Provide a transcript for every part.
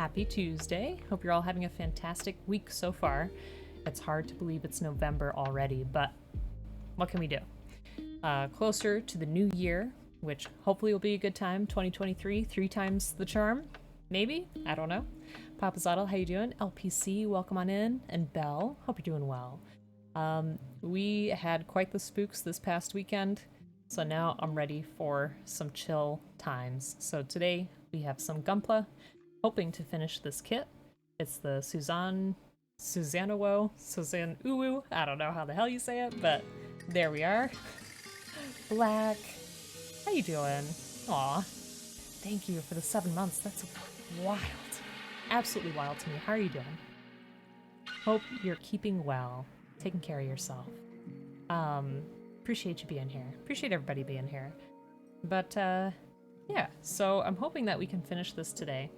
Happy Tuesday. Hope you're all having a fantastic week so far. It's hard to believe it's November already, but what can we do? Closer to the new year, which hopefully will be a good time, 2023, 3 times the charm, maybe? I don't know. Papa Zottle, how you doing? LPC, welcome on in. And Belle, hope you're doing well. We had quite the spooks this past weekend, so now I'm ready for some chill times. So today we have some Gunpla, hoping to finish this kit. It's the Susanowo, I don't know how the hell you say it, but there we are. Black, how you doing? Aw, thank you for the 7 months. That's wild. Absolutely wild to me. How are you doing? Hope you're keeping well, taking care of yourself. Appreciate you being here. Appreciate everybody being here. But, yeah, so I'm hoping that we can finish this today.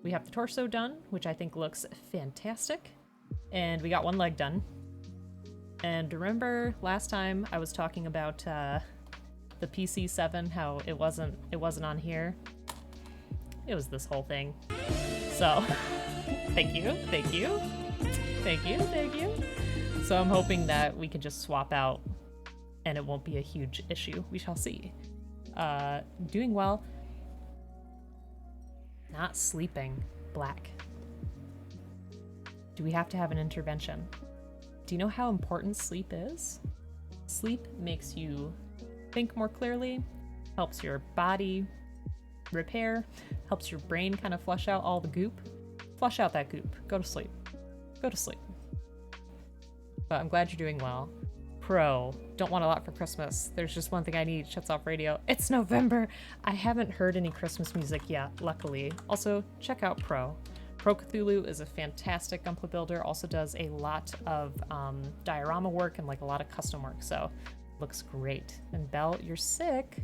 We have the torso done, which I think looks fantastic. And we got one leg done. And remember last time I was talking about the PC7, how it wasn't on here? It was this whole thing. So, thank you. So I'm hoping that we can just swap out and it won't be a huge issue. We shall see. Doing well. Not sleeping. Black. Do we have to have an intervention? Do you know how important sleep is? Sleep makes you think more clearly, helps your body repair, helps your brain kind of flush out all the goop. Flush out that goop. Go to sleep. Go to sleep. But I'm glad you're doing well. Pro, don't want a lot for Christmas. There's just one thing I need. Shuts off radio. It's November. I haven't heard any Christmas music yet, luckily. Also, check out Pro. Pro Cthulhu is a fantastic Gunpla builder. Also does a lot of diorama work and like a lot of custom work. So looks great. And Belle, you're sick.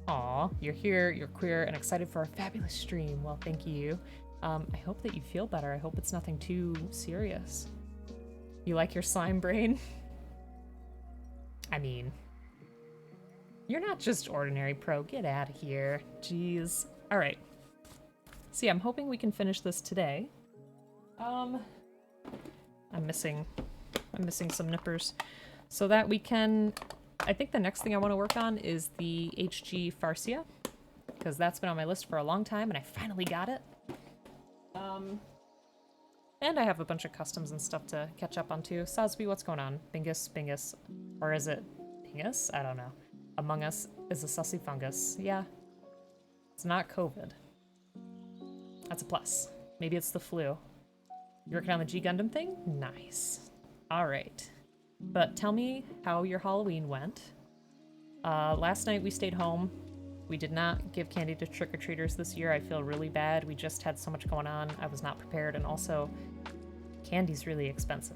Aw, you're here, you're queer, and excited for a fabulous stream. Well, thank you. I hope that you feel better. I hope it's nothing too serious. You like your slime brain? I mean, you're not just ordinary, Pro. Get out of here. Jeez. All right. So yeah, I'm hoping we can finish this today. I'm missing some nippers. So that we can, I think the next thing I want to work on is the HG Farsia, because that's been on my list for a long time and I finally got it. And I have a bunch of customs and stuff to catch up on too. Sosby, what's going on? Bingus. Or is it Bingus? I don't know. Among Us is a sussy fungus. Yeah. It's not COVID. That's a plus. Maybe it's the flu. You working on the G Gundam thing? Nice. Alright. But tell me how your Halloween went. Last night we stayed home. We did not give candy to trick-or-treaters this year. I feel really bad. We just had so much going on. I was not prepared, and also candy's really expensive.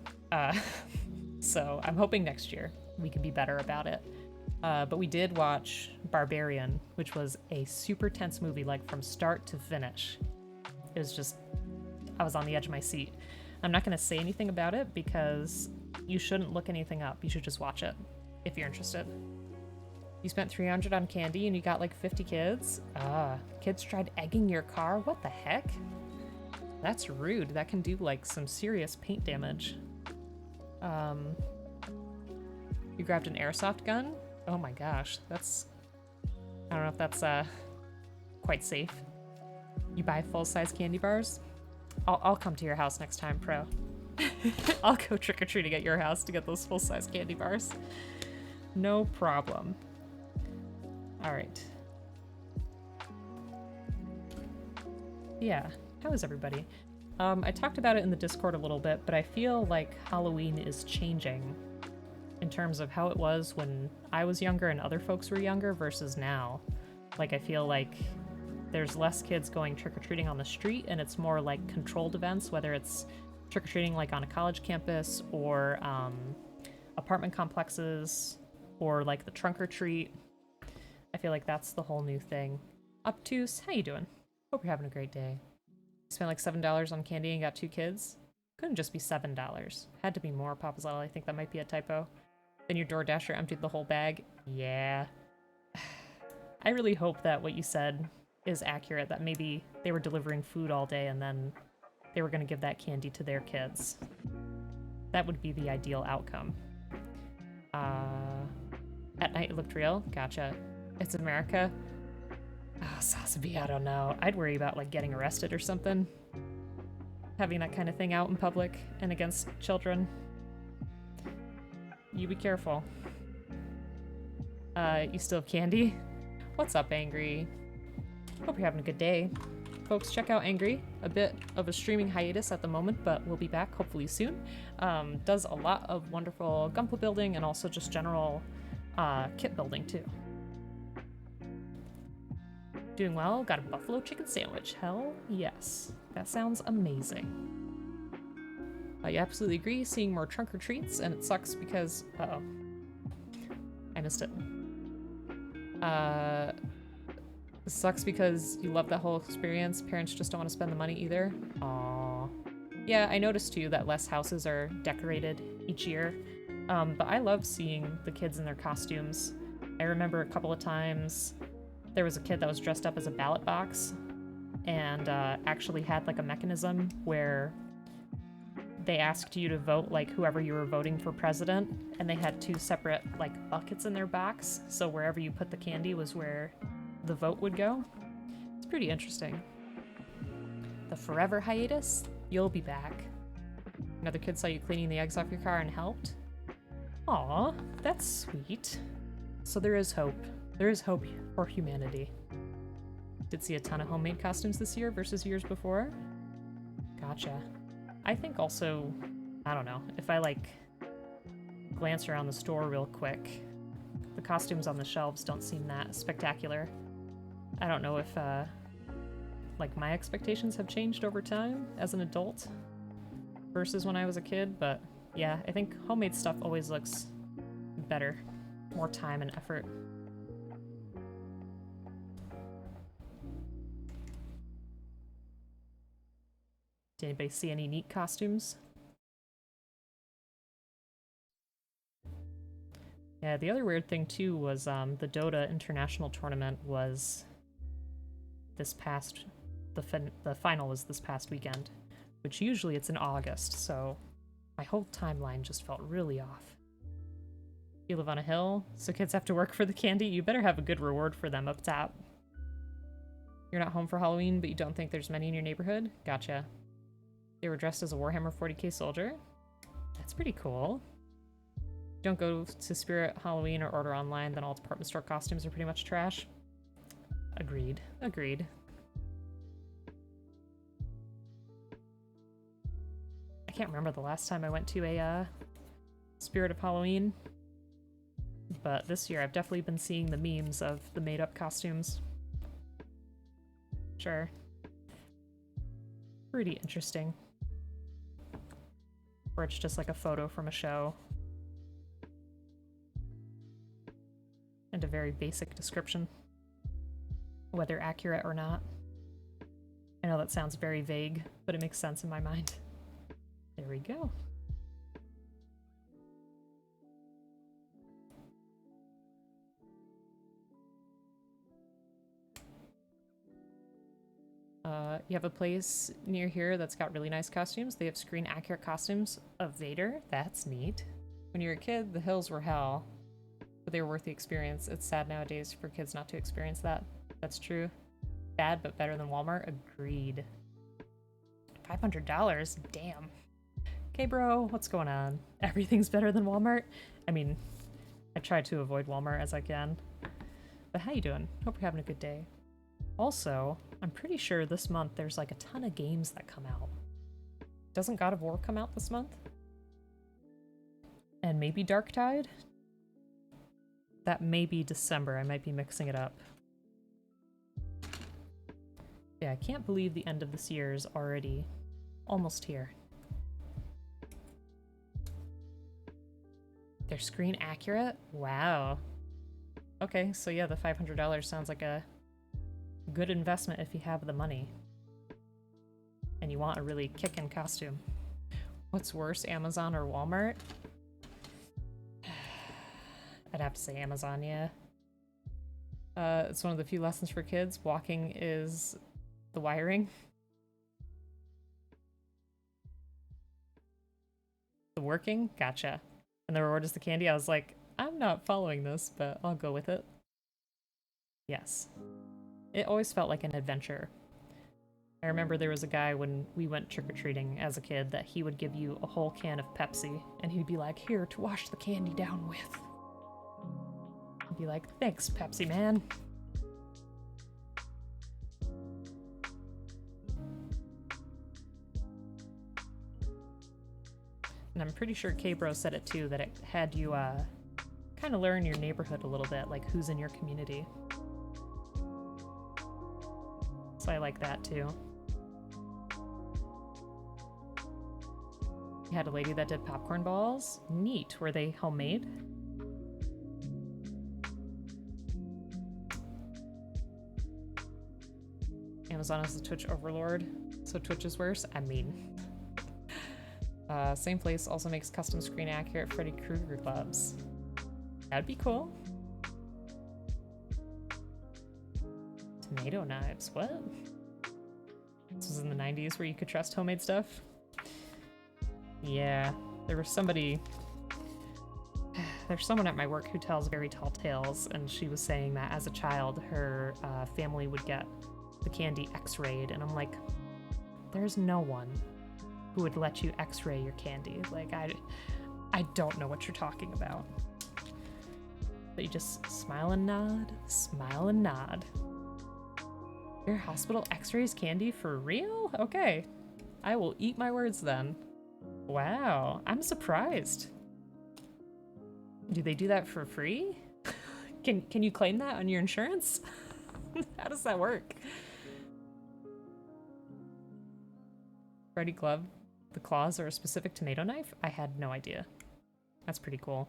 So I'm hoping next year we can be better about it. But we did watch Barbarian, which was a super tense movie, like from start to finish. It was just, I was on the edge of my seat. I'm not going to say anything about it because you shouldn't look anything up. You should just watch it if you're interested. You spent $300 on candy and you got like 50 kids? Kids tried egging your car? What the heck? That's rude. That can do like some serious paint damage. You grabbed an airsoft gun? Oh my gosh, that's, I don't know if that's quite safe. You buy full-size candy bars? I'll come to your house next time, Pro. I'll go trick-or-treating at your house to get those full-size candy bars. No problem. All right. Yeah, how is everybody? I talked about it in the Discord a little bit, but I feel like Halloween is changing in terms of how it was when I was younger and other folks were younger versus now. Like, I feel like there's less kids going trick-or-treating on the street, and it's more like controlled events, whether it's trick-or-treating like on a college campus or apartment complexes or like the trunk-or-treat. I feel like that's the whole new thing. Obtuse, how you doing? Hope you're having a great day. You spent like $7 on candy and got 2 kids? Couldn't just be $7. Had to be more, Papa Zell. I think that might be a typo. Then your DoorDasher emptied the whole bag? Yeah. I really hope that what you said is accurate, that maybe they were delivering food all day and then they were going to give that candy to their kids. That would be the ideal outcome. At night it looked real. Gotcha. It's America. Oh, Sasabi, I don't know. I'd worry about like getting arrested or something. Having that kind of thing out in public and against children. You be careful. You still have candy? What's up, Angry? Hope you're having a good day. Folks, check out Angry. A bit of a streaming hiatus at the moment, but we'll be back hopefully soon. Does a lot of wonderful Gunpla building and also just general kit building too. Doing well, got a buffalo chicken sandwich. Hell yes. That sounds amazing. I absolutely agree, seeing more trunk or treats, and it sucks because... Uh-oh. I missed it. It sucks because you love that whole experience. Parents just don't want to spend the money either. Aww. Yeah, I noticed too that less houses are decorated each year. But I love seeing the kids in their costumes. I remember a couple of times there was a kid that was dressed up as a ballot box and actually had like a mechanism where they asked you to vote like whoever you were voting for president, and they had 2 separate like buckets in their box, so wherever you put the candy was where the vote would go. It's pretty interesting. The forever hiatus? You'll be back. Another kid saw you cleaning the eggs off your car and helped? Aw, that's sweet. So there is hope. There is hope for humanity. Did see a ton of homemade costumes this year versus years before? Gotcha. I think also, I don't know, if I like glance around the store real quick, the costumes on the shelves don't seem that spectacular. I don't know if like my expectations have changed over time as an adult versus when I was a kid, but yeah, I think homemade stuff always looks better, more time and effort. Did anybody see any neat costumes? Yeah, the other weird thing too was the Dota International Tournament was this past... The final was this past weekend, which usually it's in August, so my whole timeline just felt really off. You live on a hill, so kids have to work for the candy? You better have a good reward for them up top. You're not home for Halloween, but you don't think there's many in your neighborhood? Gotcha. They were dressed as a Warhammer 40k soldier? That's pretty cool. Don't go to Spirit Halloween or order online, then all department store costumes are pretty much trash. Agreed. Agreed. I can't remember the last time I went to a Spirit of Halloween, but this year I've definitely been seeing the memes of the made-up costumes. Sure. Pretty interesting. Or it's just like a photo from a show. And a very basic description. Whether accurate or not. I know that sounds very vague, but it makes sense in my mind. There we go. You have a place near here that's got really nice costumes. They have screen-accurate costumes of Vader. That's neat. When you were a kid, the hills were hell, but they were worth the experience. It's sad nowadays for kids not to experience that. That's true. Bad, but better than Walmart. Agreed. $500? Damn. Okay, bro, what's going on? Everything's better than Walmart? I mean, I try to avoid Walmart as I can. But how you doing? Hope you're having a good day. Also, I'm pretty sure this month there's like a ton of games that come out. Doesn't God of War come out this month? And maybe Dark Tide? That may be December. I might be mixing it up. Yeah, I can't believe the end of this year is already almost here. They're screen accurate? Wow. Okay, so yeah, the $500 sounds like a good investment if you have the money. And you want a really kickin' costume. What's worse, Amazon or Walmart? I'd have to say Amazon, yeah. It's one of the few lessons for kids. Walking is The wiring. The working? Gotcha. And the reward is the candy? I was like, I'm not following this, but I'll go with it. Yes. It always felt like an adventure. I remember there was a guy when we went trick-or-treating as a kid that he would give you a whole can of Pepsi, and he'd be like, here, to wash the candy down with. I'd be like, thanks, Pepsi man. And I'm pretty sure K-Bro said it too, that it had you kind of learn your neighborhood a little bit, like who's in your community. So I like that too. You had a lady that did popcorn balls. Neat. Were they homemade? Amazon is a Twitch overlord, so Twitch is worse? I mean... same place also makes custom screen accurate Freddy Krueger gloves. That'd be cool. Tomato knives, what? This was in the 90s where you could trust homemade stuff? Yeah, there was somebody... There's someone at my work who tells very tall tales, and she was saying that as a child, her family would get the candy x-rayed, and I'm like, there's no one who would let you x-ray your candy. Like, I don't know what you're talking about. But you just smile and nod, smile and nod. Your hospital x-rays candy for real? Okay. I will eat my words then. Wow, I'm surprised. Do they do that for free? Can you claim that on your insurance? How does that work? Freddy glove, the claws are a specific tomato knife? I had no idea. That's pretty cool.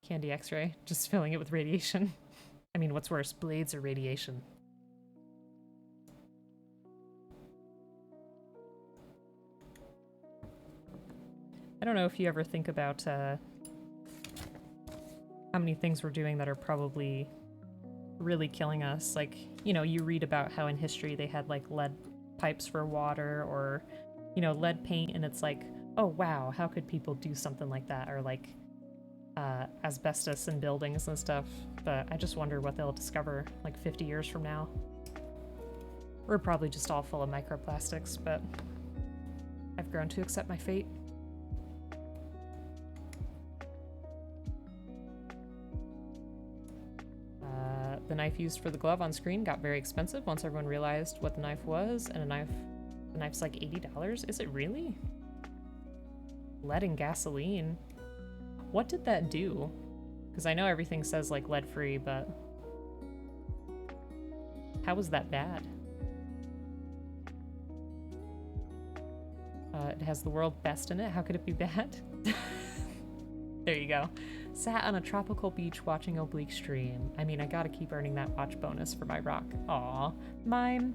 Candy x-ray, just filling it with radiation. I mean, what's worse, blades or radiation? I don't know if you ever think about how many things we're doing that are probably really killing us. Like, you know, you read about how in history they had like lead pipes for water, or, you know, lead paint, and it's like, oh wow, how could people do something like that? Or like asbestos in buildings and stuff. But I just wonder what they'll discover like 50 years from now. We're probably just all full of microplastics, but I've grown to accept my fate. The knife used for the glove on screen got very expensive once everyone realized what the knife was, and the knife's like $80? Is it really? Lead and gasoline. What did that do? Because I know everything says like lead-free, but how was that bad? It has the world best in it. How could it be bad? There you go. Sat on a tropical beach watching oblique stream. I mean, I gotta keep earning that watch bonus for my rock. Aw, Mime.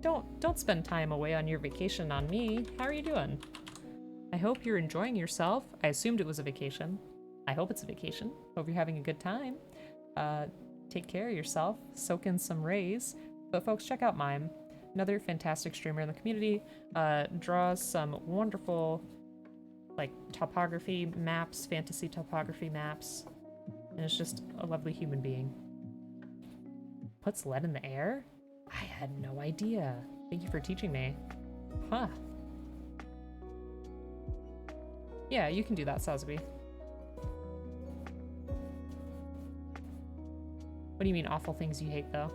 Don't spend time away on your vacation on me. How are you doing? I hope you're enjoying yourself. I assumed it was a vacation. I hope it's a vacation. Hope you're having a good time. Take care of yourself. Soak in some rays. But folks, check out Mime. Another fantastic streamer in the community. Draws some wonderful like topography maps, fantasy topography maps, and it's just a lovely human being. Puts lead in the air? I had no idea. Thank you for teaching me. Huh. Yeah, you can do that, Sazby. What do you mean awful things you hate, though?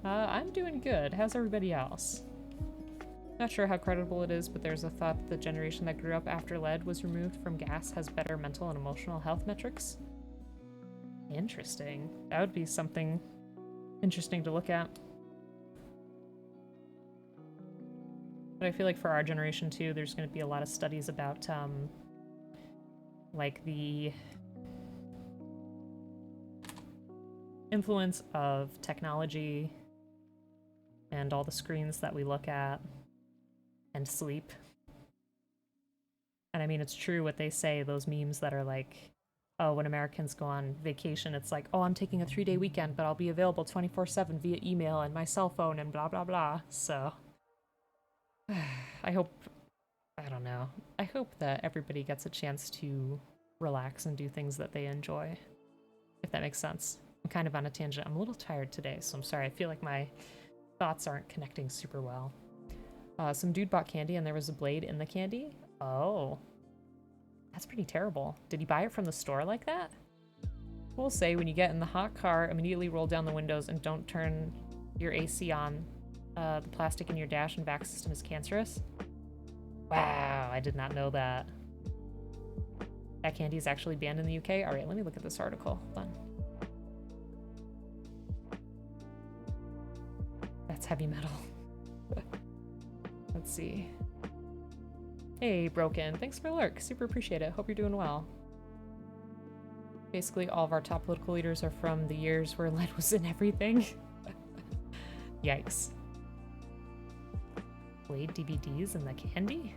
I'm doing good. How's everybody else? Not sure how credible it is, but there's a thought that the generation that grew up after lead was removed from gas has better mental and emotional health metrics. Interesting. That would be something interesting to look at. But I feel like for our generation too, there's going to be a lot of studies about like the influence of technology and all the screens that we look at and sleep. And I mean, it's true what they say, those memes that are like, oh, when Americans go on vacation, it's like, oh, I'm taking a 3-day weekend, but I'll be available 24/7 via email and my cell phone and blah, blah, blah. So I hope, I don't know. I hope that everybody gets a chance to relax and do things that they enjoy, if that makes sense. I'm kind of on a tangent. I'm a little tired today, so I'm sorry. I feel like my thoughts aren't connecting super well. Some dude bought candy and there was a blade in the candy. Oh. That's pretty terrible. Did he buy it from the store like that? We'll say when you get in the hot car, immediately roll down the windows and don't turn your AC on. The plastic in your dash and back system is cancerous. Wow, I did not know that. That candy is actually banned in the UK? Alright, let me look at this article. Hold on. That's heavy metal. Let's see. Hey, Broken. Thanks for the lurk. Super appreciate it. Hope you're doing well. Basically, all of our top political leaders are from the years where lead was in everything. Yikes. Blade DVDs in the candy?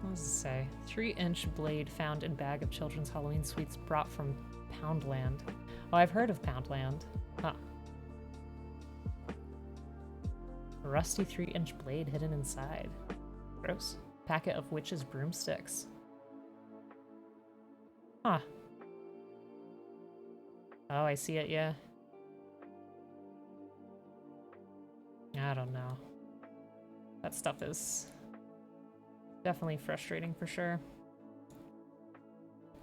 What does it say? 3-inch blade found in bag of children's Halloween sweets brought from Poundland. Oh, I've heard of Poundland. Huh. A rusty 3-inch blade hidden inside. Gross. Packet of witches' broomsticks. Huh. Oh, I see it, yeah. I don't know. That stuff is definitely frustrating for sure.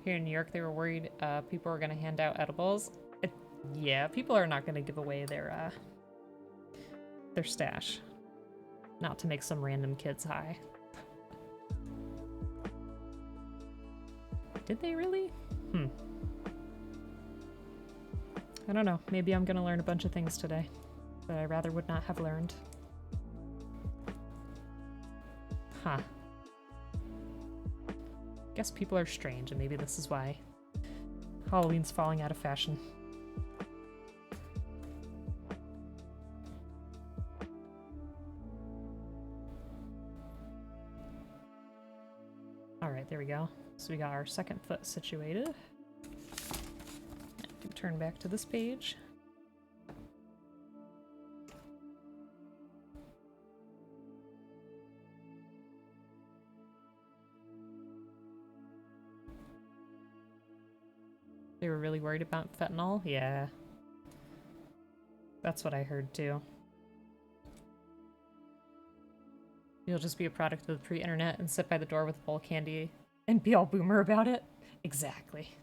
Here in New York, they were worried people were going to hand out edibles. Yeah, people are not going to give away their stash. Not to make some random kids high. Did they really? I don't know. Maybe I'm gonna learn a bunch of things today that I rather would not have learned. Huh. Guess people are strange, and maybe this is why Halloween's falling out of fashion. Alright, there we go. So we got our second foot situated. And turn back to this page. They were really worried about fentanyl? Yeah. That's what I heard too. You'll just be a product of the pre-internet and sit by the door with a bowl of candy and be all boomer about it? Exactly.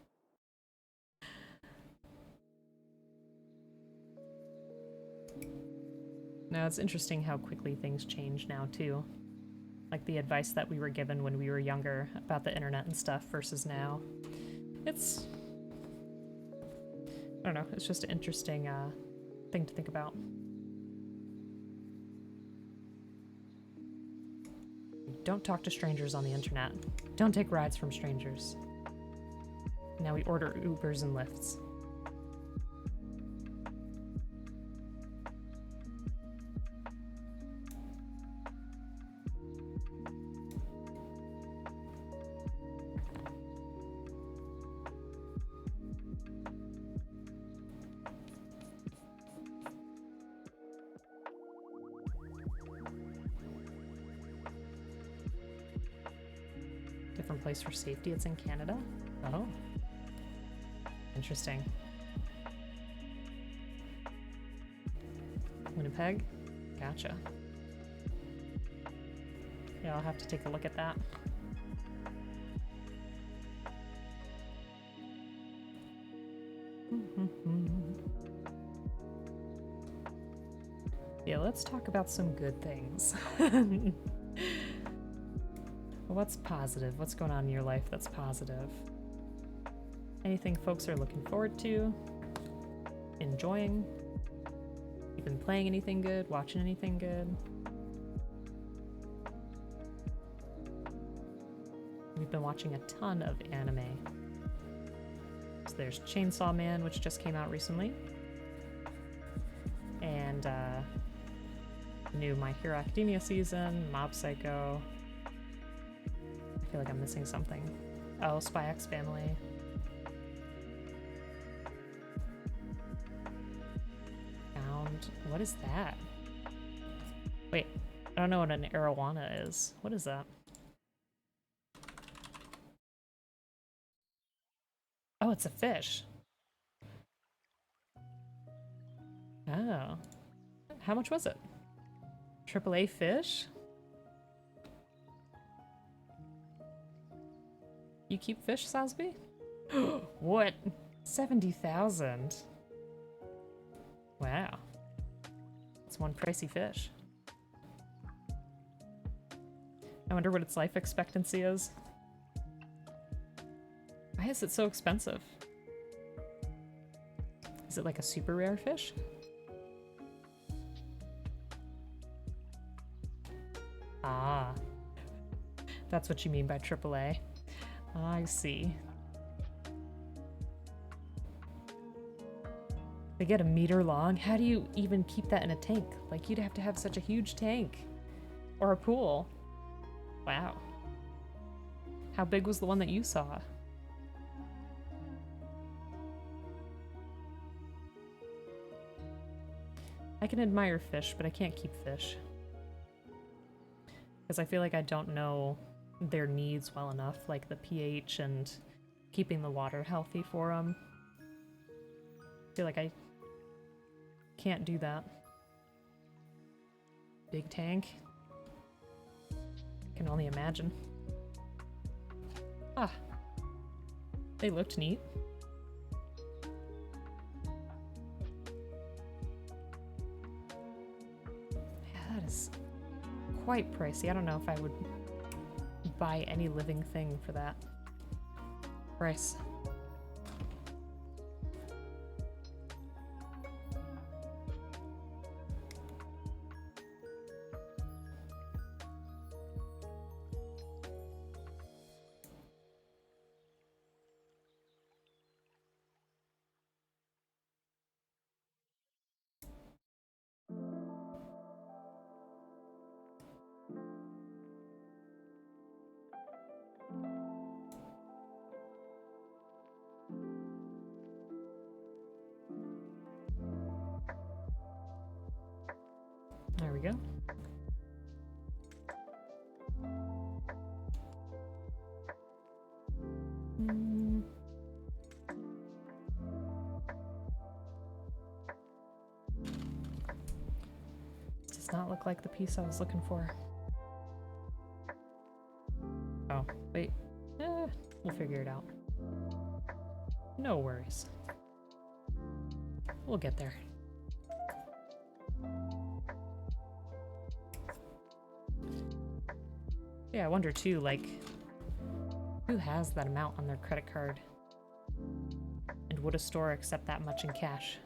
Now, it's interesting how quickly things change now, too. Like the advice that we were given when we were younger about the internet and stuff versus now. It's... I don't know, it's just an interesting thing to think about. Don't talk to strangers on the internet. Don't take rides from strangers. Now we order Ubers and Lyfts. Different place for safety. It's in Canada? Oh. Interesting. Winnipeg? Gotcha. Yeah, I'll have to take a look at that. Yeah, let's talk about some good things. What's positive? What's going on in your life that's positive? Anything folks are looking forward to? Enjoying? You been playing anything good? Watching anything good? We've been watching a ton of anime. So there's Chainsaw Man, which just came out recently. And New My Hero Academia season, Mob Psycho. I feel like I'm missing something. Oh, Spy X Family. Found... What is that? Wait, I don't know what an arowana is. What is that? Oh, it's a fish. Oh. How much was it? AAA fish? You keep fish, Salisbury? What? 70,000? Wow. That's one pricey fish. I wonder what its life expectancy is. Why is it so expensive? Is it like a super rare fish? Ah. That's what you mean by AAA. I see. They get a meter long? How do you even keep that in a tank? Like, you'd have to have such a huge tank. Or a pool. Wow. How big was the one that you saw? I can admire fish, but I can't keep fish. Because I feel like I don't know their needs well enough, like the pH and keeping the water healthy for them. I feel like I can't do that. Big tank. I can only imagine. Ah. They looked neat. Yeah, that is quite pricey. I don't know if I would buy any living thing for that price. There we go. Does not look like the piece I was looking for. Oh, wait. We'll figure it out. No worries. We'll get there. Yeah, I wonder too, like, who has that amount on their credit card? And would a store accept that much in cash?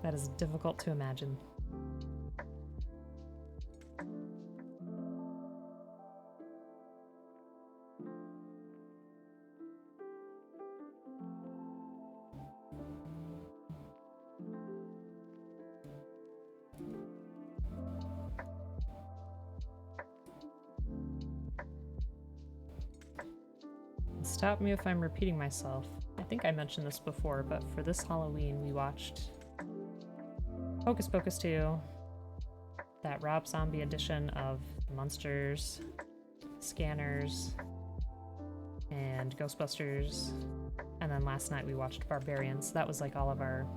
That is difficult to imagine. Stop me if I'm repeating myself. I think I mentioned this before, but for this Halloween we watched Hocus Pocus 2, that Rob Zombie edition of Monsters, Scanners, and Ghostbusters, and then last night we watched Barbarians. That was like all of our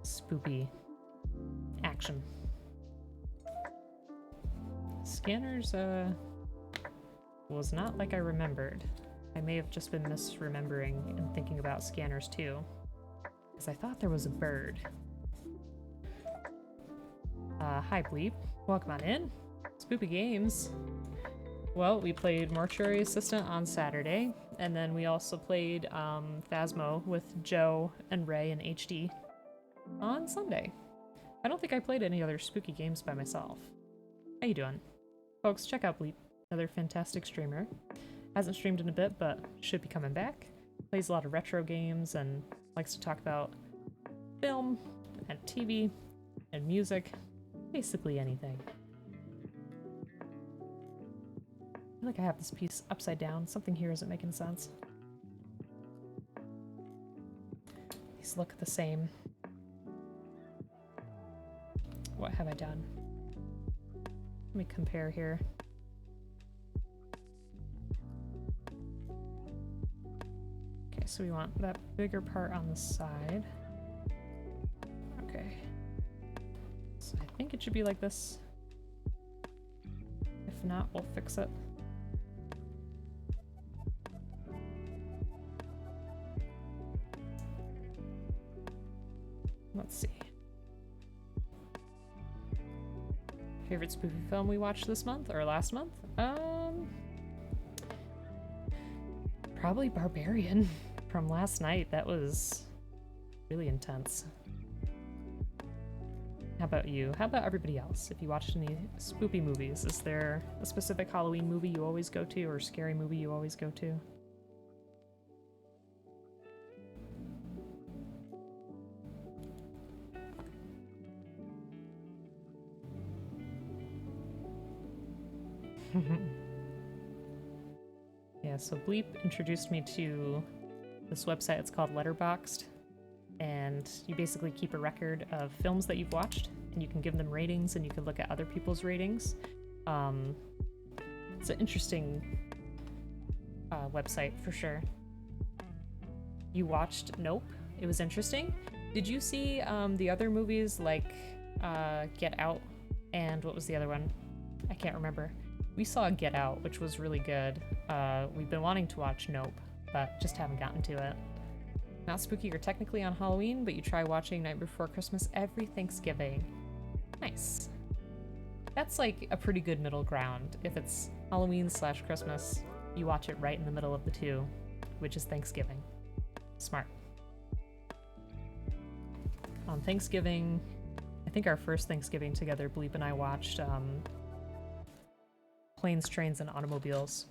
spoopy action. Scanners, was not like I remembered. I may have just been misremembering and thinking about Scanners too, because I thought there was a bird. Hi Bleep, welcome on in. Spoopy Games. Well, we played Mortuary Assistant on Saturday, and then we also played Phasmo with Joe and Ray in HD on Sunday. I don't think I played any other spooky games by myself. How you doing? Folks, check out Bleep, another fantastic streamer. Hasn't streamed in a bit, but should be coming back. Plays a lot of retro games and likes to talk about film and TV and music. Basically anything. I feel like I have this piece upside down. Something here isn't making sense. These look the same. What have I done? Let me compare here. Okay, so we want that bigger part on the side. Okay. So I think it should be like this. If not, we'll fix it. Let's see. Favorite spooky film we watched this month or last month? Probably Barbarian from last night. That was really intense. How about you? How about everybody else? If you watched any spooky movies, is there a specific Halloween movie you always go to or scary movie you always go to? Yeah, so Bleep introduced me to this website. It's called Letterboxd, and you basically keep a record of films that you've watched, and you can give them ratings, and you can look at other people's ratings. It's an interesting website for sure. You watched Nope. It was interesting. Did you see the other movies like Get Out, and what was the other one? I can't remember. We saw Get Out, which was really good. We've been wanting to watch Nope, but just haven't gotten to it. Not spooky or technically on Halloween, but you try watching Night Before Christmas every Thanksgiving. Nice. That's like a pretty good middle ground. If it's Halloween/Christmas, you watch it right in the middle of the two, which is Thanksgiving. Smart. On Thanksgiving, I think our first Thanksgiving together, Bleep and I watched Planes, Trains, and Automobiles,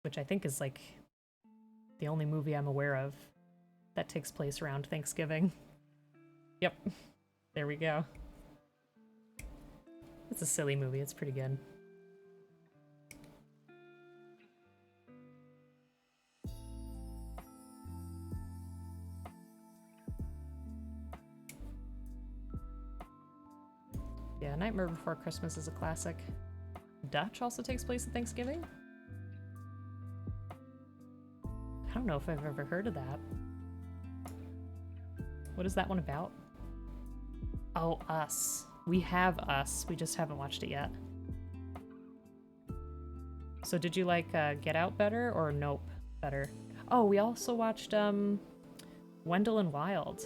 which I think is like the only movie I'm aware of that takes place around Thanksgiving. Yep, there we go. It's a silly movie, it's pretty good. Yeah, Nightmare Before Christmas is a classic. Dutch also takes place at Thanksgiving? I don't know if I've ever heard of that. What is that one about? Oh, Us. We have Us. We just haven't watched it yet. So did you like Get Out better or Nope better? Oh, we also watched Wendell and Wild,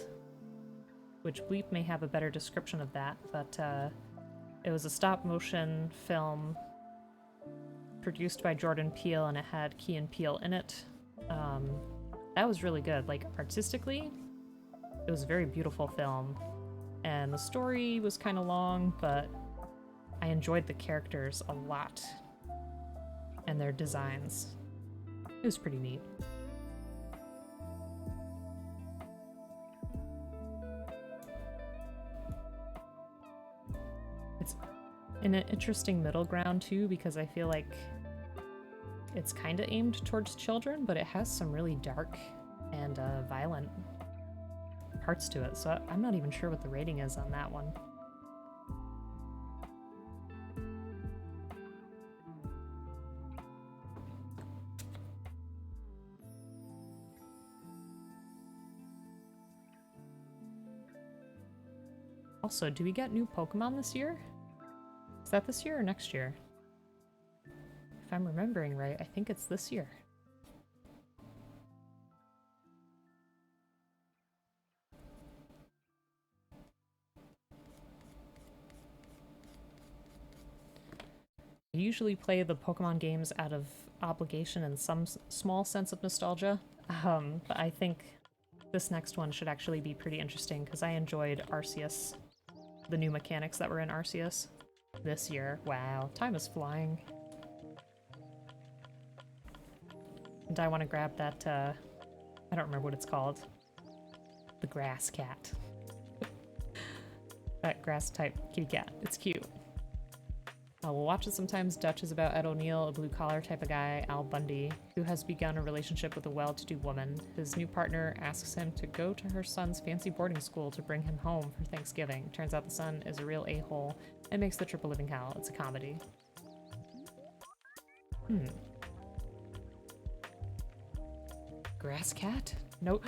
which Bleep may have a better description of that, but it was a stop-motion film produced by Jordan Peele, and it had Key and Peele in it. That was really good. Like, artistically, it was a very beautiful film, and the story was kind of long, but I enjoyed the characters a lot and their designs. It was pretty neat. It's in an interesting middle ground too, because I feel like it's kind of aimed towards children, but it has some really dark and violent parts to it, so I'm not even sure what the rating is on that one. Also, do we get new Pokemon this year? Is that this year or next year? If I'm remembering right, I think it's this year. I usually play the Pokemon games out of obligation and some small sense of nostalgia, but I think this next one should actually be pretty interesting because I enjoyed Arceus, the new mechanics that were in Arceus this year. Wow, time is flying. And I want to grab that, I don't remember what it's called. The grass cat. That grass type kitty cat. It's cute. We'll watch it sometimes. Dutch is about Ed O'Neill, a blue-collar type of guy, Al Bundy, who has begun a relationship with a well-to-do woman. His new partner asks him to go to her son's fancy boarding school to bring him home for Thanksgiving. Turns out the son is a real a-hole and makes the trip a living hell. It's a comedy. Grass cat? No.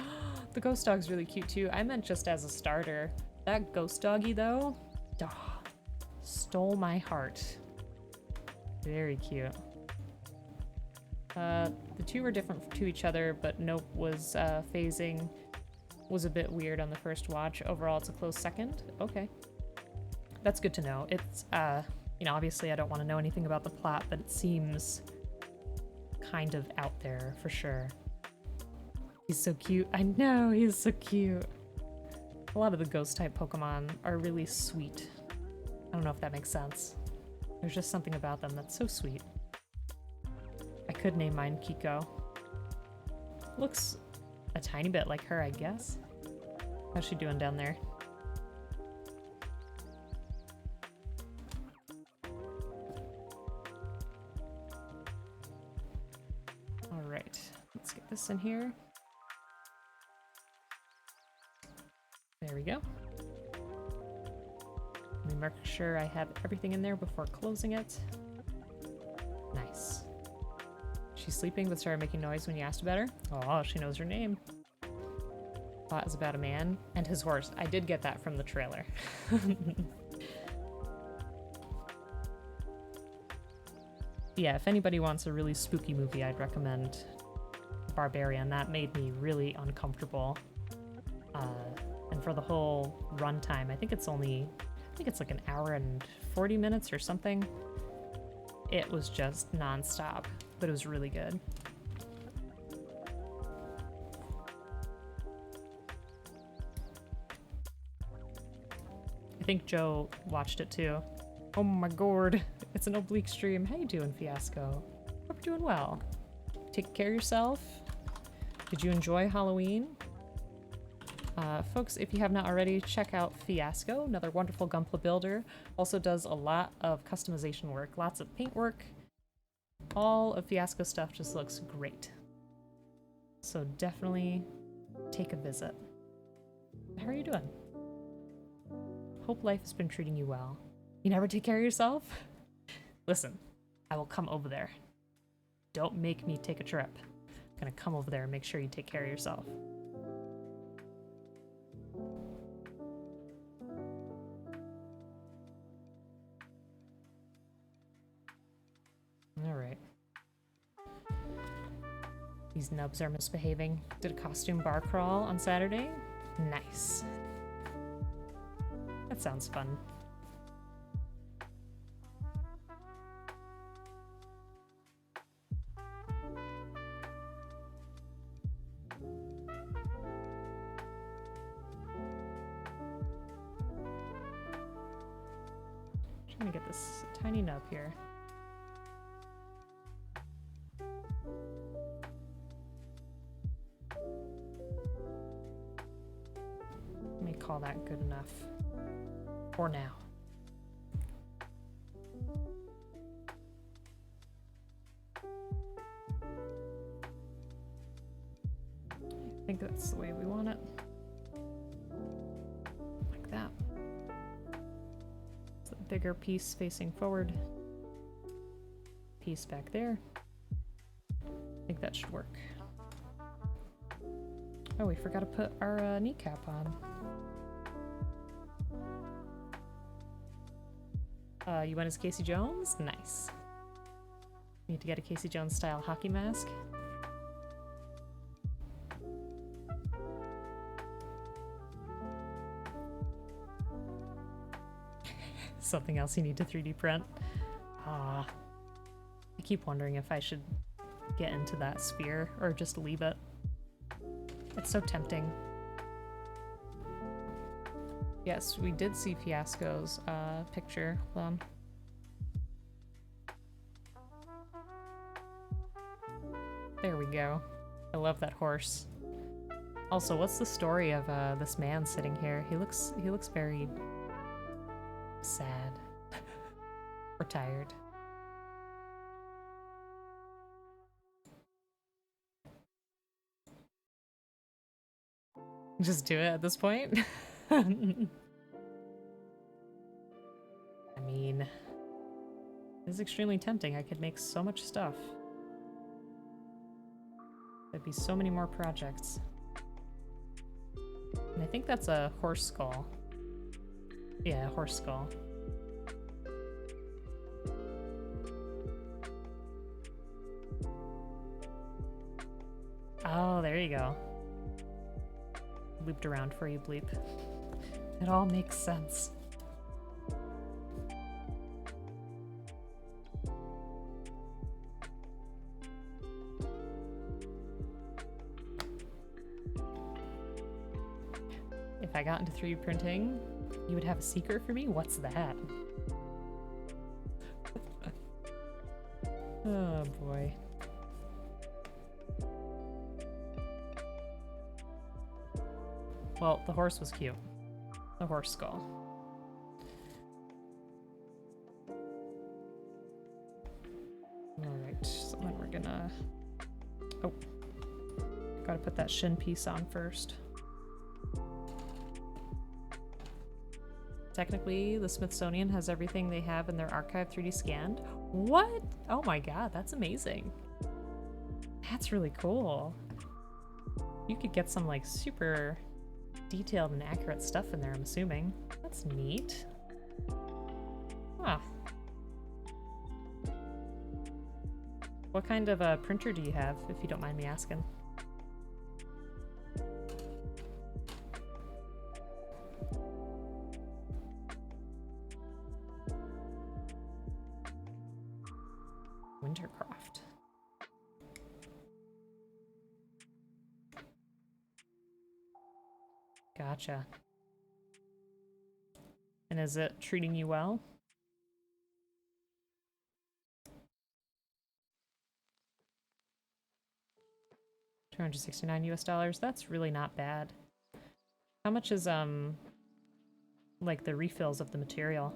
The ghost dog's really cute too. I meant just as a starter. That ghost doggy though, stole my heart. Very cute. The two were different to each other, but Nope was phasing was a bit weird on the first watch. Overall, it's a close second. Okay. That's good to know. It's, you know, obviously I don't want to know anything about the plot, but it seems kind of out there for sure. He's so cute. I know, he's so cute. A lot of the ghost type Pokemon are really sweet. I don't know if that makes sense. There's just something about them that's so sweet. I could name mine Kiko. Looks a tiny bit like her, I guess. How's she doing down there? All right, let's get this in here. There we go. Let me make sure I have everything in there before closing it. Nice. She's sleeping but started making noise when you asked about her. Oh, she knows her name. Plot is about a man and his horse. I did get that from the trailer. Yeah, if anybody wants a really spooky movie, I'd recommend Barbarian. That made me really uncomfortable. And for the whole runtime, I think it's like an hour and 40 minutes or something. It was just non-stop, but it was really good. I think Joe watched it too. Oh my god, it's an oblique stream. How you doing, Fiasco? Hope you're doing well. Take care of yourself. Did you enjoy Halloween? Folks, if you have not already, check out Fiasco, another wonderful Gunpla builder. Also does a lot of customization work, lots of paint work. All of Fiasco stuff just looks great. So definitely take a visit. How are you doing? Hope life has been treating you well. You never take care of yourself? Listen, I will come over there. Don't make me take a trip. I'm gonna come over there and make sure you take care of yourself. Alright. These nubs are misbehaving. Did a costume bar crawl on Saturday? Nice. That sounds fun. Trying to get this tiny nub here. Let me call that good enough for now. I think that's the way we want it. Like that. It's a bigger piece facing forward. Piece back there. I think that should work. Oh, we forgot to put our kneecap on. You went as Casey Jones? Nice. Need to get a Casey Jones style hockey mask. Something else you need to 3D print. I keep wondering if I should get into that sphere or just leave it. It's so tempting. Yes, we did see Fiasco's picture. Hold on. There we go. I love that horse. Also, what's the story of this man sitting here? He looks very Sad. We're tired. Just do it at this point? I mean, it's extremely tempting. I could make so much stuff. There'd be so many more projects. And I think that's a horse skull. Yeah, a horse skull. Oh, there you go. Looped around for you, Bleep. It all makes sense. If I got into 3D printing, you would have a secret for me? What's that? Oh boy. Well, the horse was cute. The horse skull. Alright, so then we're gonna... Oh. Gotta put that shin piece on first. Technically, the Smithsonian has everything they have in their archive 3D scanned. What? Oh my god, that's amazing. That's really cool. You could get some like super detailed and accurate stuff in there, I'm assuming. That's neat. Huh. What kind of a printer do you have, if you don't mind me asking? Wintercraft. Gotcha. And is it treating you well? $269 US. That's really not bad. How much is like the refills of the material?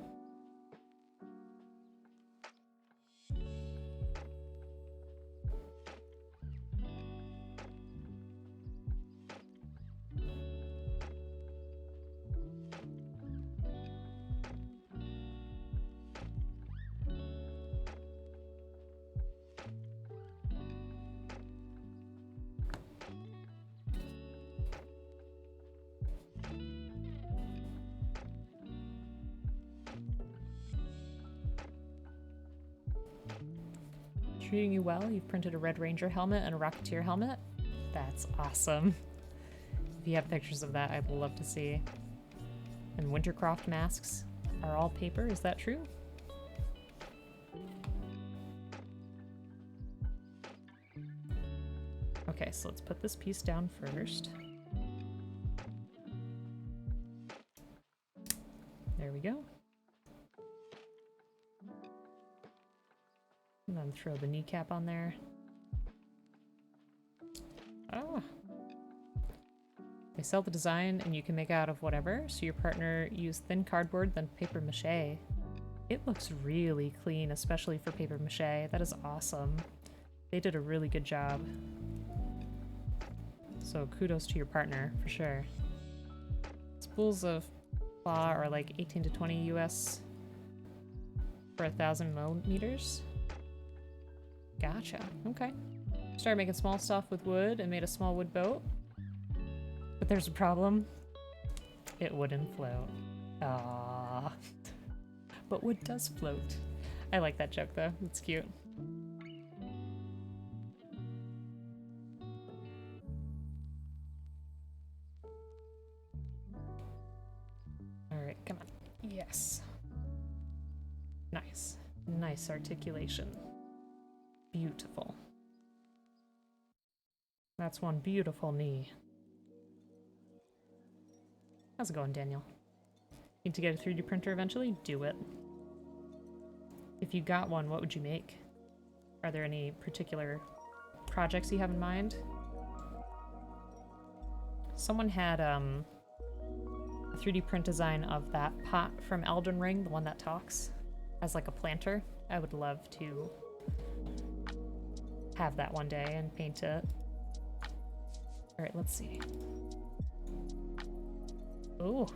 Treating you well. You've printed a Red Ranger helmet and a Rocketeer helmet. That's awesome. If you have pictures of that, I'd love to see. And Wintercraft masks are all paper, is that true? Okay, so let's put this piece down first. There we go. And then throw the kneecap on there. Oh. They sell the design and you can make out of whatever, so your partner used thin cardboard then paper mache. It looks really clean, especially for paper mache. That is awesome. They did a really good job. So kudos to your partner, for sure. Spools of claw are like 18 to 20 US for 1,000 millimeters. Gotcha. Okay. Started making small stuff with wood and made a small wood boat. But there's a problem. It wouldn't float. Ah. But wood does float. I like that joke though. It's cute. Alright, come on. Yes. Nice. Nice articulation. Beautiful. That's one beautiful knee. How's it going, Daniel? Need to get a 3D printer eventually? Do it. If you got one, what would you make? Are there any particular projects you have in mind? Someone had a 3D print design of that pot from Elden Ring, the one that talks, as like a planter. I would love to have that one day and paint it. Alright, let's see. Ooh.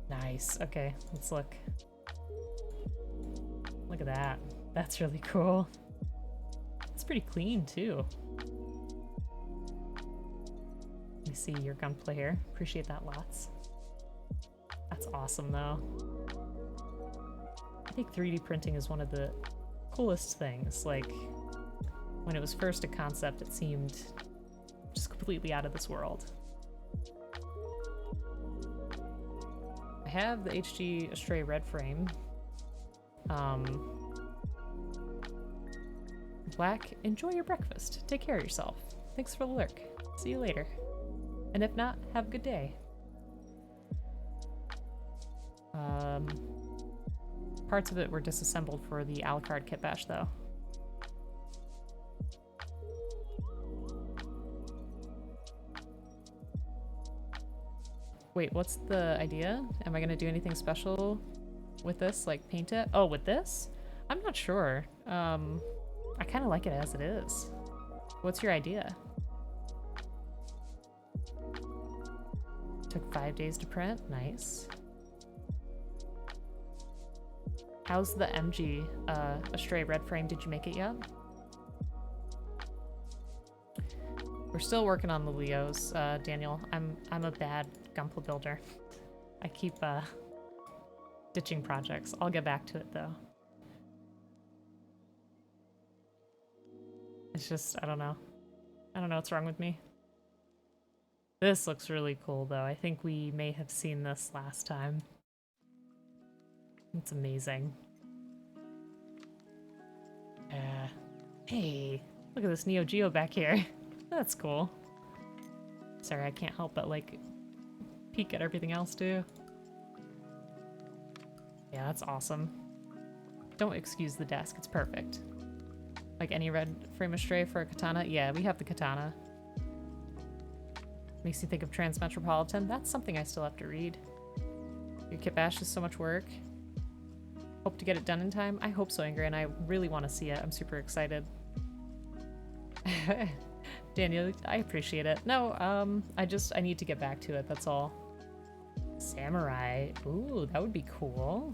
Nice. Okay, let's look. Look at that. That's really cool. It's pretty clean, too. Let me see your Gunpla here. Appreciate that lots. That's awesome, though. I think 3D printing is one of the coolest things. Like, when it was first a concept, it seemed just completely out of this world. I have the HG Astray Red frame. Black, enjoy your breakfast. Take care of yourself. Thanks for the lurk. See you later. And if not, have a good day. Parts of it were disassembled for the Alucard kit bash, though. Wait, what's the idea? Am I gonna do anything special with this? Like paint it? Oh, with this? I'm not sure. I kind of like it as it is. What's your idea? Took 5 days to print. Nice. How's the MG Astray Red frame? Did you make it yet? We're still working on the Leos, Daniel. I'm a bad Gunpla builder. I keep ditching projects. I'll get back to it though. It's just, I don't know. I don't know what's wrong with me. This looks really cool though. I think we may have seen this last time. It's amazing. Hey, look at this Neo Geo back here. That's cool. Sorry, I can't help but like peek at everything else too. Yeah, that's awesome. Don't excuse the desk, it's perfect. Like any red frame Astray for a katana? Yeah, we have the katana. Makes you think of Transmetropolitan. That's something I still have to read. Your kit bash is so much work. Hope to get it done in time. I hope so, Ingrid, and I really want to see it. I'm super excited. Daniel, I appreciate it. No, I need to get back to it, that's all. Samurai. Ooh, that would be cool.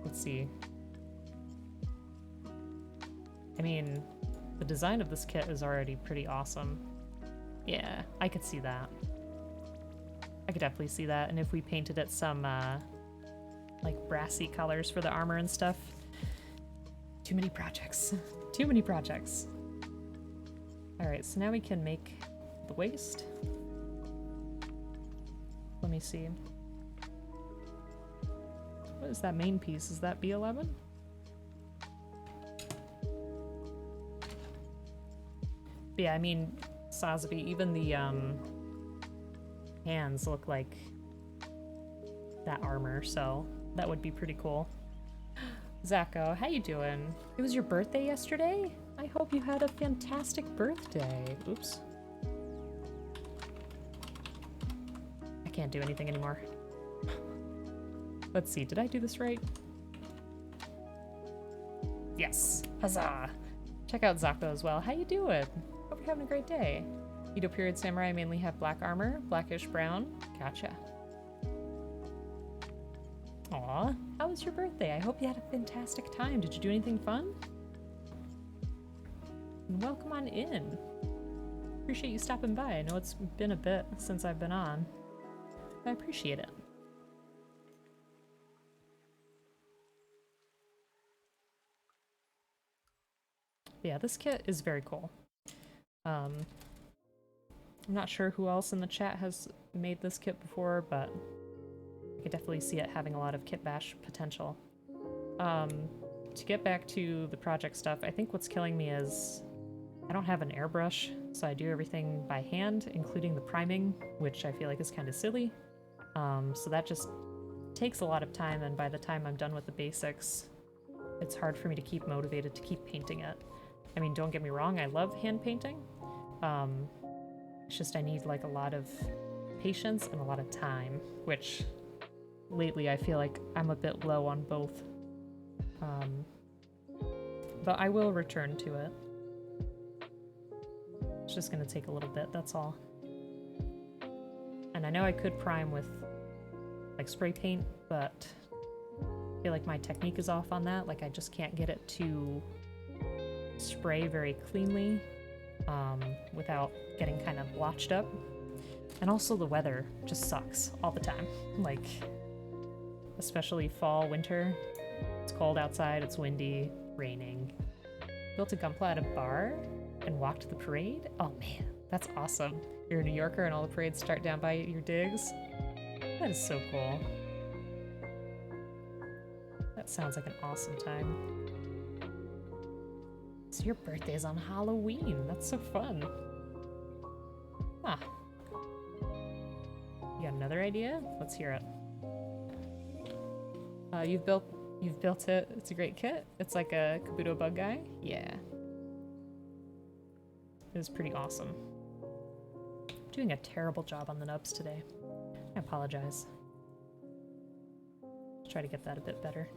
Let's see. I mean, the design of this kit is already pretty awesome. Yeah, I could see that. I could definitely see that, and if we painted it some, like, brassy colors for the armor and stuff. Too many projects. Too many projects. Alright, so now we can make the waist. Let me see. What is that main piece? Is that B11? Yeah, I mean, Sazabi, even the hands look like that armor, so that would be pretty cool. Zacho, how you doing? It was your birthday yesterday? I hope you had a fantastic birthday. Oops. I can't do anything anymore. Let's see, did I do this right? Yes, huzzah! Check out Zacho as well. How you doing? Hope you're having a great day. Edo period samurai mainly have black armor, blackish brown. Gotcha. Aw, how was your birthday? I hope you had a fantastic time. Did you do anything fun? And welcome on in. Appreciate you stopping by. I know it's been a bit since I've been on. I appreciate it. Yeah, this kit is very cool. I'm not sure who else in the chat has made this kit before, but I could definitely see it having a lot of kit bash potential. To get back to the project stuff, I think what's killing me is I don't have an airbrush, so I do everything by hand, including the priming, which I feel like is kind of silly. So that just takes a lot of time, and by the time I'm done with the basics, it's hard for me to keep motivated to keep painting it. I mean, don't get me wrong, I love hand painting. It's just I need like a lot of patience and a lot of time, which lately I feel like I'm a bit low on both. But I will return to it. It's just gonna take a little bit, that's all. And I know I could prime with like spray paint, but I feel like my technique is off on that. Like I just can't get it to spray very cleanly without getting kind of blotched up. And also the weather just sucks all the time. Like, especially fall, winter. It's cold outside, it's windy, raining. Built a Gunpla at a bar and walked the parade? Oh man, that's awesome. You're a New Yorker and all the parades start down by your digs? That is so cool. That sounds like an awesome time. So your birthday's on Halloween. That's so fun. Huh. You got another idea? Let's hear it. You've built it. It's a great kit. It's like a Kabuto bug guy. Yeah. It was pretty awesome. I'm doing a terrible job on the nubs today. I apologize. Let's try to get that a bit better.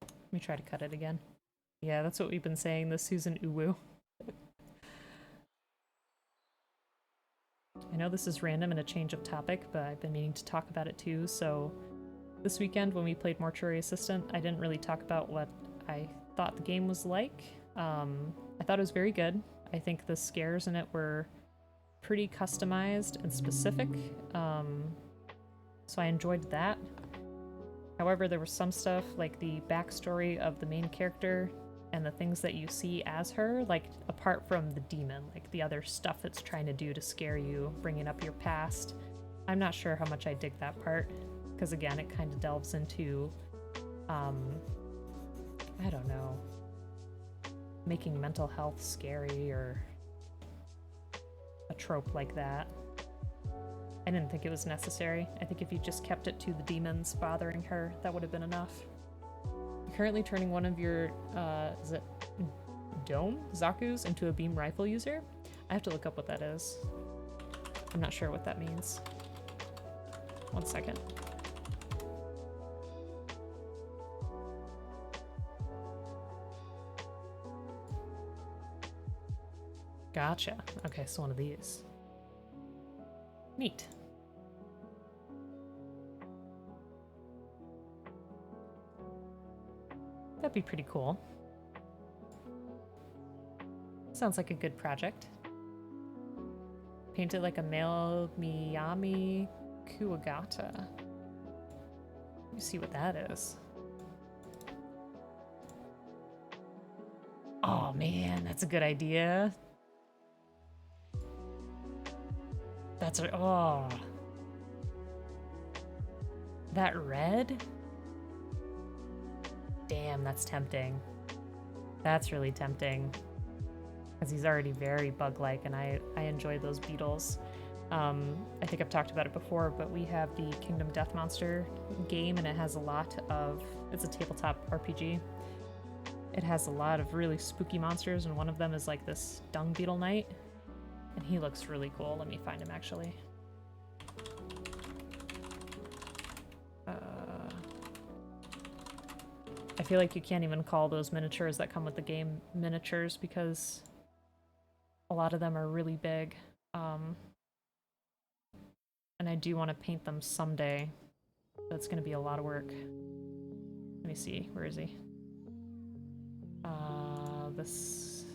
Let me try to cut it again. Yeah, that's what we've been saying, the Susan Uwu. I know this is random and a change of topic, but I've been meaning to talk about it too, so this weekend when we played Mortuary Assistant, I didn't really talk about what I thought the game was like. I thought it was very good. I think the scares in it were pretty customized and specific, so I enjoyed that. However, there was some stuff, like the backstory of the main character and the things that you see as her, like, apart from the demon, like the other stuff it's trying to do to scare you, bringing up your past. I'm not sure how much I dig that part, because again, it kind of delves into, I don't know, making mental health scary or a trope like that. I didn't think it was necessary. I think if you just kept it to the demons bothering her, that would have been enough. You're currently turning one of your, is it Dome Zaku's into a beam rifle user? I have to look up what that is. I'm not sure what that means. 1 second. Gotcha. Okay, so one of these. Neat. That'd be pretty cool. Sounds like a good project. Painted like a male Miyami Kuwagata. Let me see what that is. Oh man, that's a good idea. That's a, oh. That red? Damn, that's tempting. That's really tempting. Because he's already very bug-like, and I enjoy those beetles. I think I've talked about it before, but we have the Kingdom Death Monster game, and it has a lot of... It's a tabletop RPG. It has a lot of really spooky monsters, and one of them is like this dung beetle knight. And he looks really cool. Let me find him, actually. I feel like you can't even call those miniatures that come with the game miniatures because a lot of them are really big. And I do want to paint them someday. That's going to be a lot of work. Let me see. Where is he? This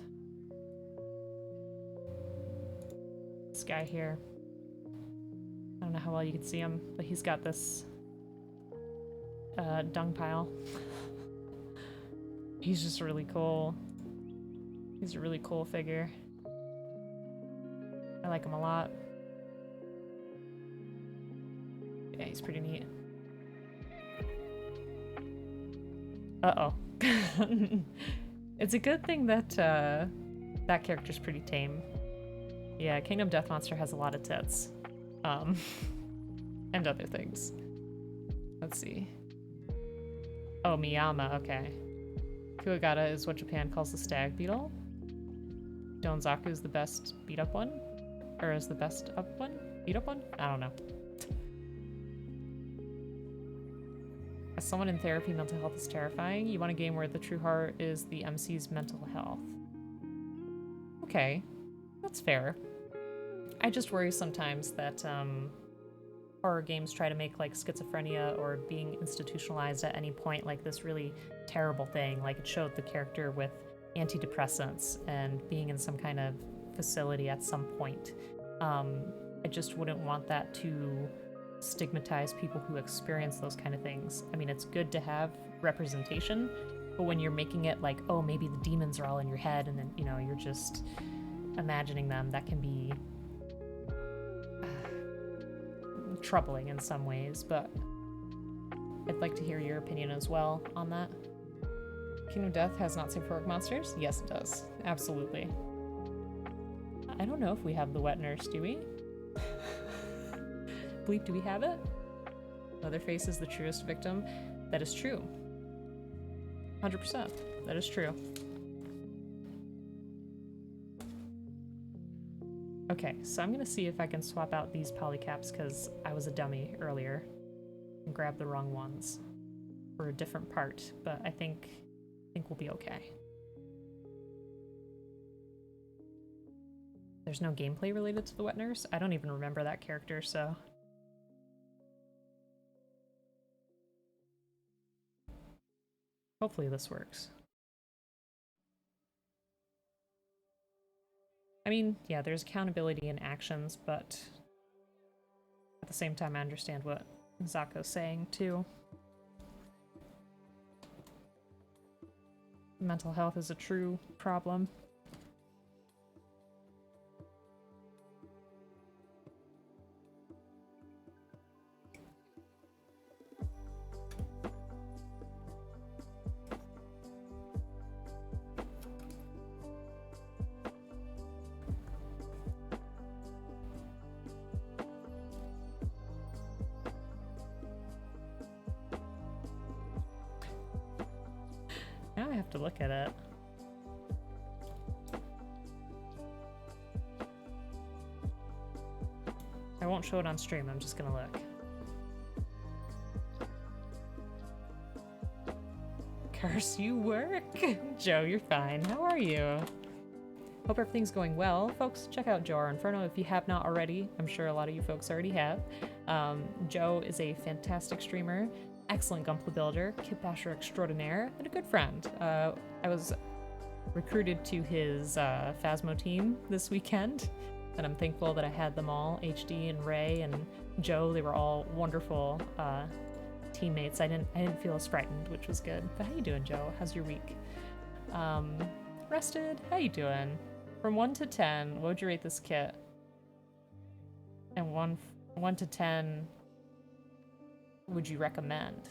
guy here. I don't know how well you can see him, but he's got this dung pile. He's just really cool. He's a really cool figure. I like him a lot. Yeah, he's pretty neat. Uh-oh. It's a good thing that that character's pretty tame. Yeah, Kingdom Death Monster has a lot of tits. And other things. Let's see. Oh, Miyama, okay. Kuwagata is what Japan calls the stag beetle. Donzaku is the best beat-up one? Or is the best up one? Beat-up one? I don't know. As someone in therapy, mental health is terrifying. You want a game where the true heart is the MC's mental health. Okay, that's fair. I just worry sometimes that horror games try to make like schizophrenia or being institutionalized at any point like this really terrible thing. Like it showed the character with antidepressants and being in some kind of facility at some point. I just wouldn't want that to stigmatize people who experience those kind of things. I mean, it's good to have representation, but when you're making it like, oh, maybe the demons are all in your head and then, you know, you're just imagining them, that can be troubling in some ways, but I'd like to hear your opinion as well on that. Kingdom Death has not safe for work monsters? Yes, it does. Absolutely. I don't know if we have the wet nurse, do we? Bleep, do we have it? Leatherface is the truest victim. That is true. 100%. That is true. Okay, so I'm gonna see if I can swap out these polycaps because I was a dummy earlier and grabbed the wrong ones for a different part, but I think we'll be okay. There's no gameplay related to the wet nurse? I don't even remember that character, so... hopefully this works. I mean, yeah, there's accountability in actions, but at the same time I understand what Zako's saying, too. Mental health is a true problem. Now I have to look at it. I won't show it on stream, I'm just gonna look. Curse, you work? Joe, you're fine. How are you? Hope everything's going well. Folks, check out Joe Inferno if you have not already. I'm sure a lot of you folks already have. Joe is a fantastic streamer, excellent Gunpla builder, kit basher extraordinaire, and a good friend. I was recruited to his Phasmo team this weekend, and I'm thankful that I had them all, HD and Ray and Joe. They were all wonderful teammates. I didn't feel as frightened, which was good. But how you doing, Joe? How's your week? Rested? How you doing? From 1 to 10, what would you rate this kit? And 1 to 10, would you recommend?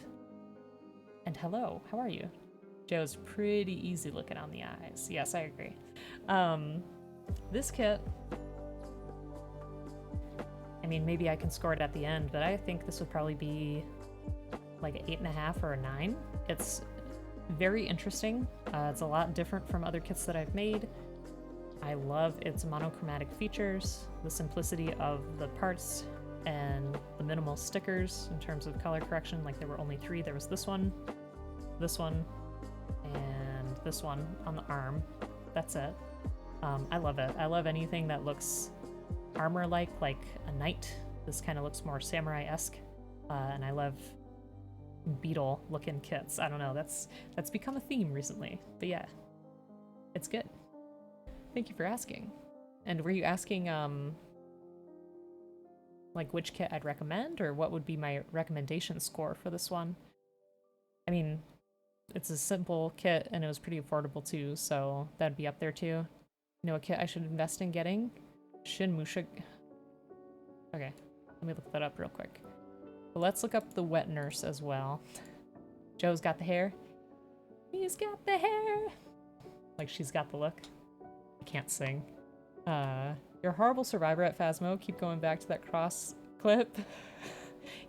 And hello, how are you? Joe's pretty easy looking on the eyes. Yes, I agree. This kit, I mean, maybe I can score it at the end, but I think this would probably be like an 8.5 or a 9. It's very interesting. It's a lot different from other kits that I've made. I love its monochromatic features, the simplicity of the parts, and the minimal stickers in terms of color correction. Like there were only 3. There was this one, and this one on the arm. That's it. I love it. I love anything that looks armor-like a knight. This kind of looks more samurai-esque, and I love beetle-looking kits. I don't know, that's become a theme recently, but yeah, it's good. Thank you for asking. And were you asking, like which kit I'd recommend, or what would be my recommendation score for this one? I mean, it's a simple kit, and it was pretty affordable too, so that'd be up there too. You know, a kit I should invest in getting? Shinmusha. Okay, let me look that up real quick. But let's look up the wet nurse as well. Joe's got the hair. He's got the hair. Like she's got the look. I can't sing. You're a horrible survivor at Phasmo. Keep going back to that cross clip.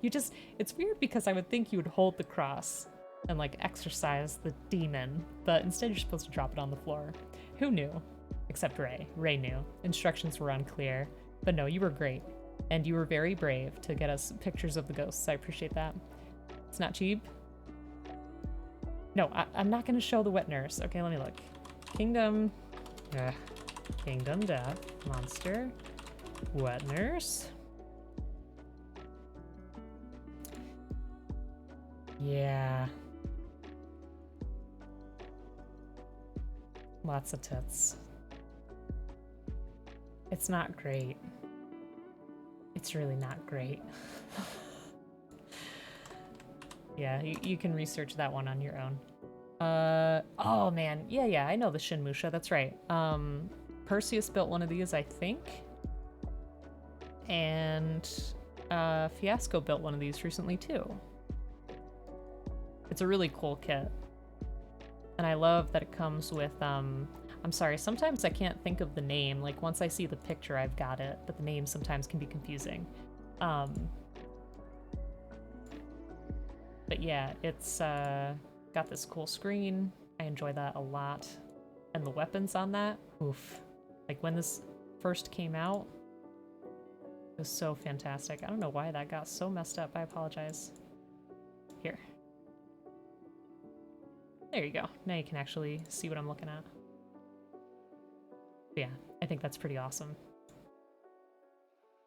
It's weird because I would think you would hold the cross and like exorcise the demon, but instead you're supposed to drop it on the floor. Who knew? Except Ray. Ray knew. Instructions were unclear. But no, you were great. And you were very brave to get us pictures of the ghosts. I appreciate that. It's not cheap. No, I'm not going to show the wet nurse. Okay, let me look. Kingdom. Kingdom Death. Monster. Wet nurse. Yeah. Lots of tits. It's not great. It's really not great. Yeah, you can research that one on your own. Oh man, yeah, I know the Shinmusha, that's right. Perseus built one of these, I think. And Fiasco built one of these recently too. It's a really cool kit. And I love that it comes with, I'm sorry, sometimes I can't think of the name. Like, once I see the picture, I've got it, but the name sometimes can be confusing. But yeah, it's got this cool screen. I enjoy that a lot. And the weapons on that, oof. Like, when this first came out, it was so fantastic. I don't know why that got so messed up. I apologize. Here. There you go. Now you can actually see what I'm looking at. But yeah, I think that's pretty awesome.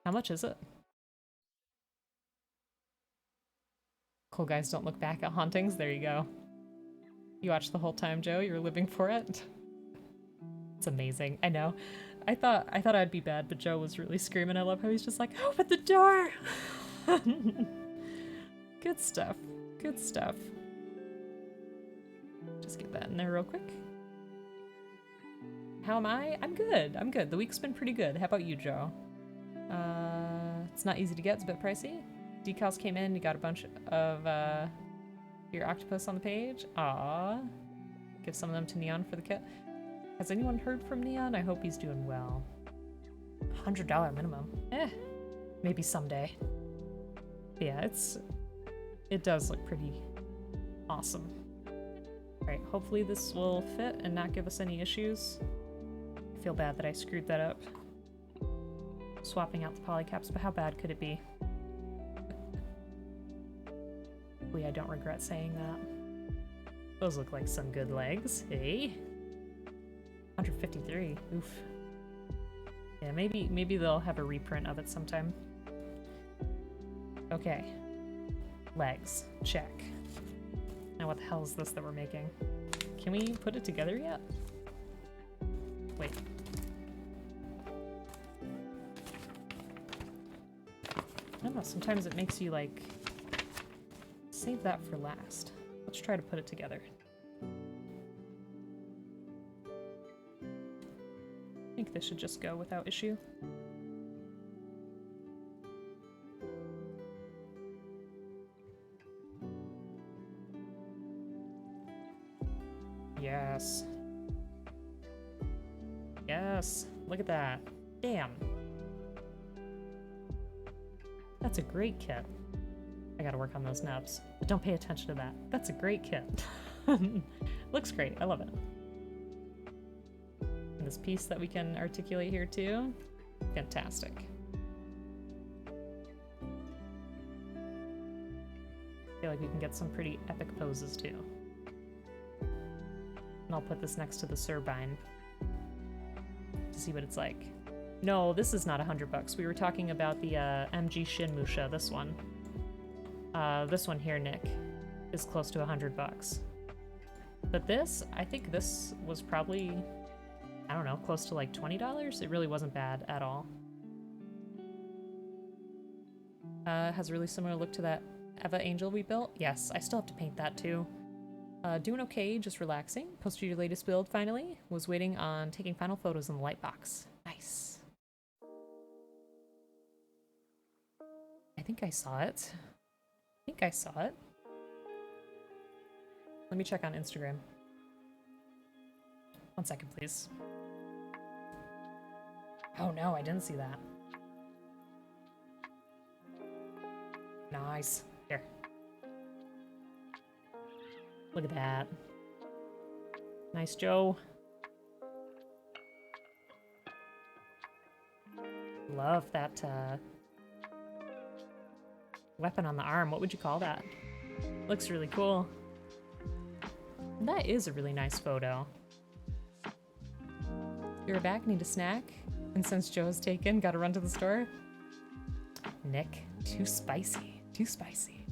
How much is it? Cool guys don't look back at hauntings. There you go. You watched the whole time, Joe. You were living for it. It's amazing. I know. I thought I'd be bad, but Joe was really screaming. I love how he's just like, open the door! Good stuff. Good stuff. Just get that in there real quick. How am I? I'm good. I'm good. The week's been pretty good. How about you, Joe? It's not easy to get. It's a bit pricey. Decals came in. You got a bunch of your octopus on the page. Aww. Give some of them to Neon for the kit. Has anyone heard from Neon? I hope he's doing well. $100 minimum. Maybe someday. But yeah, it does look pretty awesome. Alright, hopefully this will fit and not give us any issues. I feel bad that I screwed that up. Swapping out the polycaps, but how bad could it be? Hopefully I don't regret saying that. Those look like some good legs. Hey? 153. Oof. Yeah, maybe they'll have a reprint of it sometime. Okay. Legs. Check. Now what the hell is this that we're making? Can we put it together yet? Wait. I don't know, sometimes it makes you like save that for last. Let's try to put it together. I think this should just go without issue. Yes. Yes. Look at that. Damn. That's a great kit. I gotta work on those nubs. But don't pay attention to that. That's a great kit. Looks great. I love it. And this piece that we can articulate here too. Fantastic. I feel like we can get some pretty epic poses too. And I'll put this next to the Surbine to see what it's like. No, this is not $100. We were talking about the MG Shinmusha, this one. This one here, Nick, is close to $100. But this, I think this was probably, I don't know, close to like $20. It really wasn't bad at all. Has a really similar look to that Eva Angel we built. Yes, I still have to paint that too. Doing okay, just relaxing. Posted your latest build finally. Was waiting on taking final photos in the light box. Nice. I think I saw it. Let me check on Instagram. 1 second, please. Oh no, I didn't see that. Nice. Here. Look at that. Nice, Joe. Love that weapon on the arm. What would you call that? Looks really cool. That is a really nice photo. You're back, need a snack? And since Joe's taken, gotta run to the store? Nick, too spicy. Too spicy.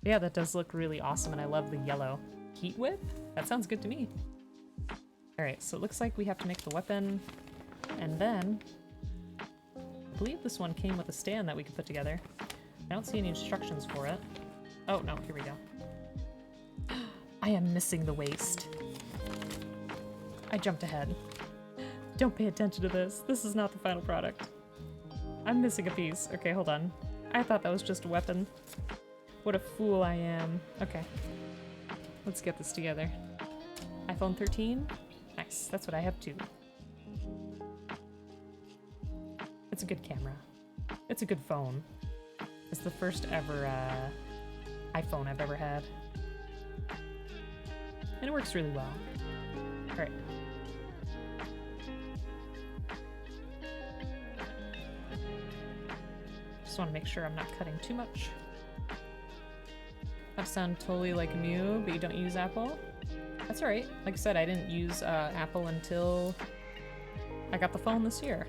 Yeah, that does look really awesome, and I love the yellow. Heat whip? That sounds good to me. Alright, so it looks like we have to make the weapon, and then I believe this one came with a stand that we could put together. I don't see any instructions for it. Oh, no, here we go. I am missing the waist. I jumped ahead. Don't pay attention to this. This is not the final product. I'm missing a piece. Okay, hold on. I thought that was just a weapon. What a fool I am. Okay. Let's get this together. iPhone 13? Nice. That's what I have too. It's a good camera. It's a good phone. It's the first ever iPhone I've ever had. And it works really well. Alright. Just want to make sure I'm not cutting too much. I sound totally like Mew, but you don't use Apple? That's alright. Like I said, I didn't use Apple until I got the phone this year.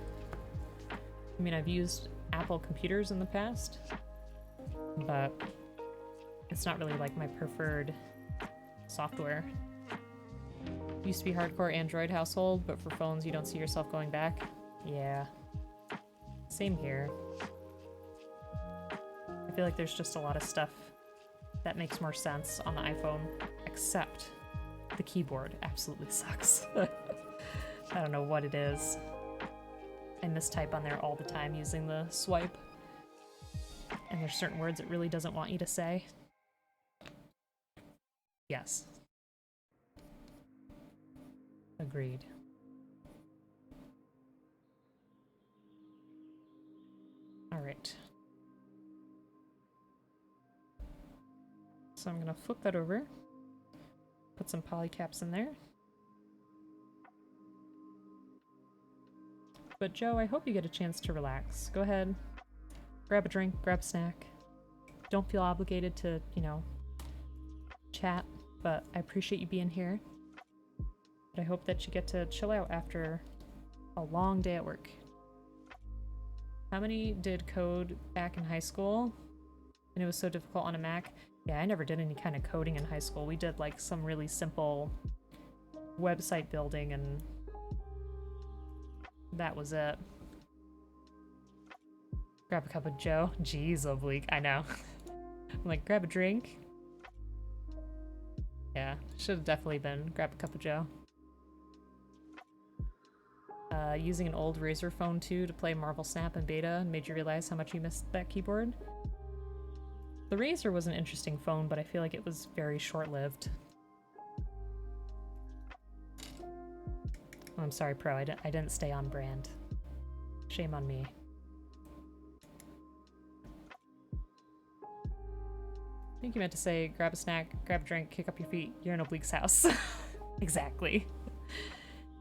I mean, I've used Apple computers in the past, but it's not really like my preferred software. Used to be hardcore Android household, but for phones you don't see yourself going back. Yeah. Same here. I feel like there's just a lot of stuff that makes more sense on the iPhone, except the keyboard absolutely sucks. I don't know what it is. I mistype on there all the time using the swipe. And there's certain words it really doesn't want you to say. Yes. Agreed. Alright. So I'm gonna flip that over. Put some poly caps in there. But Joe, I hope you get a chance to relax. Go ahead, grab a drink, grab a snack. Don't feel obligated to, you know, chat, but I appreciate you being here. But I hope that you get to chill out after a long day at work. How many did code back in high school? And it was so difficult on a Mac? Yeah, I never did any kind of coding in high school. We did like some really simple website building and that was it. Grab a cup of Joe. Jeez, oblique. I know. I'm like, grab a drink. Yeah, should have definitely been grab a cup of Joe. Using an old Razer phone too to play Marvel Snap and Beta made you realize how much you missed that keyboard? The Razer was an interesting phone, but I feel like it was very short-lived. Oh, I'm sorry, Pro. I didn't stay on brand. Shame on me. I think you meant to say, grab a snack, grab a drink, kick up your feet. You're in Oblique's house. Exactly.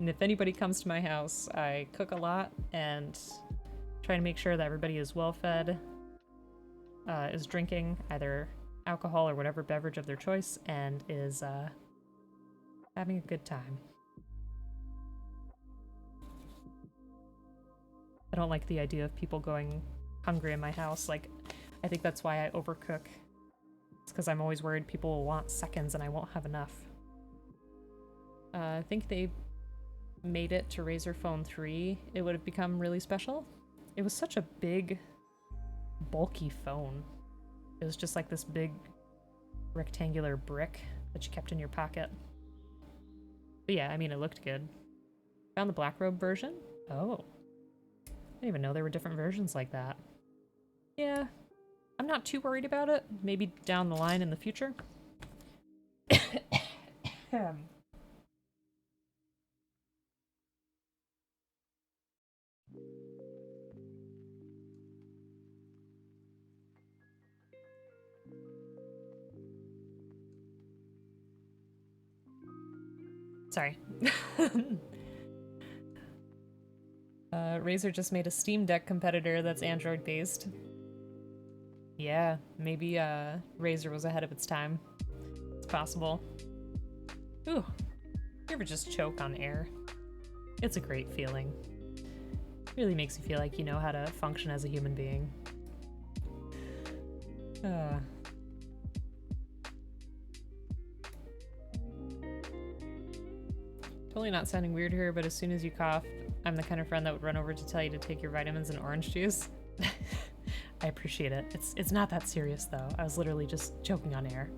And if anybody comes to my house, I cook a lot and try to make sure that everybody is well-fed, is drinking either alcohol or whatever beverage of their choice, and is having a good time. I don't like the idea of people going hungry in my house. Like, I think that's why I overcook. It's because I'm always worried people will want seconds and I won't have enough. I think they made it to Razer Phone 3, it would have become really special. It was such a big, bulky phone. It was just like this big rectangular brick that you kept in your pocket. But yeah, I mean, it looked good. Found the black robe version? Oh. I didn't even know there were different versions like that. Yeah, I'm not too worried about it. Maybe down the line in the future. Sorry. Razer just made a Steam Deck competitor that's Android-based. Yeah, maybe Razer was ahead of its time. It's possible. Ooh, you ever just choke on air? It's a great feeling. Really makes you feel like you know how to function as a human being. Totally not sounding weird here, but as soon as you cough, I'm the kind of friend that would run over to tell you to take your vitamins and orange juice. I appreciate it. It's not that serious though. I was literally just choking on air.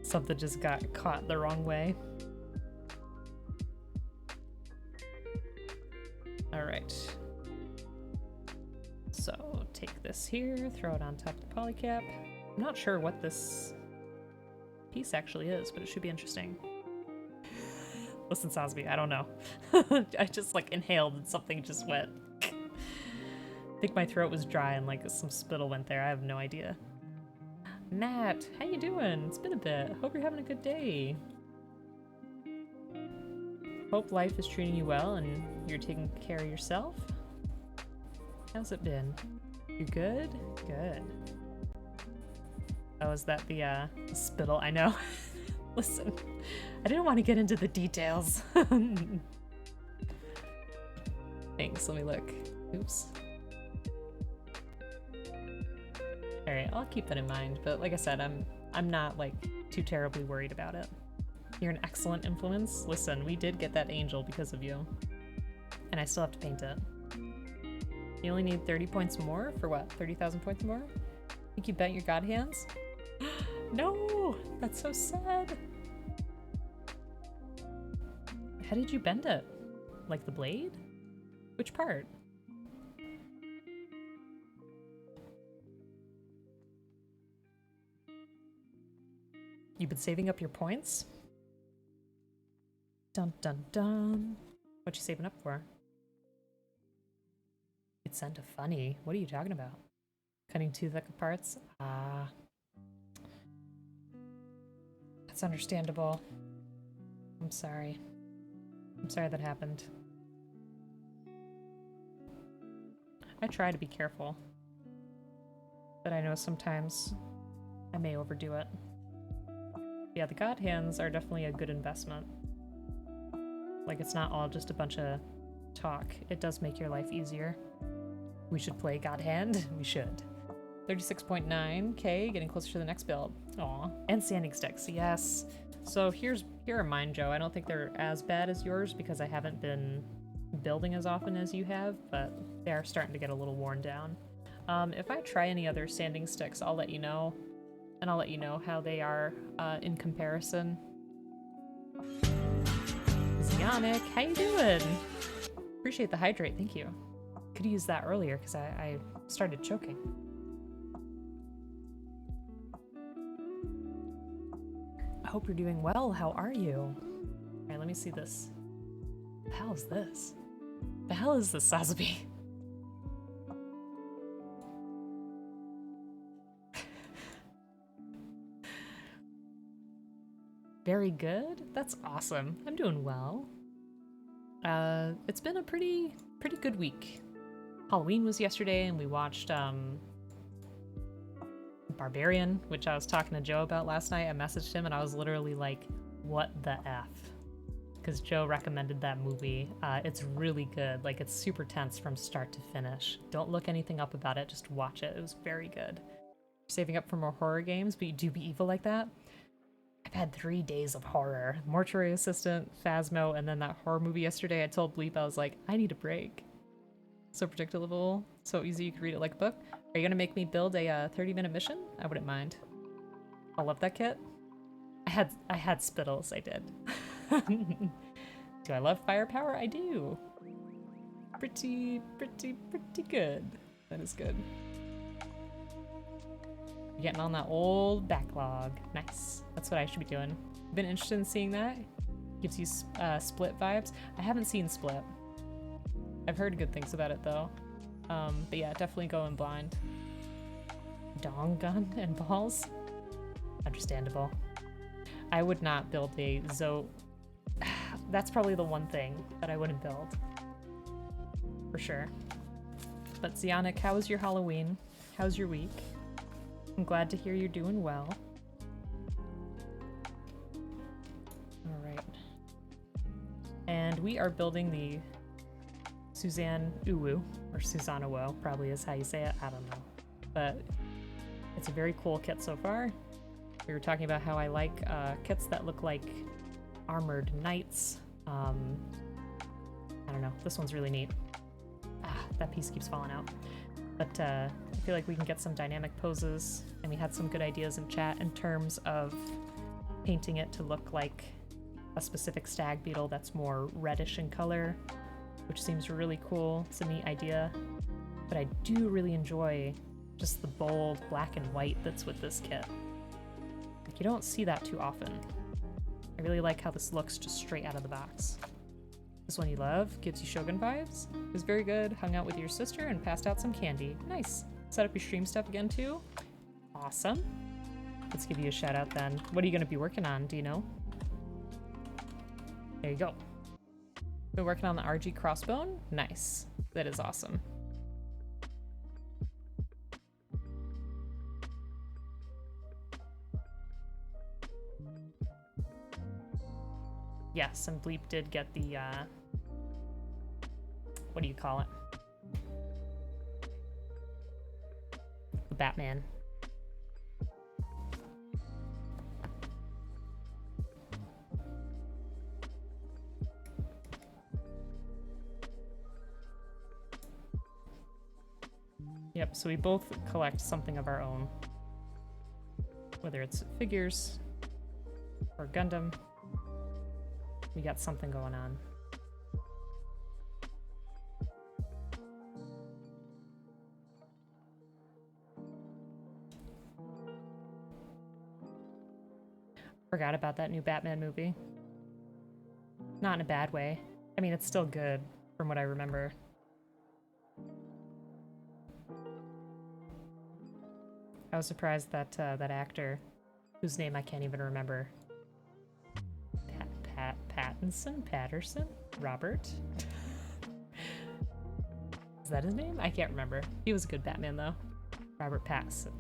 Something just got caught the wrong way. All right. So take this here, throw it on top of the polycap. I'm not sure what this piece actually is, but it should be interesting. Listen, Sosby, I don't know. I just like inhaled and something just went. I think my throat was dry and like some spittle went there. I have no idea. Matt, how you doing? It's been a bit. Hope you're having a good day. Hope life is treating you well and you're taking care of yourself. How's it been? You good? Good. Oh, is that the spittle? I know. Listen, I didn't want to get into the details. Thanks, let me look. Oops. Alright, I'll keep that in mind, but like I said, I'm not like too terribly worried about it. You're an excellent influence. Listen, we did get that angel because of you. And I still have to paint it. You only need 30 points more? For what? 30,000 points more? Think you bent your god hands? No! That's so sad! How did you bend it? Like the blade? Which part? You've been saving up your points? Dun dun dun. What you saving up for? It's sent a funny. What are you talking about? Cutting too thick of parts? Ah. That's understandable. I'm sorry. I'm sorry that happened. I try to be careful. But I know sometimes I may overdo it. Yeah, the god hands are definitely a good investment. Like, it's not all just a bunch of talk. It does make your life easier. We should play God Hand. We should. 36.9k, getting closer to the next build. Aw, and sanding sticks, yes. So here are mine, Joe. I don't think they're as bad as yours because I haven't been building as often as you have, but they are starting to get a little worn down. If I try any other sanding sticks, I'll let you know. And I'll let you know how they are in comparison. Yannick, how you doing? Appreciate the hydrate, thank you. Could have used that earlier because I started choking. I hope you're doing well. How are you? All right, let me see this. The hell is this? The hell is this, Sazabi? Very good. That's awesome. I'm doing well. It's been a pretty good week. Halloween was yesterday, and we watched Barbarian, which I was talking to Joe about last night. I messaged him, and I was literally like, "What the f?" Because Joe recommended that movie. It's really good. Like, it's super tense from start to finish. Don't look anything up about it. Just watch it. It was very good. Saving up for more horror games, but you do be evil like that. I've had 3 days of horror. Mortuary Assistant, Phasmo, and then that horror movie yesterday. I told Bleep, I was like, I need a break. So predictable, so easy you could read it like a book. Are you gonna make me build a 30-minute mission? I wouldn't mind. I love that kit. I had spittles, I did. Do I love firepower? I do. Pretty good. That is good. You're getting on that old backlog. Nice. That's what I should be doing. Been interested in seeing that? Gives you Split vibes. I haven't seen Split. I've heard good things about it though. But yeah, definitely going blind. Dong gun and balls? Understandable. I would not build a Zo. That's probably the one thing that I wouldn't build. For sure. But Zionic, how was your Halloween? How's your week? I'm glad to hear you're doing well. Alright. And we are building the Susanowo, or Susanowo, probably is how you say it. I don't know. But it's a very cool kit so far. We were talking about how I like kits that look like armored knights. I don't know. This one's really neat. Ah, that piece keeps falling out. But I feel like we can get some dynamic poses, and we had some good ideas in chat in terms of painting it to look like a specific stag beetle that's more reddish in color, which seems really cool. It's a neat idea. But I do really enjoy just the bold black and white that's with this kit. Like, you don't see that too often. I really like how this looks just straight out of the box. This one you love, gives you Shogun vibes. It was very good, hung out with your sister and passed out some candy. Nice. Set up your stream stuff again too? Awesome. Let's give you a shout out then. What are you gonna be working on, do you know? There you go. Been working on the RG crossbone? Nice. That is awesome. Yes, and Bleep did get the, what do you call it? The Batman. Yep, so we both collect something of our own. Whether it's figures or Gundam. We got something going on. Forgot about that new Batman movie. Not in a bad way. I mean, it's still good from what I remember. I was surprised that that actor, whose name I can't even remember, Patterson? Robert? Is that his name? I can't remember. He was a good Batman, though. Robert Pattinson.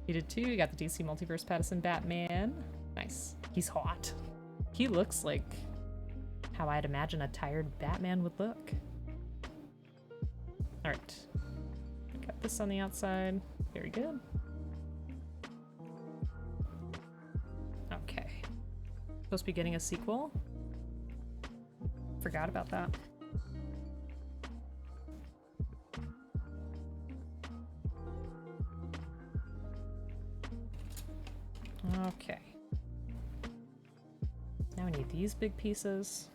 He did too. You got the DC Multiverse Pattinson Batman. Nice. He's hot. He looks like how I'd imagine a tired Batman would look. Alright. Got this on the outside. Very good. Okay. Supposed to be getting a sequel. Forgot about that. Okay. Now we need these big pieces.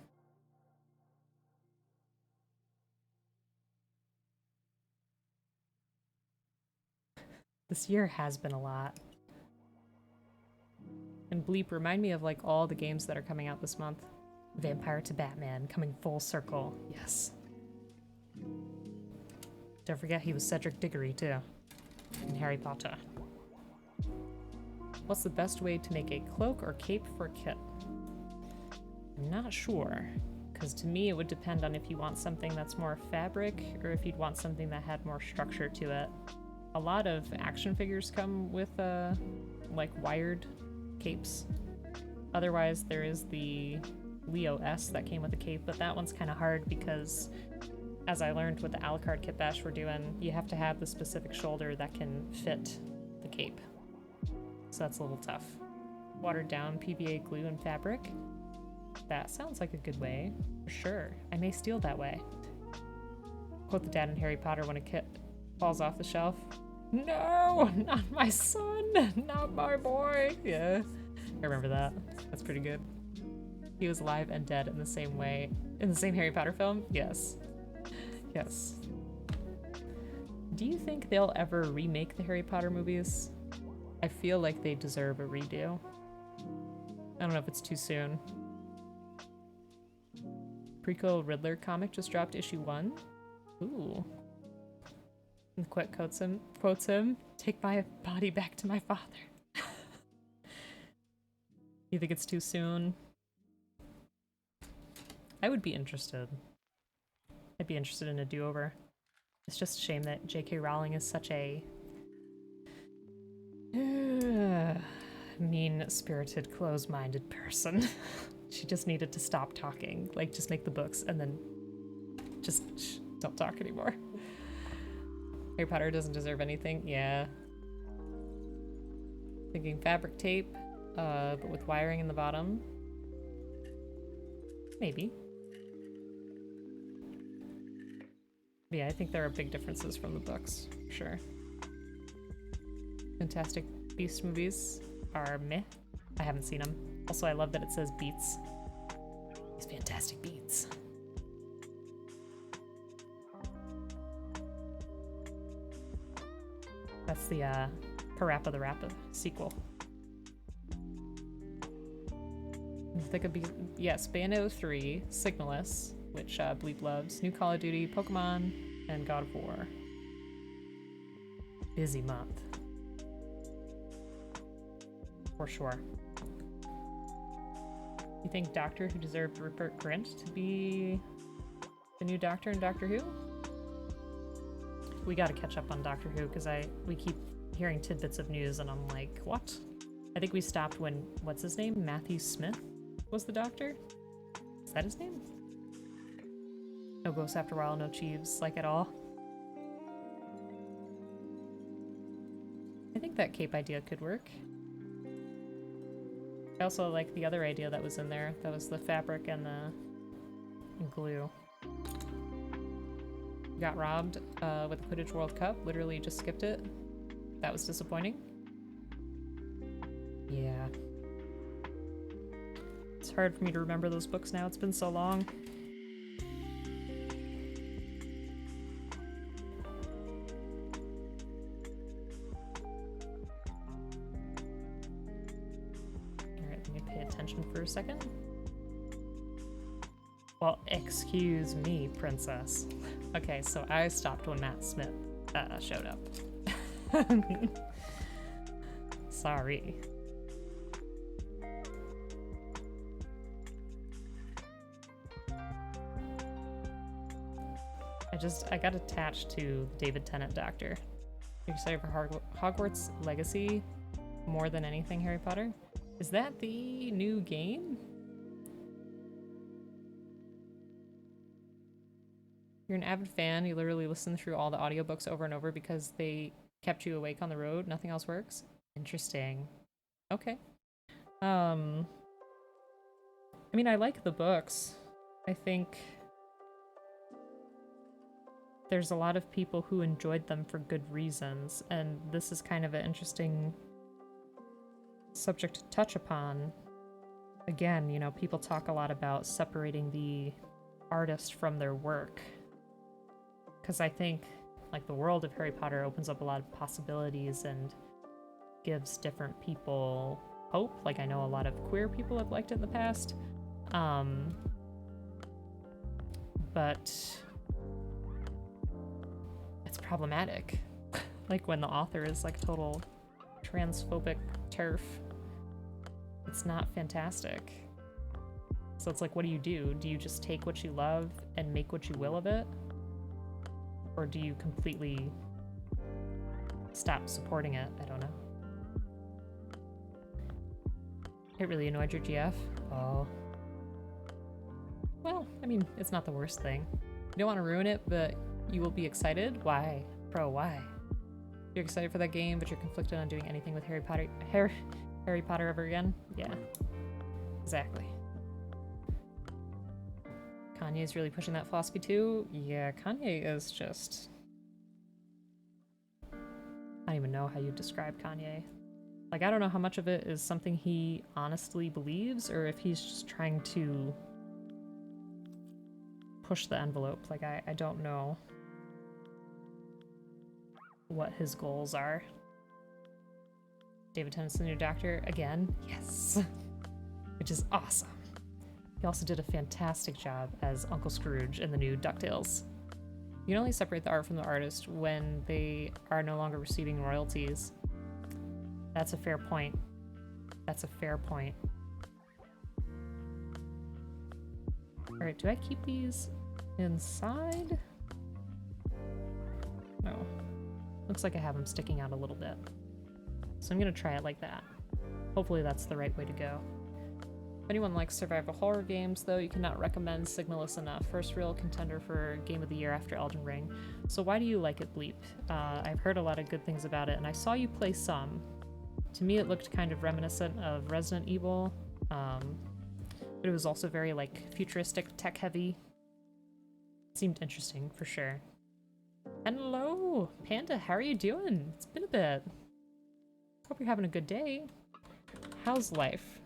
This year has been a lot. And Bleep, remind me of like all the games that are coming out this month. Vampire to Batman, coming full circle. Yes. Don't forget he was Cedric Diggory too, in Harry Potter. What's the best way to make a cloak or cape for a kit? I'm not sure, because to me it would depend on if you want something that's more fabric or if you'd want something that had more structure to it. A lot of action figures come with like wired capes. Otherwise there is the Leo S that came with a cape, but that one's kind of hard because, as I learned with the a la carte kit bash we're doing, you have to have the specific shoulder that can fit the cape. So that's a little tough. Watered down PVA glue and fabric. That sounds like a good way, for sure. I may steal that way. Quote the dad in Harry Potter when a kit falls off the shelf. No, not my son, not my boy. Yeah, I remember that. That's pretty good. He was alive and dead in the same way, in the same Harry Potter film? Yes. Yes. Do you think they'll ever remake the Harry Potter movies? I feel like they deserve a redo. I don't know if it's too soon. Prequel Riddler comic just dropped issue 1. Ooh. And the quote quotes him, take my body back to my father. You think it's too soon? I would be interested. I'd be interested in a do-over. It's just a shame that J.K. Rowling is such a mean-spirited, close-minded person. She just needed to stop talking. Like, just make the books and then just don't talk anymore. Harry Potter doesn't deserve anything. Yeah. Thinking fabric tape, but with wiring in the bottom. Maybe. Yeah, I think there are big differences from the books, for sure. Fantastic Beasts movies are meh. I haven't seen them. Also, I love that it says beats. These fantastic beats. That's the Parappa the Rappa sequel. Think of yes, Bayonetta 3, Signalis, which Bleep loves, New Call of Duty, Pokemon, and God of War. Busy month. For sure. You think Doctor Who deserved Rupert Grint to be the new Doctor in Doctor Who? We gotta catch up on Doctor Who, because we keep hearing tidbits of news and I'm like, what? I think we stopped when, what's his name? Matthew Smith was the Doctor? Is that his name? No ghosts after a while, no Cheeves, like at all. I think that cape idea could work. I also like the other idea that was in there. That was the fabric and the glue. Got robbed with the Quidditch World Cup. Literally just skipped it. That was disappointing. Yeah. It's hard for me to remember those books now. It's been so long. Alright, let me pay attention for a second. Well, excuse me, princess. Okay, so I stopped when Matt Smith showed up. Sorry. I got attached to David Tennant Doctor. You're excited for Hogwarts Legacy more than anything Harry Potter? Is that the new game? You're an avid fan, you literally listen through all the audiobooks over and over because they kept you awake on the road, nothing else works? Interesting. Okay. I mean, I like the books. I think there's a lot of people who enjoyed them for good reasons, and this is kind of an interesting subject to touch upon. Again, you know, people talk a lot about separating the artist from their work. Because I think, like, the world of Harry Potter opens up a lot of possibilities and gives different people hope. Like, I know a lot of queer people have liked it in the past. But it's problematic. Like, when the author is, like, total transphobic TERF. It's not fantastic. So it's like, what do? Do you just take what you love and make what you will of it? Or do you completely stop supporting it? I don't know. It really annoyed your GF? Oh. Well, I mean, it's not the worst thing. You don't want to ruin it, but you will be excited? Why? Bro, why? You're excited for that game, but you're conflicted on doing anything with Harry Potter ever again? Yeah. Exactly. Kanye's really pushing that philosophy too? Yeah, Kanye is just... I don't even know how you describe Kanye. Like, I don't know how much of it is something he honestly believes, or if he's just trying to push the envelope. Like, I don't know what his goals are. David Tennant's the new Doctor again? Yes! Which is awesome. He also did a fantastic job as Uncle Scrooge in the new DuckTales. You can only separate the art from the artist when they are no longer receiving royalties. That's a fair point. That's a fair point. Alright, do I keep these inside? No. Looks like I have them sticking out a little bit. So I'm gonna try it like that. Hopefully that's the right way to go. If anyone likes survival horror games, though, you cannot recommend Signalus enough. First real contender for Game of the Year after Elden Ring. So why do you like it, Bleep? I've heard a lot of good things about it, and I saw you play some. To me, it looked kind of reminiscent of Resident Evil, but it was also very, like, futuristic, tech-heavy. Seemed interesting, for sure. Hello, Panda, how are you doing? It's been a bit. Hope you're having a good day. How's life?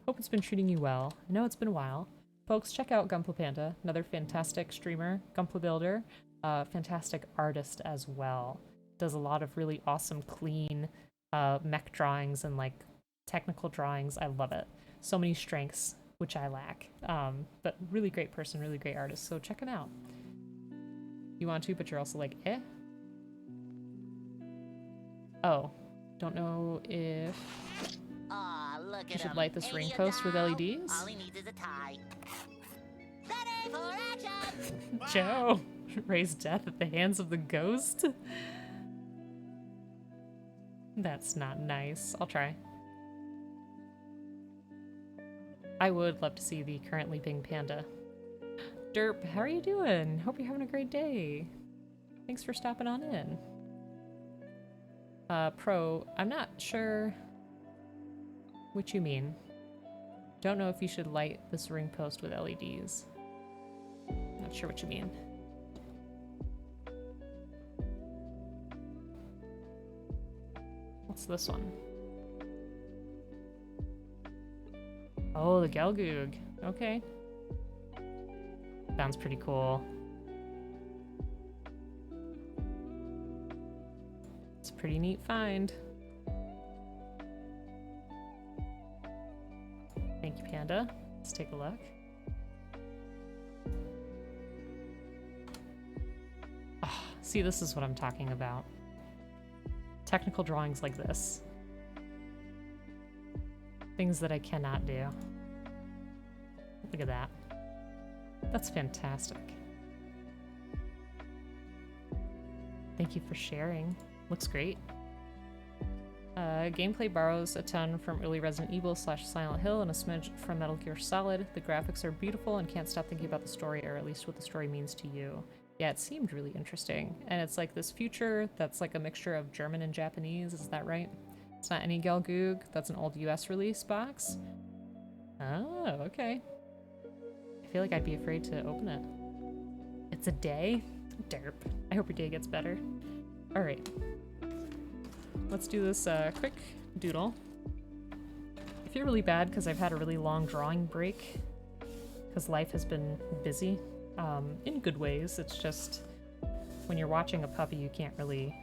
Hope it's been treating you well. I know it's been a while. Folks, check out Gunpla Panda, another fantastic streamer, Gunpla builder, fantastic artist as well. Does a lot of really awesome, clean mech drawings and like technical drawings. I love it. So many strengths, which I lack. But really great person, really great artist. So check him out. You want to, but you're also like, eh? Oh, don't know if Look you at should light this ring post with LEDs. All he needs is a tie. Ready for action! Joe, raise death at the hands of the ghost? That's not nice. I'll try. I would love to see the currently being Panda. Derp, how are you doing? Hope you're having a great day. Thanks for stopping on in. Pro, I'm not sure what you mean. Don't know if you should light this ring post with LEDs. Not sure what you mean. What's this one? Oh, the Gelgoog. Okay. Sounds pretty cool. It's a pretty neat find. Thank you, Panda. Let's take a look. Oh, see, this is what I'm talking about. Technical drawings like this. Things that I cannot do. Look at that. That's fantastic. Thank you for sharing. Looks great. Gameplay borrows a ton from early Resident Evil / Silent Hill and a smidge from Metal Gear Solid. The graphics are beautiful and can't stop thinking about the story, or at least what the story means to you. Yeah, it seemed really interesting. And it's like this future that's like a mixture of German and Japanese, is that right? It's not any Gelgoog, that's an old US release box. Oh, okay. I feel like I'd be afraid to open it. It's a day? Derp. I hope your day gets better. Alright. Let's do this quick doodle. I feel really bad because I've had a really long drawing break because life has been busy. In good ways. It's just when you're watching a puppy, you can't really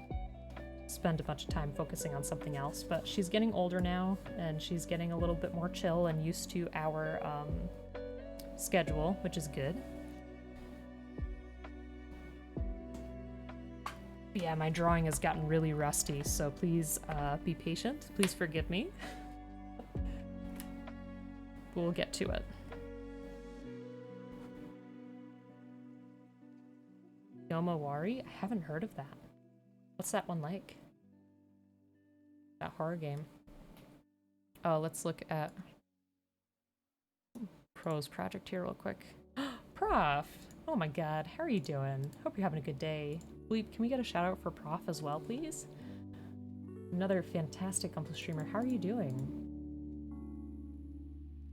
spend a bunch of time focusing on something else. But she's getting older now, and she's getting a little bit more chill and used to our schedule, which is good. But yeah, my drawing has gotten really rusty, so please be patient. Please forgive me. We'll get to it. Yomawari? I haven't heard of that. What's that one like? That horror game. Oh, let's look at Pro's project here real quick. Prof! Oh my god, how are you doing? Hope you're having a good day. Bleep, can we get a shout out for Prof as well, please? Another fantastic Gunpla streamer. How are you doing?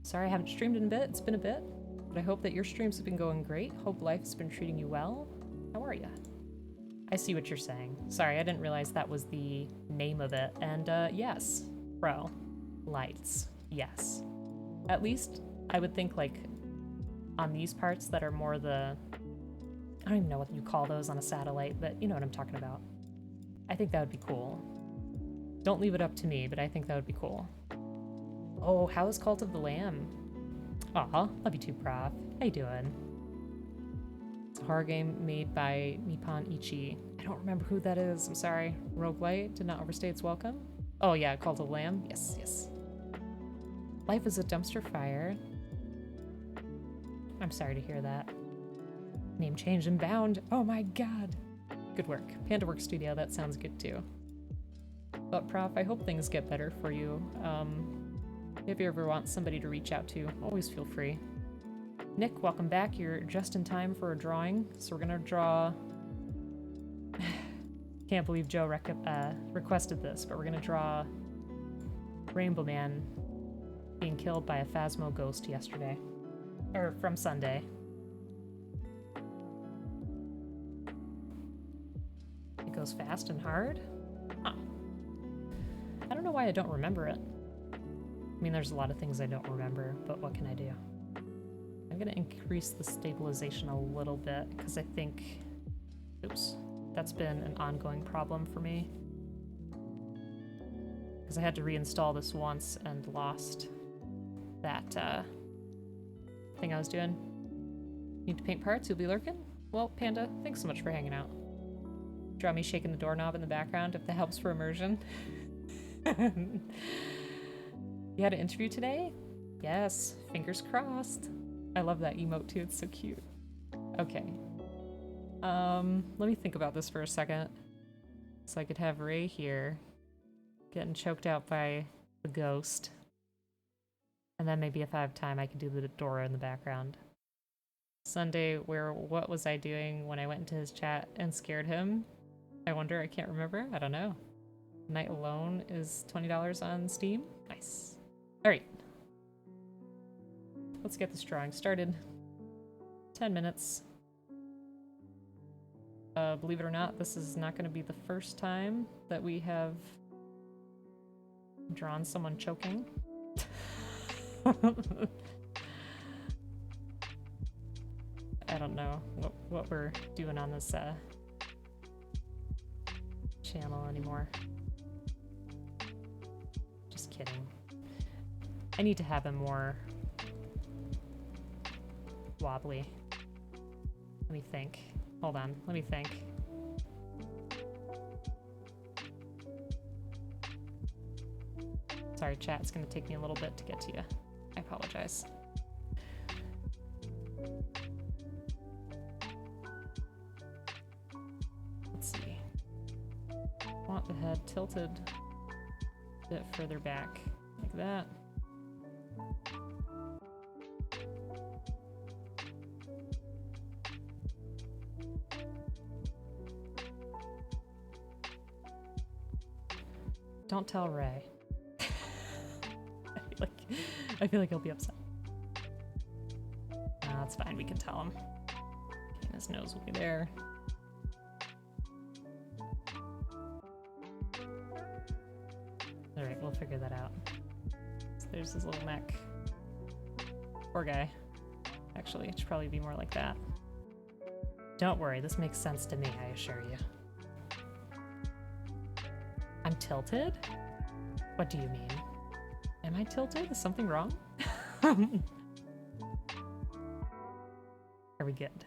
Sorry I haven't streamed in a bit. It's been a bit. But I hope that your streams have been going great. Hope life has been treating you well. How are ya? I see what you're saying. Sorry, I didn't realize that was the name of it. And yes, Pro. Lights. Yes. At least I would think like on these parts that are more the... I don't even know what you call those on a satellite, but you know what I'm talking about. I think that would be cool. Don't leave it up to me, but I think that would be cool. Oh, how is Cult of the Lamb? Aw, love you too, Prof. How you doing? It's a horror game made by Nippon Ichi. I don't remember who that is, I'm sorry. Roguelite did not overstay its welcome. Oh yeah, Cult of the Lamb. Yes, yes. Life is a dumpster fire. I'm sorry to hear that. Name change and bound. Oh my god. Good work. Panda Work Studio, that sounds good too. But Prof, I hope things get better for you. If you ever want somebody to reach out to, always feel free. Nick, welcome back. You're just in time for a drawing. So we're gonna draw... Can't believe Joe requested this, but we're gonna draw Rainbow Man being killed by a Phasmo ghost yesterday. Or from Sunday. It goes fast and hard? Huh. I don't know why I don't remember it. I mean, there's a lot of things I don't remember, but what can I do? I'm gonna increase the stabilization a little bit, because I think... Oops. That's been an ongoing problem for me. Because I had to reinstall this once and lost that thing I was doing. Need to paint parts? You'll be lurking? Well, Panda, thanks so much for hanging out. Draw me shaking the doorknob in the background if that helps for immersion. You had an interview today? Yes, fingers crossed. I love that emote too, it's so cute. Okay. Let me think about this for a second. So I could have Ray here, getting choked out by the ghost. And then maybe if I have time, I can do the Dora in the background. Sunday, what was I doing when I went into his chat and scared him? I wonder, I can't remember. I don't know. Night Alone is $20 on Steam. Nice. Alright. Let's get this drawing started. 10 minutes. Believe it or not, this is not going to be the first time that we have drawn someone choking. I don't know what we're doing on this channel anymore. Just kidding. I need to have him more wobbly. Let me think. Hold on, let me think. Sorry, chat, it's gonna take me a little bit to get to you. I apologize. Let's see. I want the head tilted a bit further back, like that. Don't tell Ray. I feel like he'll be upset. That's fine, we can tell him. And his nose will be there. Alright, we'll figure that out. So there's his little neck. Poor guy. Actually, it should probably be more like that. Don't worry, this makes sense to me, I assure you. I'm tilted? What do you mean? Am I tilted? Is something wrong? Are we good?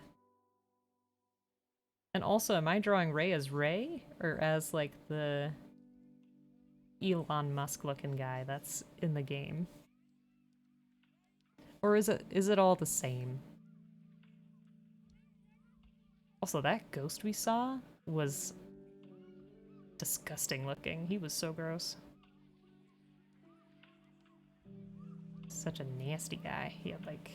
And also, am I drawing Ray as Ray? Or as, like, the Elon Musk looking guy that's in the game? Or is it all the same? Also, that ghost we saw was disgusting looking. He was so gross. Such a nasty guy. He had like...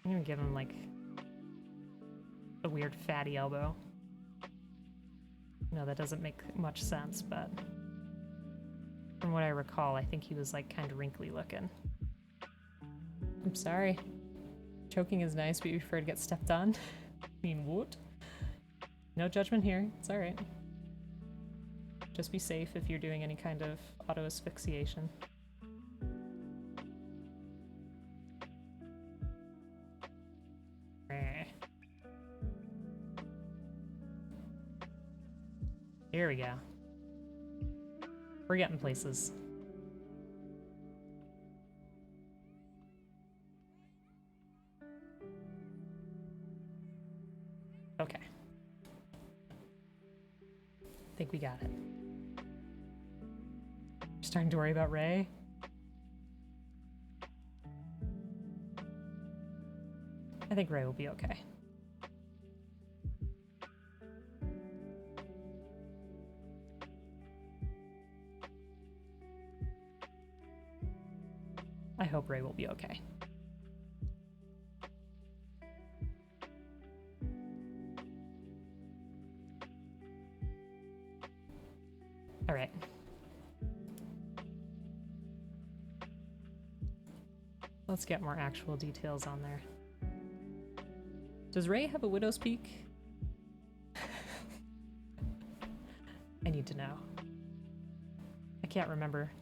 I'm gonna give him like a weird fatty elbow. No, that doesn't make much sense, but from what I recall, I think he was like kind of wrinkly looking. I'm sorry. Choking is nice, but you prefer to get stepped on? I mean, what? No judgment here. It's alright. Just be safe if you're doing any kind of auto asphyxiation. Here we go. We're getting places. Okay. I think we got it. You're starting to worry about Ray? I think Ray will be okay. I hope Ray will be okay. All right. Let's get more actual details on there. Does Ray have a widow's peak? I need to know. I can't remember.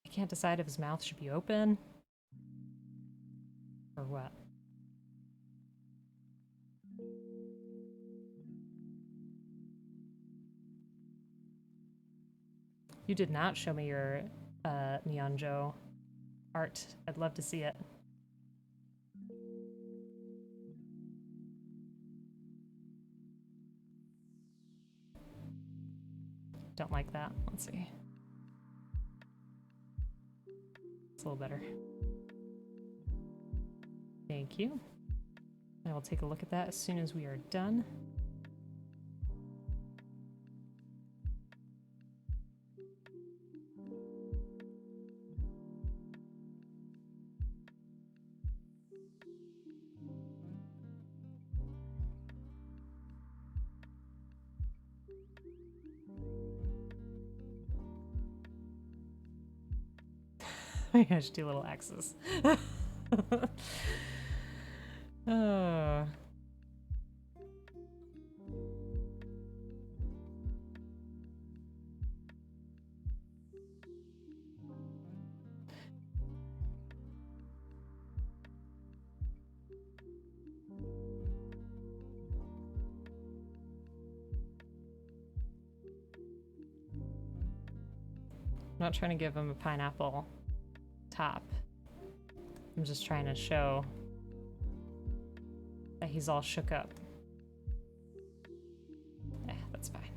I can't decide if his mouth should be open or what. You did not show me your Neon Joe art. I'd love to see it. Don't like that. Let's see. It's a little better. Thank you. I will take a look at that as soon as we are done. Maybe I should do little X's. Oh. I'm not trying to give him a pineapple top. I'm just trying to show that he's all shook up. That's fine.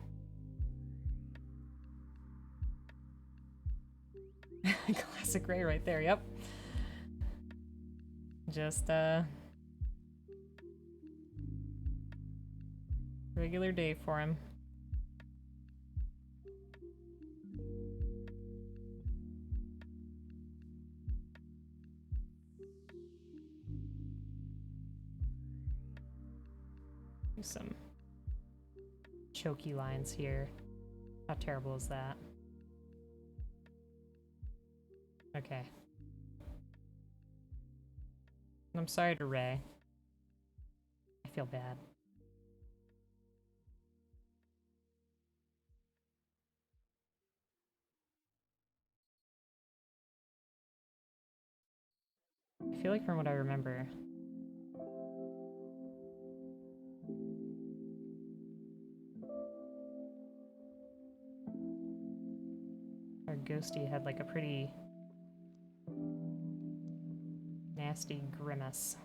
Classic Ray right there, yep. Just regular day for him. Some choky lines here. How terrible is that? Okay. I'm sorry to Ray. I feel bad. I feel like from what I remember, our ghosty had like a pretty nasty grimace.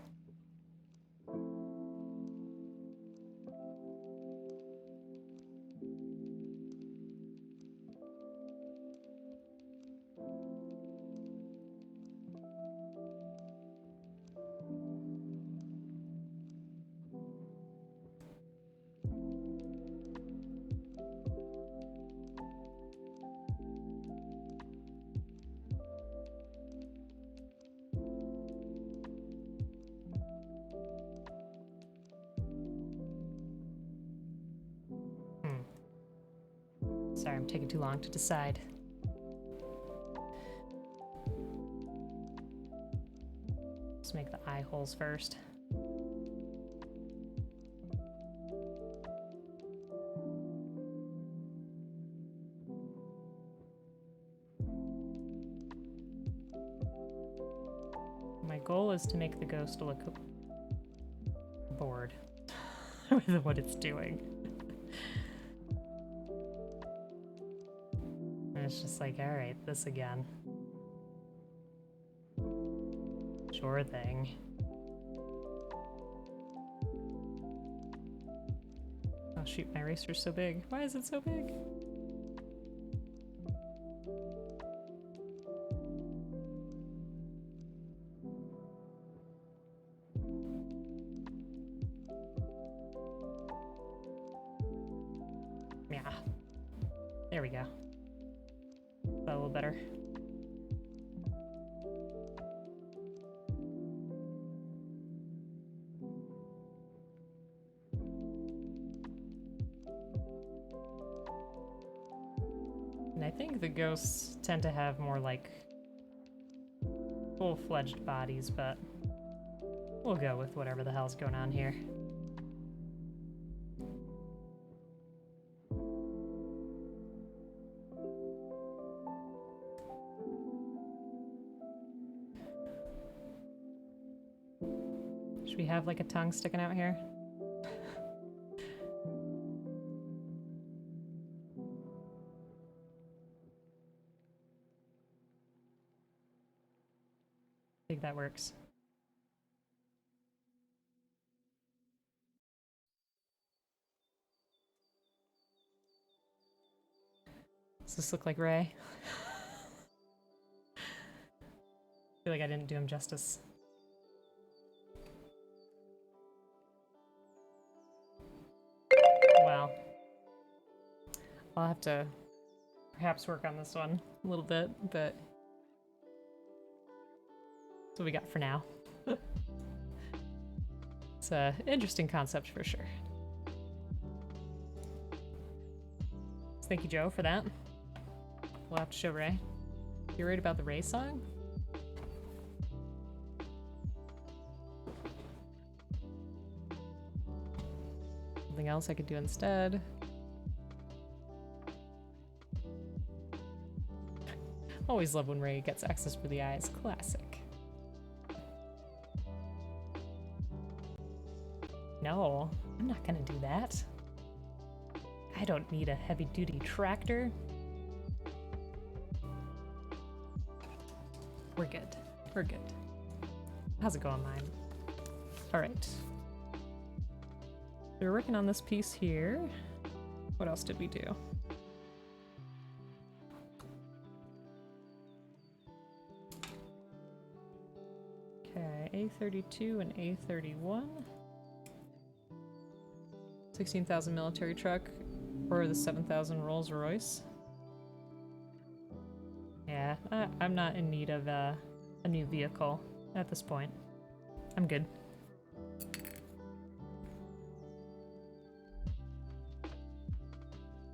Sorry, I'm taking too long to decide. Let's make the eye holes first. My goal is to make the ghost look bored with what it's doing. And it's just like, alright, this again. Sure thing. Oh shoot, my eraser's so big. Why is it so big? Yeah. There we go. A little better. And I think the ghosts tend to have more like full-fledged bodies, but we'll go with whatever the hell's going on here. Should we have like a tongue sticking out here? I think that works. Does this look like Ray? I feel like I didn't do him justice. Well, I'll have to perhaps work on this one a little bit, but that's what we got for now. It's an interesting concept for sure. Thank you, Joe, for that. We'll have to show Ray. You're right about the Ray song? Something else I could do instead. Always love when Ray gets access for the eyes. Classic. No, I'm not gonna do that. I don't need a heavy-duty tractor. We're good. We're good. How's it going, mine? Alright. We're working on this piece here. What else did we do? Okay, A32 and A31. 16,000 military truck, or the 7,000 Rolls Royce. Yeah, I'm not in need of a new vehicle at this point. I'm good.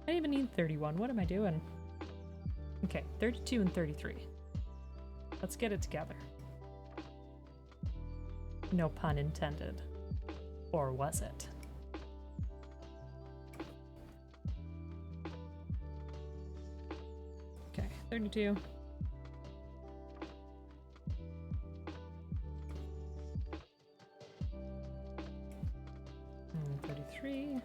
I don't even need 31. What am I doing? Okay, 32 and 33. Let's get it together. No pun intended. Or was it? Okay, 32. And 33.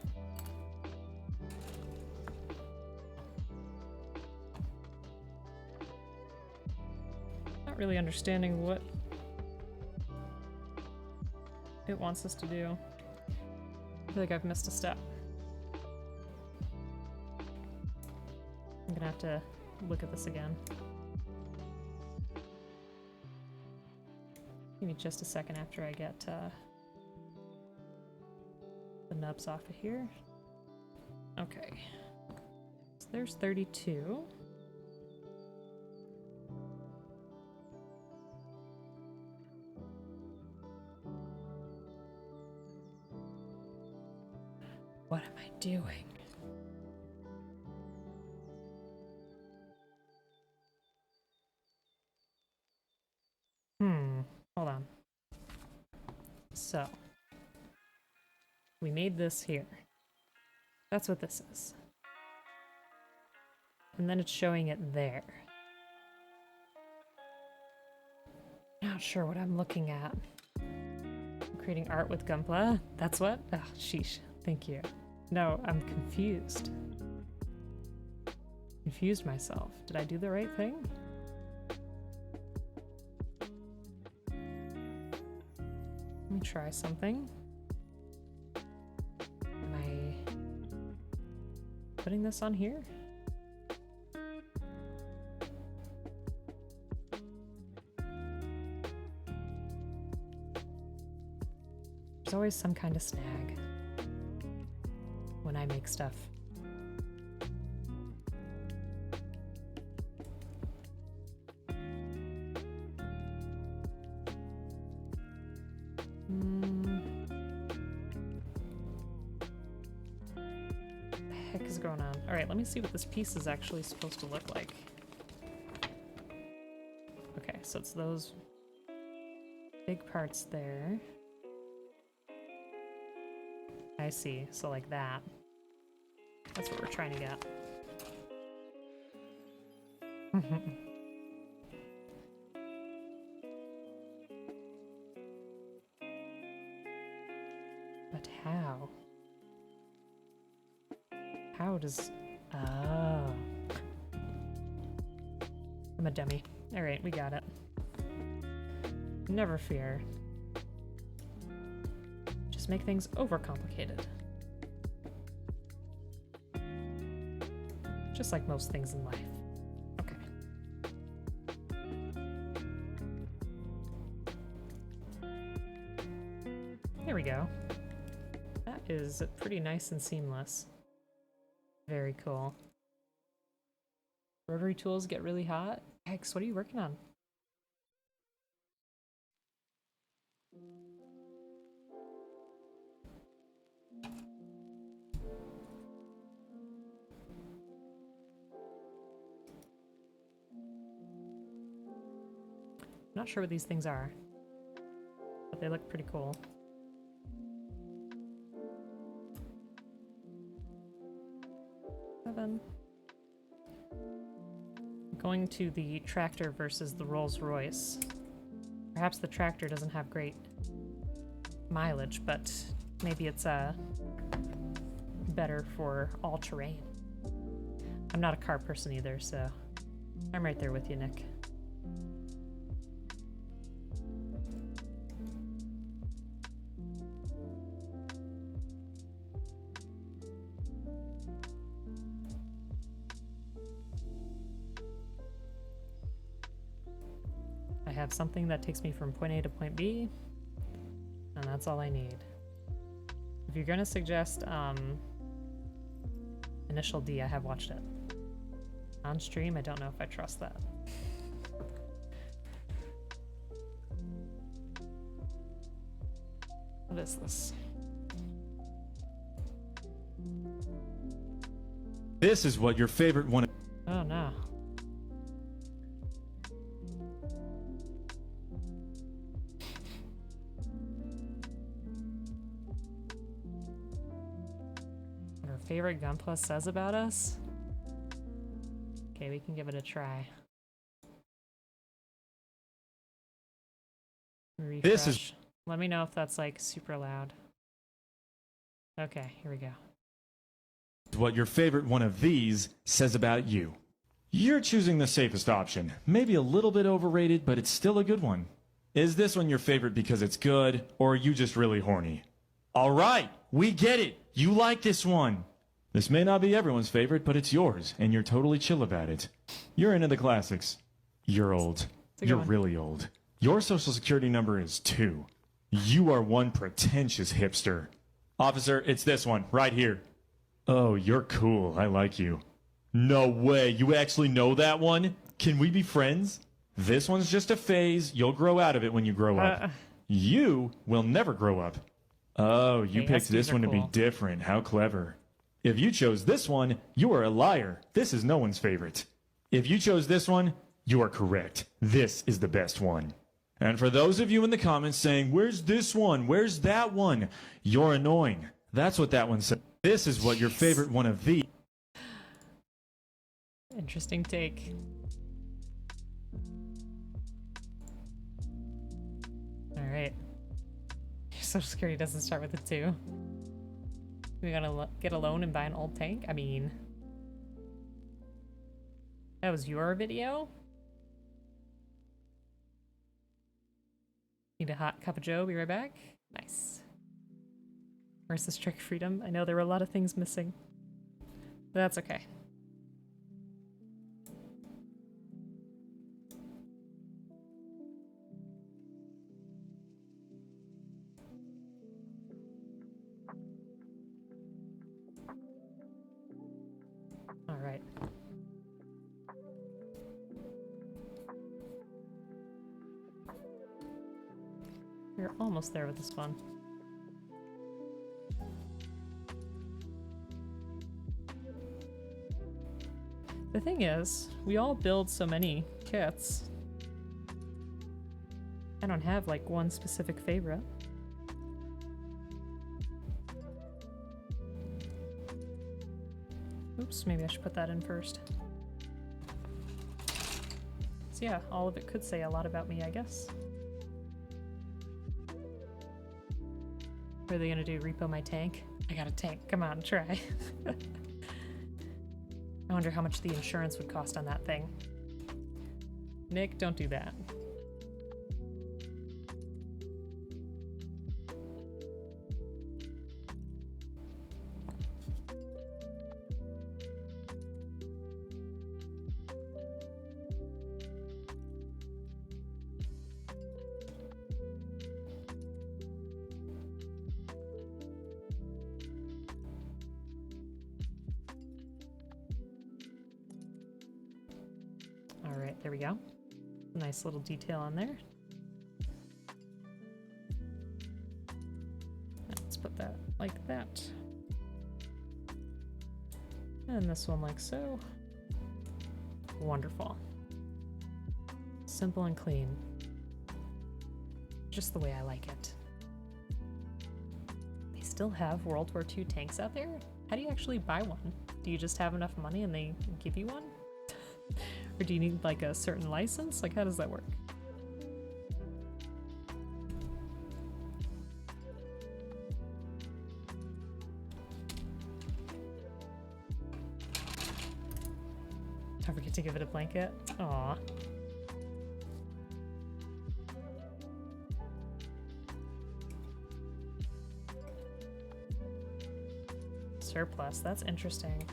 Not really understanding what it wants us to do. I feel like I've missed a step. I'm gonna have to look at this again. Give me just a second after I get the nubs off of here. Okay. So there's 32. What am I doing? Hold on. So, we made this here. That's what this is. And then it's showing it there. Not sure what I'm looking at. I'm creating art with Gunpla? That's what? Oh, sheesh. Thank you. No, I'm confused. Confused myself. Did I do the right thing? Let me try something. Am I putting this on here? There's always some kind of snag when I make stuff. What the heck is going on? Alright, let me see what this piece is actually supposed to look like. Okay, so it's those big parts there. I see, so like that. That's what we're trying to get. But how? How does... Oh. I'm a dummy. Alright, we got it. Never fear. Just make things overcomplicated. Just like most things in life. Okay. There we go. That is pretty nice and seamless. Very cool. Rotary tools get really hot. Hex, what are you working on? Not sure what these things are, but they look pretty cool. Seven. Going to the tractor versus the Rolls-Royce. Perhaps the tractor doesn't have great mileage, but maybe it's better for all terrain. I'm not a car person either, so I'm right there with you, Nick. I have something that takes me from point A to point B, and that's all I need. If you're gonna suggest Initial D, I have watched it. On stream, I don't know if I trust that. What is this? This is what your favorite one. Oh no. What our favorite Gunpla says about us? Okay, we can give it a try. Refresh. This is- Let me know if that's like super loud. Okay, here we go. What your favorite one of these says about you. You're choosing the safest option. Maybe a little bit overrated, but it's still a good one. Is this one your favorite because it's good, or are you just really horny? All right, we get it. You like this one. This may not be everyone's favorite, but it's yours, and you're totally chill about it. You're into the classics. You're old. a good You're one. really old. Your social security number is 2. You are one pretentious hipster. Officer, it's this one, right here. Oh, you're cool. I like you. No way. You actually know that one? Can we be friends? This one's just a phase. You'll grow out of it when you grow up. You will never grow up. Oh, you Okay, picked SDs this are one to be cool. different. How clever. If you chose this one, you are a liar. This is no one's favorite. If you chose this one, you are correct. This is the best one. And for those of you in the comments saying, where's this one? Where's that one? You're annoying. That's what that one said. This is what your favorite one of these. Interesting take. Alright. Your social security doesn't start with a 2. We gotta get a loan and buy an old tank? I mean... That was your video? Need a hot cup of joe, be right back. Nice. Where's the strict freedom? I know there were a lot of things missing. But that's okay. All right. We're almost there with this one. The thing is, we all build so many kits. I don't have like one specific favorite. Oops, maybe I should put that in first. So yeah, all of it could say a lot about me, I guess. What are they gonna do? Repo my tank? I got a tank. Come on, try. I wonder how much the insurance would cost on that thing. Nick, don't do that. Alright, there we go. Nice little detail on there. Let's put that like that. And this one like so. Wonderful. Simple and clean. Just the way I like it. They still have World War II tanks out there? How do you actually buy one? Do you just have enough money and they give you one? Or do you need like a certain license? Like, how does that work? Don't forget to give it a blanket. Aw. Surplus, that's interesting.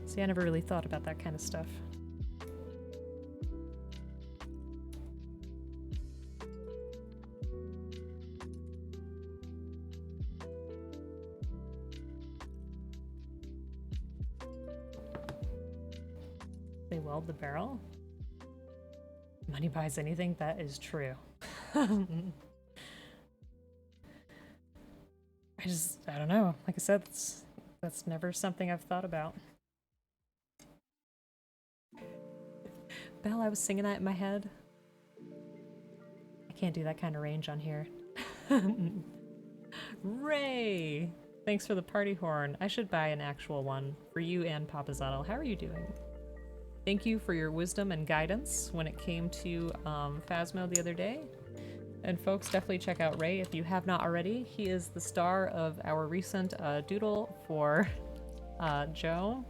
See, I never really thought about that kind of stuff. They weld the barrel? Money buys anything? That is true. I don't know. Like I said, that's never something I've thought about. Belle, I was singing that in my head. I can't do that kind of range on here. Ray! Thanks for the party horn. I should buy an actual one for you and Papa Zottle. How are you doing? Thank you for your wisdom and guidance when it came to Phasmo the other day. And folks, definitely check out Ray if you have not already. He is the star of our recent doodle for Joe.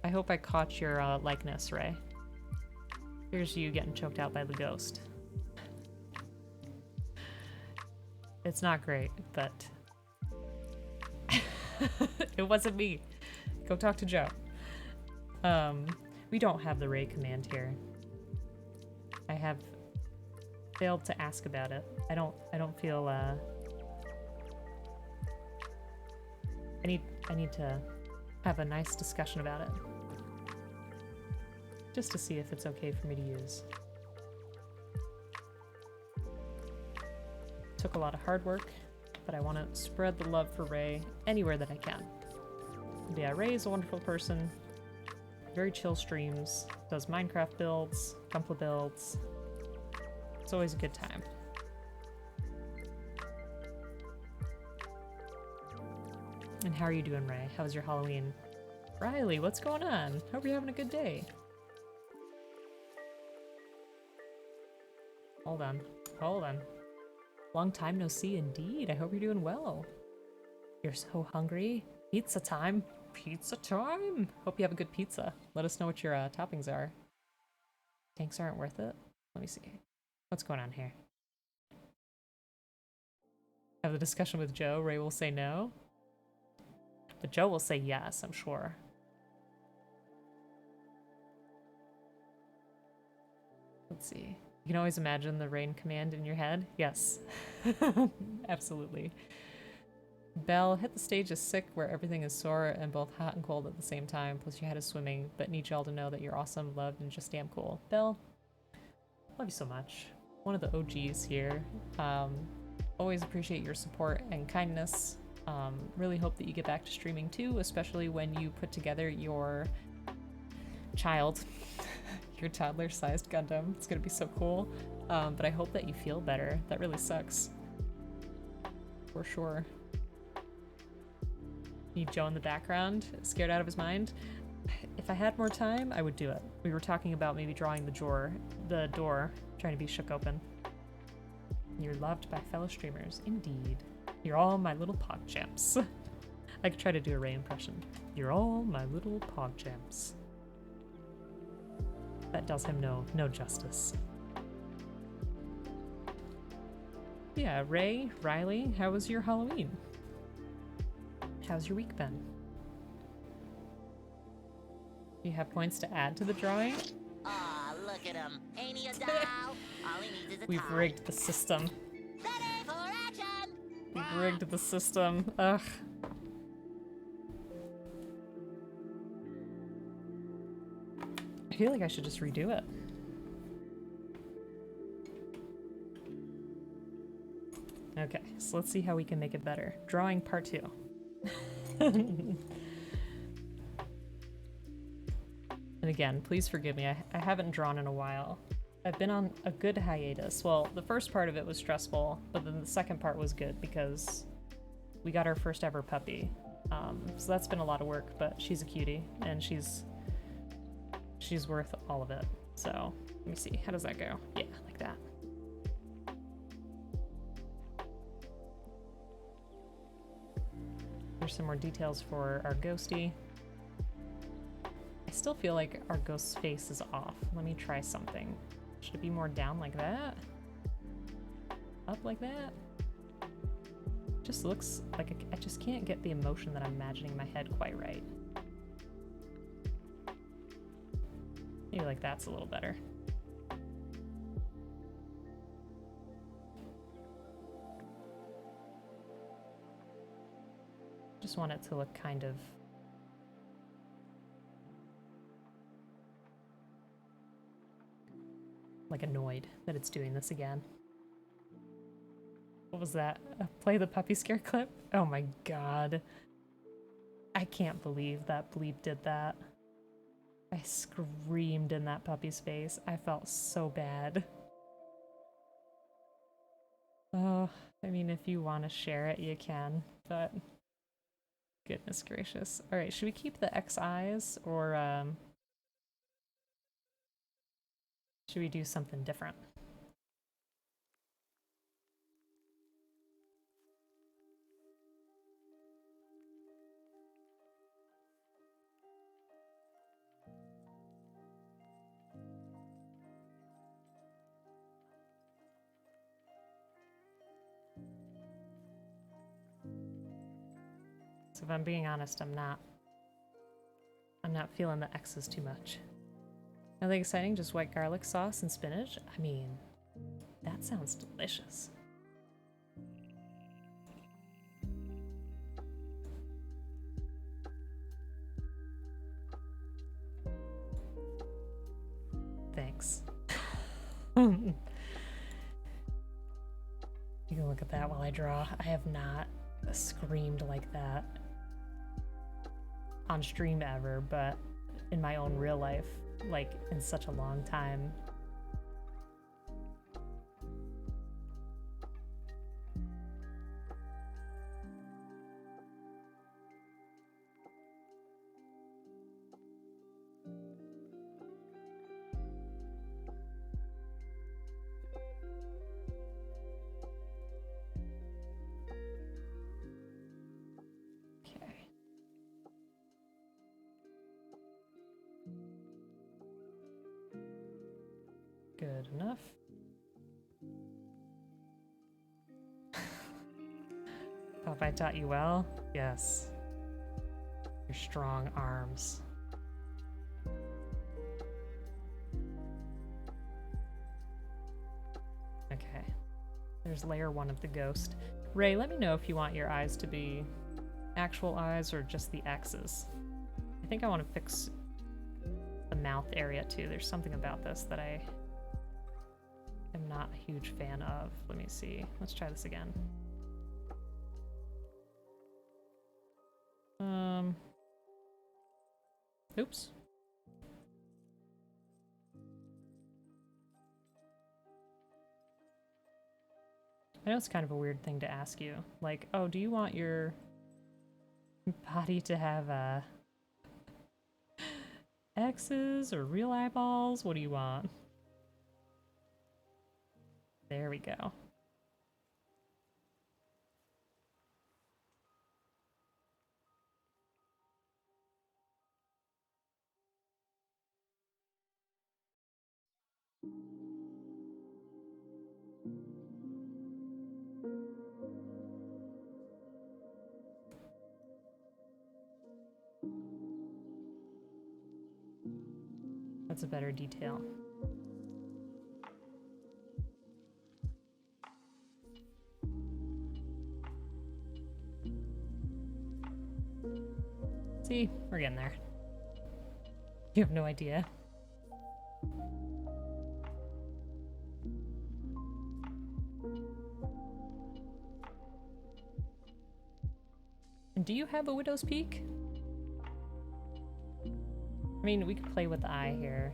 I hope I caught your likeness, Ray. Here's you getting choked out by the ghost. It's not great, but it wasn't me. Go talk to Joe. We don't have the Ray command here. I have failed to ask about it. I don't feel I need to have a nice discussion about it. Just to see if it's okay for me to use. Took a lot of hard work, but I want to spread the love for Ray anywhere that I can. But yeah, Ray is a wonderful person. Very chill streams, does Minecraft builds, Gunpla builds. It's always a good time. And how are you doing, Ray? How was your Halloween? Riley, what's going on? Hope you're having a good day. Hold on. Hold on. Long time no see indeed. I hope you're doing well. You're so hungry. Pizza time. Pizza time. Hope you have a good pizza. Let us know what your toppings are. Tanks aren't worth it. Let me see. What's going on here? Have the discussion with Joe. Ray will say no. But Joe will say yes, I'm sure. Let's see. You can always imagine the rain command in your head. Yes. Absolutely. Belle, hit the stage is sick where everything is sore and both hot and cold at the same time, plus your head is swimming, but need y'all to know that you're awesome, loved, and just damn cool. Belle, love you so much. One of the OGs here. Always appreciate your support and kindness. Really hope that you get back to streaming too, especially when you put together your child, your toddler-sized Gundam. It's gonna be so cool. But I hope that you feel better. That really sucks. For sure. Need Joe in the background, scared out of his mind. If I had more time, I would do it. We were talking about maybe drawing the door, trying to be shook open. You're loved by fellow streamers, indeed. You're all my little pogchamps. I could try to do a Ray impression. You're all my little pogchamps. That does him no justice. Yeah, Ray, Riley, how was your Halloween? How's your week been? You have points to add to the drawing? Aw, look at him. Ain't he a doll? All he needs is a We've toy. rigged the system. Ready for action! We've rigged the system. Ugh. I feel like I should just redo it. Okay, so let's see how we can make it better. Drawing part 2. And again, please forgive me. I haven't drawn in a while. I've been on a good hiatus. Well, the first part of it was stressful, but then the second part was good because we got our first ever puppy. So that's been a lot of work, but she's a cutie and she's worth all of it. So let me see. How does that go? Yeah, like that. Here's some more details for our ghostie. I still feel like our ghost's face is off. Let me try something. Should it be more down like that? Up like that? Just looks like I just can't get the emotion that I'm imagining in my head quite right. Maybe like that's a little better. Just want it to look kind of like annoyed that it's doing this again. What was that? Play the puppy scare clip? Oh my god. I can't believe that Bleep did that. I screamed in that puppy's face. I felt so bad. Oh, I mean, if you want to share it, you can, but goodness gracious. All right, should we keep the X eyes or should we do something different? So if I'm being honest, I'm not feeling the X's too much. Nothing exciting, just white garlic sauce and spinach? I mean, that sounds delicious. Thanks. You can look at that while I draw. I have not screamed like that on stream ever, but in my own real life, like in such a long time. Good enough. Hope I taught you well? Yes. Your strong arms. Okay. There's layer 1 of the ghost. Ray, let me know if you want your eyes to be actual eyes or just the X's. I think I want to fix the mouth area too. There's something about this that I am not a huge fan of. Let me see. Let's try this again. Oops. I know it's kind of a weird thing to ask you. Like, oh, do you want your body to have X's or real eyeballs? What do you want? There we go. That's a better detail. See, we're getting there. You have no idea. And do you have a widow's peak? I mean, we could play with the eye here.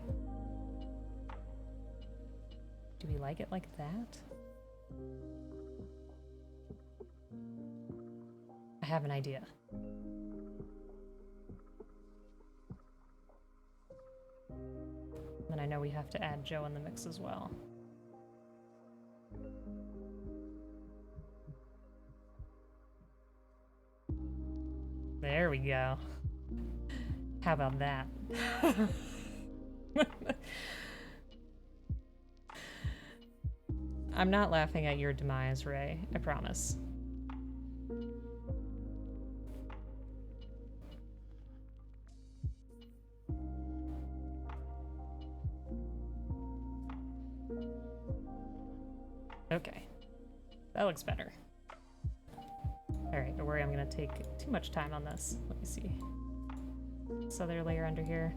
Do we like it like that? I have an idea. And I know we have to add Joe in the mix as well. There we go. How about that? I'm not laughing at your demise, Ray. I promise. Okay. That looks better. Alright, don't worry, I'm gonna take too much time on this. Let me see. This other layer under here.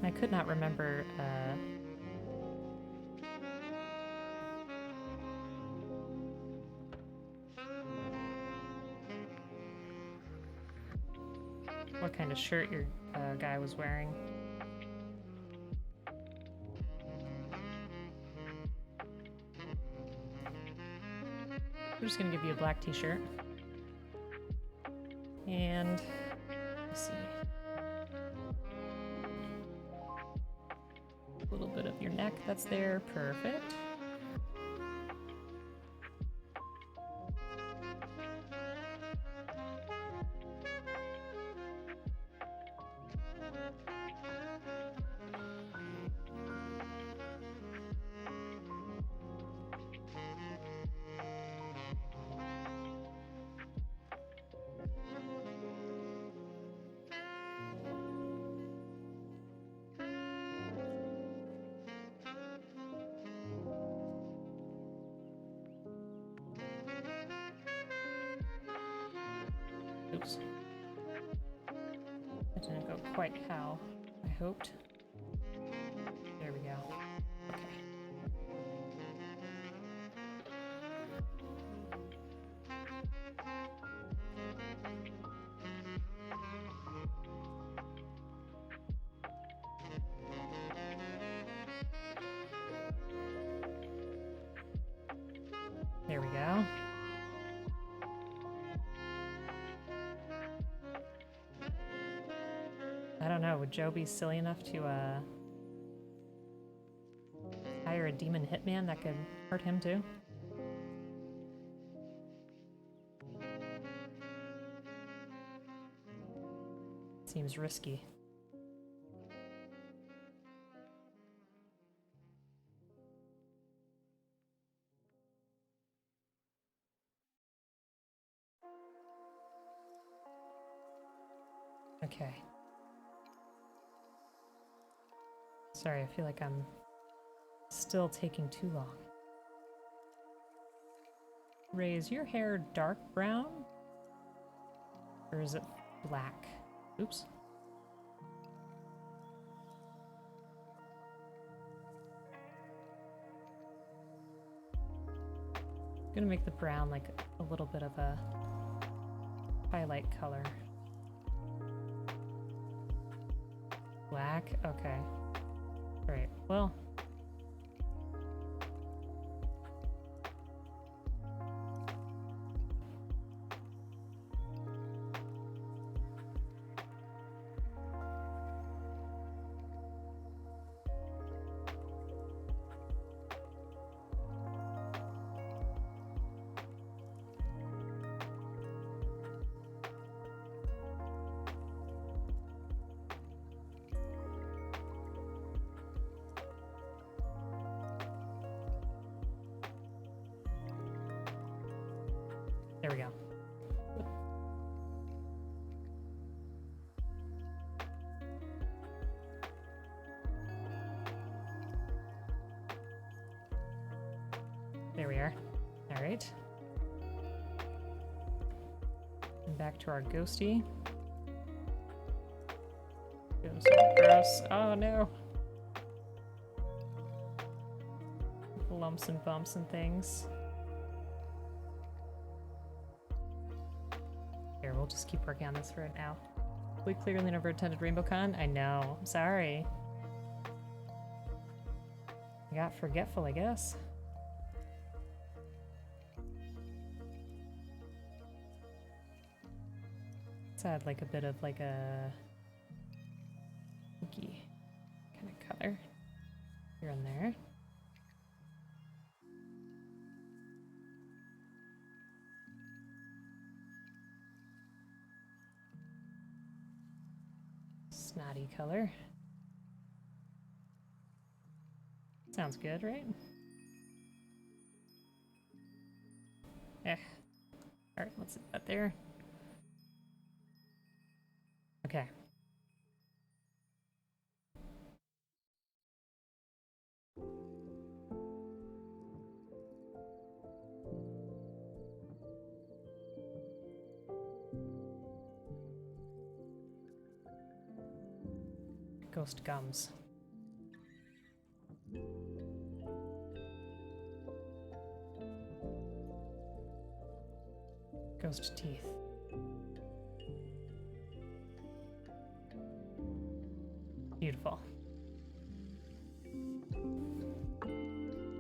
I could not remember, what kind of shirt your guy was wearing. We're just gonna give you a black t-shirt. And let's see. A little bit of your neck that's there. Perfect. Oops. That didn't go quite how I hoped. There we go. Okay. There we go. I don't know, would Joe be silly enough to hire a demon hitman that could hurt him too? Seems risky. Okay. Sorry, I feel like I'm still taking too long. Ray, is your hair dark brown? Or is it black? Oops. I'm gonna make the brown like a little bit of a highlight color. Black? Okay. Alright, well. There we go. There we are. All right. And back to our ghosty. Doing some gross. Oh no. Lumps and bumps and things. Here, we'll just keep working on this for right now. We clearly never attended RainbowCon. I know. I'm sorry. I got forgetful, I guess. Let's add like a bit of like a pinky kind of color here and there. Snotty color. Sounds good, right? Alright, let's put that there. Okay. Ghost gums. Ghost teeth. Beautiful.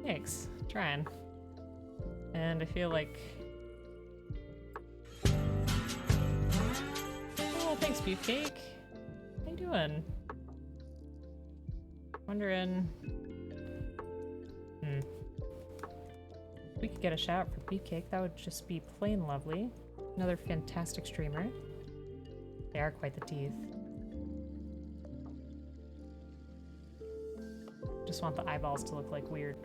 Thanks. Trying. And I feel like... Oh, thanks, Beefcake. How you doing? Wondering... If we could get a shout out for Beefcake, that would just be plain lovely. Another fantastic streamer. They are quite the teeth. Just want the eyeballs to look like weird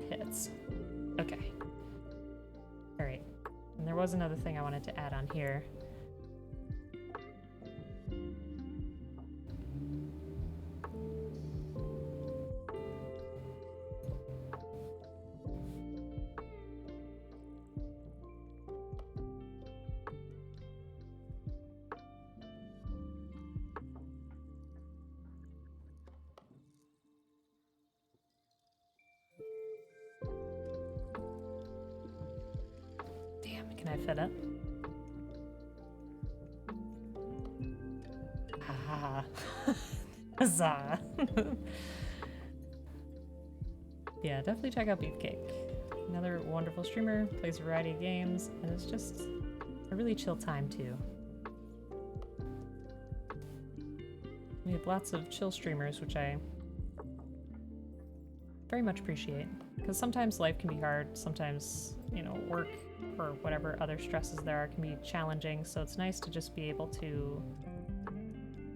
hits. Okay. Alright. And there was another thing I wanted to add on here. Can I fit it? Ah, huzzah! Yeah, definitely check out Beefcake. Another wonderful streamer, plays a variety of games, and it's just a really chill time too. We have lots of chill streamers, which I very much appreciate. Because sometimes life can be hard, sometimes, you know, work or whatever other stresses there are can be challenging, so it's nice to just be able to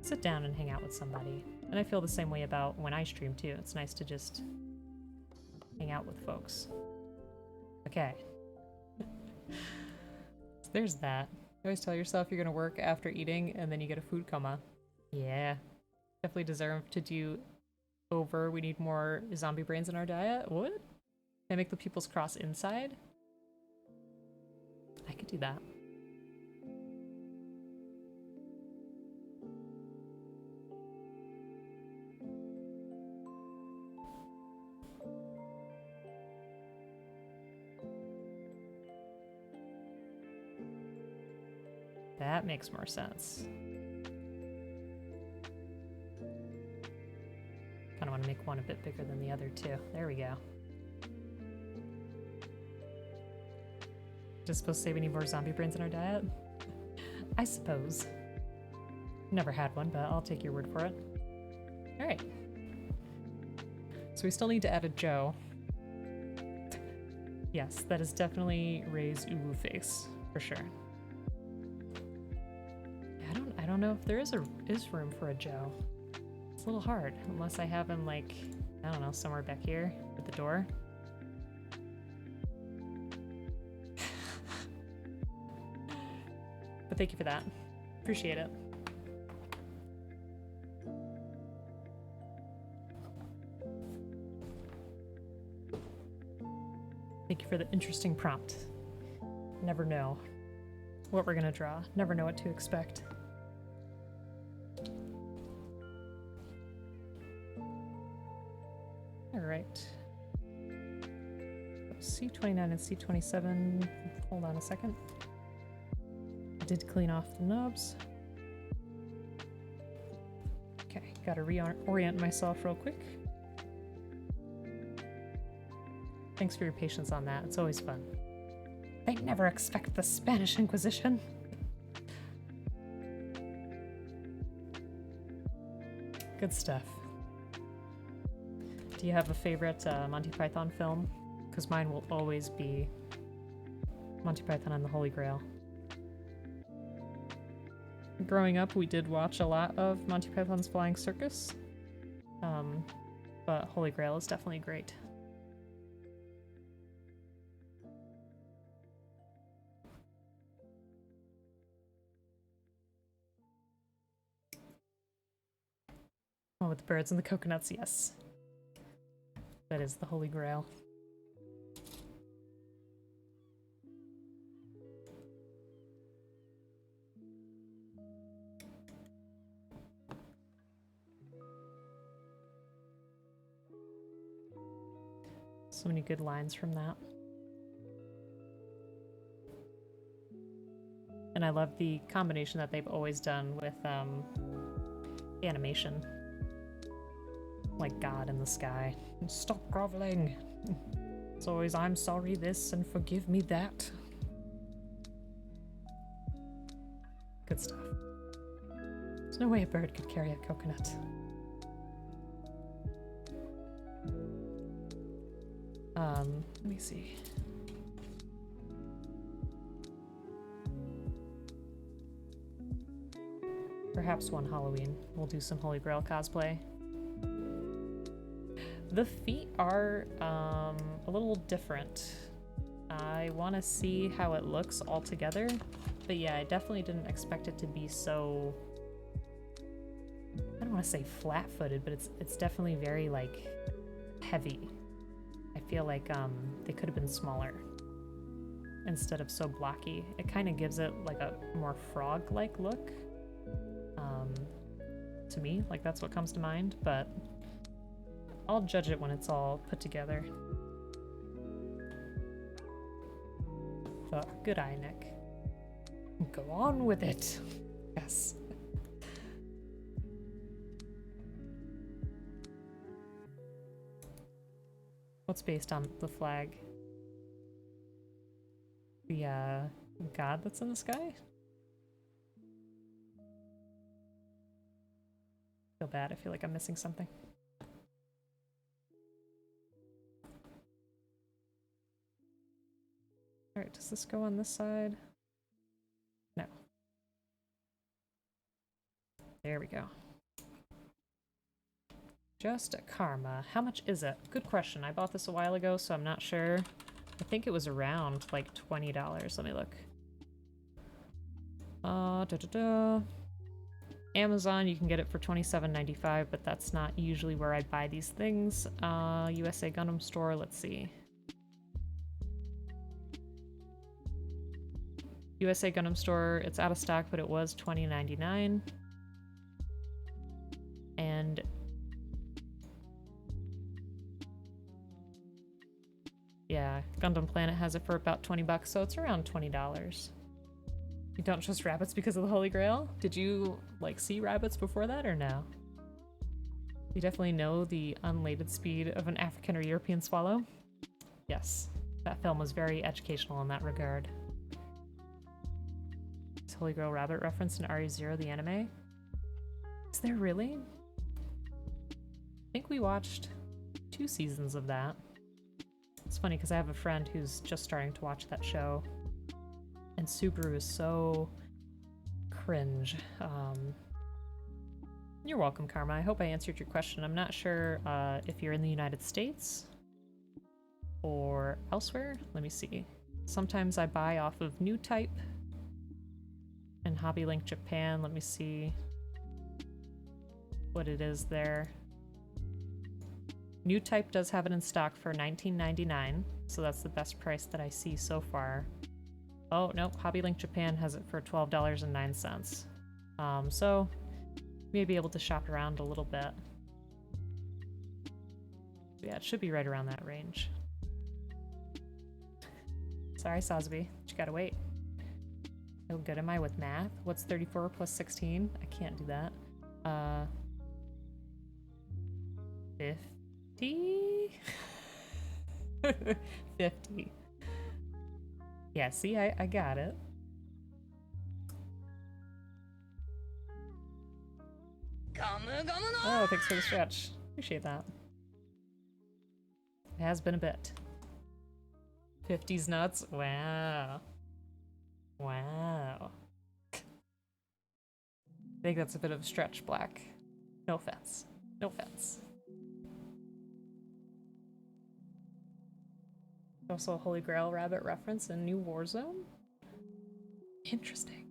sit down and hang out with somebody. And I feel the same way about when I stream too. It's nice to just hang out with folks. Okay. So there's that. You always tell yourself you're gonna work after eating and then you get a food coma. Yeah. Definitely deserve to do over. We need more zombie brains in our diet. What? Can I make the pupils cross inside? I could do that. That makes more sense. Kind of want to make one a bit bigger than the other too. There we go. Just supposed to say we need more zombie brains in our diet? I suppose. Never had one, but I'll take your word for it. Alright. So we still need to add a Joe. Yes, that is definitely Ray's uwu face, for sure. I don't know if there is room for a Joe. It's a little hard, unless I have him like, I don't know, somewhere back here at the door. But thank you for that. Appreciate it. Thank you for the interesting prompt. Never know what we're gonna draw. Never know what to expect. Alright. C29 and C27. Hold on a second. I did clean off the knobs. Okay, gotta reorient myself real quick. Thanks for your patience on that. It's always fun. They never expect the Spanish Inquisition. Good stuff. Do you have a favorite Monty Python film? Because mine will always be Monty Python and the Holy Grail. Growing up, we did watch a lot of Monty Python's Flying Circus, but Holy Grail is definitely great. Oh, with the birds and the coconuts, yes. That is the Holy Grail. So many good lines from that. And I love the combination that they've always done with animation. Like God in the sky. Stop groveling! It's always, I'm sorry this and forgive me that. Good stuff. There's no way a bird could carry a coconut. Let me see. Perhaps one Halloween we'll do some Holy Grail cosplay. The feet are a little different. I want to see how it looks all together, but yeah, I definitely didn't expect it to be so, I don't want to say flat-footed, but it's definitely very like heavy. I feel like they could have been smaller instead of so blocky. It kind of gives it like a more frog-like look. To me, like that's what comes to mind, but I'll judge it when it's all put together. Oh, good eye, Nick. Go on with it. Yes. What's based on the flag? The god that's in the sky? feel bad. I feel like I'm missing something. Alright, does this go on this side? No. There we go. Just a Karma. How much is it? Good question. I bought this a while ago, so I'm not sure. I think it was around like $20. Let me look. Amazon, you can get it for $27.95, but that's not usually where I buy these things. USA Gundam store, let's see. USA Gundam store, it's out of stock, but it was $20.99. And yeah, Gundam Planet has it for about 20 bucks, so it's around $20. You don't trust rabbits because of the Holy Grail? Did you, like, see rabbits before that, or no? You definitely know the unlated speed of an African or European swallow? Yes, that film was very educational in that regard. Is Holy Grail rabbit referenced in RE0, the anime? Is there really? I think we watched 2 seasons of that. It's funny because I have a friend who's just starting to watch that show, and Subaru is so cringe. You're welcome, Karma. I hope I answered your question. I'm not sure if you're in the United States or elsewhere. Let me see. Sometimes I buy off of New Type and Hobby Link Japan. Let me see what it is there. New Type does have it in stock for $19.99, so that's the best price that I see so far. Oh, no, Hobby Link Japan has it for $12.09. So you may be able to shop around a little bit. Yeah, it should be right around that range. Sorry, Sosby, but you gotta wait. How good am I with math? What's 34 plus 16? I can't do that. 50? 50. Yeah, see, I got it. Oh, thanks for the stretch. Appreciate that. It has been a bit. 50's nuts? Wow. Wow. I think that's a bit of a stretch, Black. No offense. No offense. Also a Holy Grail rabbit reference in New Warzone? Interesting.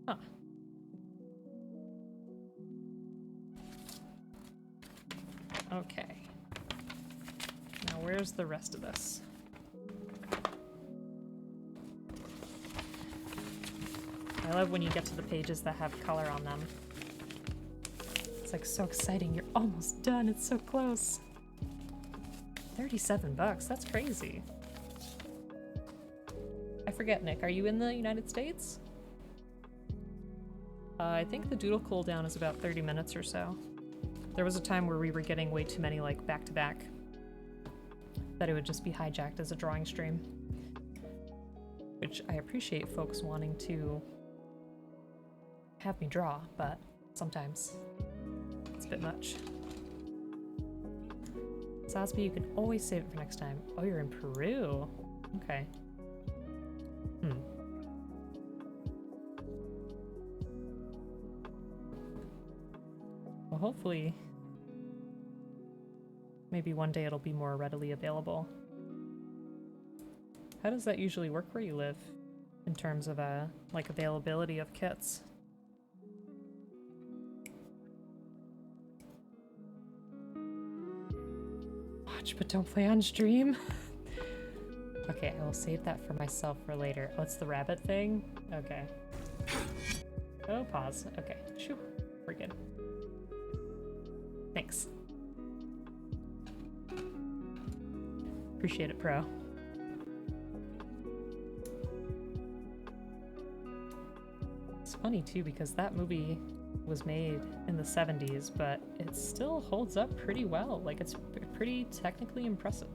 Huh. Okay. Now where's the rest of this? I love when you get to the pages that have color on them. It's like so exciting. You're almost done. It's so close. 37 bucks. That's crazy. I forget, Nick. Are you in the United States? I think the doodle cooldown is about 30 minutes or so. There was a time where we were getting way too many, like, back-to-back, that it would just be hijacked as a drawing stream. Which I appreciate folks wanting to have me draw, but sometimes it's a bit much. Sosby, you can always save it for next time. Oh, you're in Peru. Okay. Well, hopefully, maybe one day it'll be more readily available. How does that usually work where you live in terms of like availability of kits? Watch but don't play on stream. Okay, I will save that for myself for later. Oh, it's the rabbit thing? Okay. Oh, pause. Okay, shoot. We're good. Thanks. Appreciate it, Pro. It's funny too because that movie was made in the 70s, but it still holds up pretty well. Like, it's pretty technically impressive.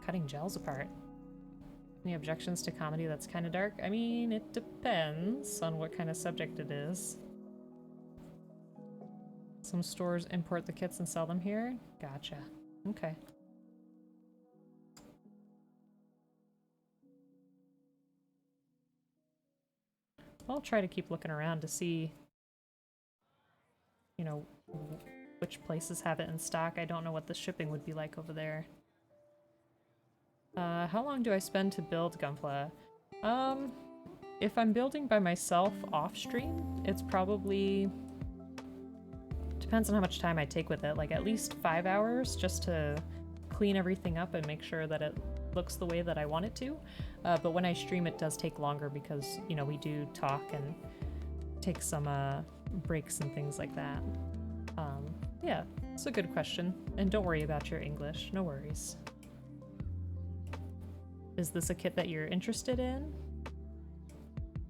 cutting gels apart. Any objections to comedy that's kind of dark? I mean, it depends on what kind of subject it is. Some stores import the kits and sell them here? Gotcha. Okay. I'll try to keep looking around to see, you know, which places have it in stock. I don't know what the shipping would be like over there. How long do I spend to build Gunpla? If I'm building by myself off stream, it's probably... depends on how much time I take with it. Like at least 5 hours just to clean everything up and make sure that it looks the way that I want it to. But when I stream, it does take longer because, you know, we do talk and take some breaks and things like that. Yeah, it's a good question. And don't worry about your English, no worries. Is this a kit that you're interested in?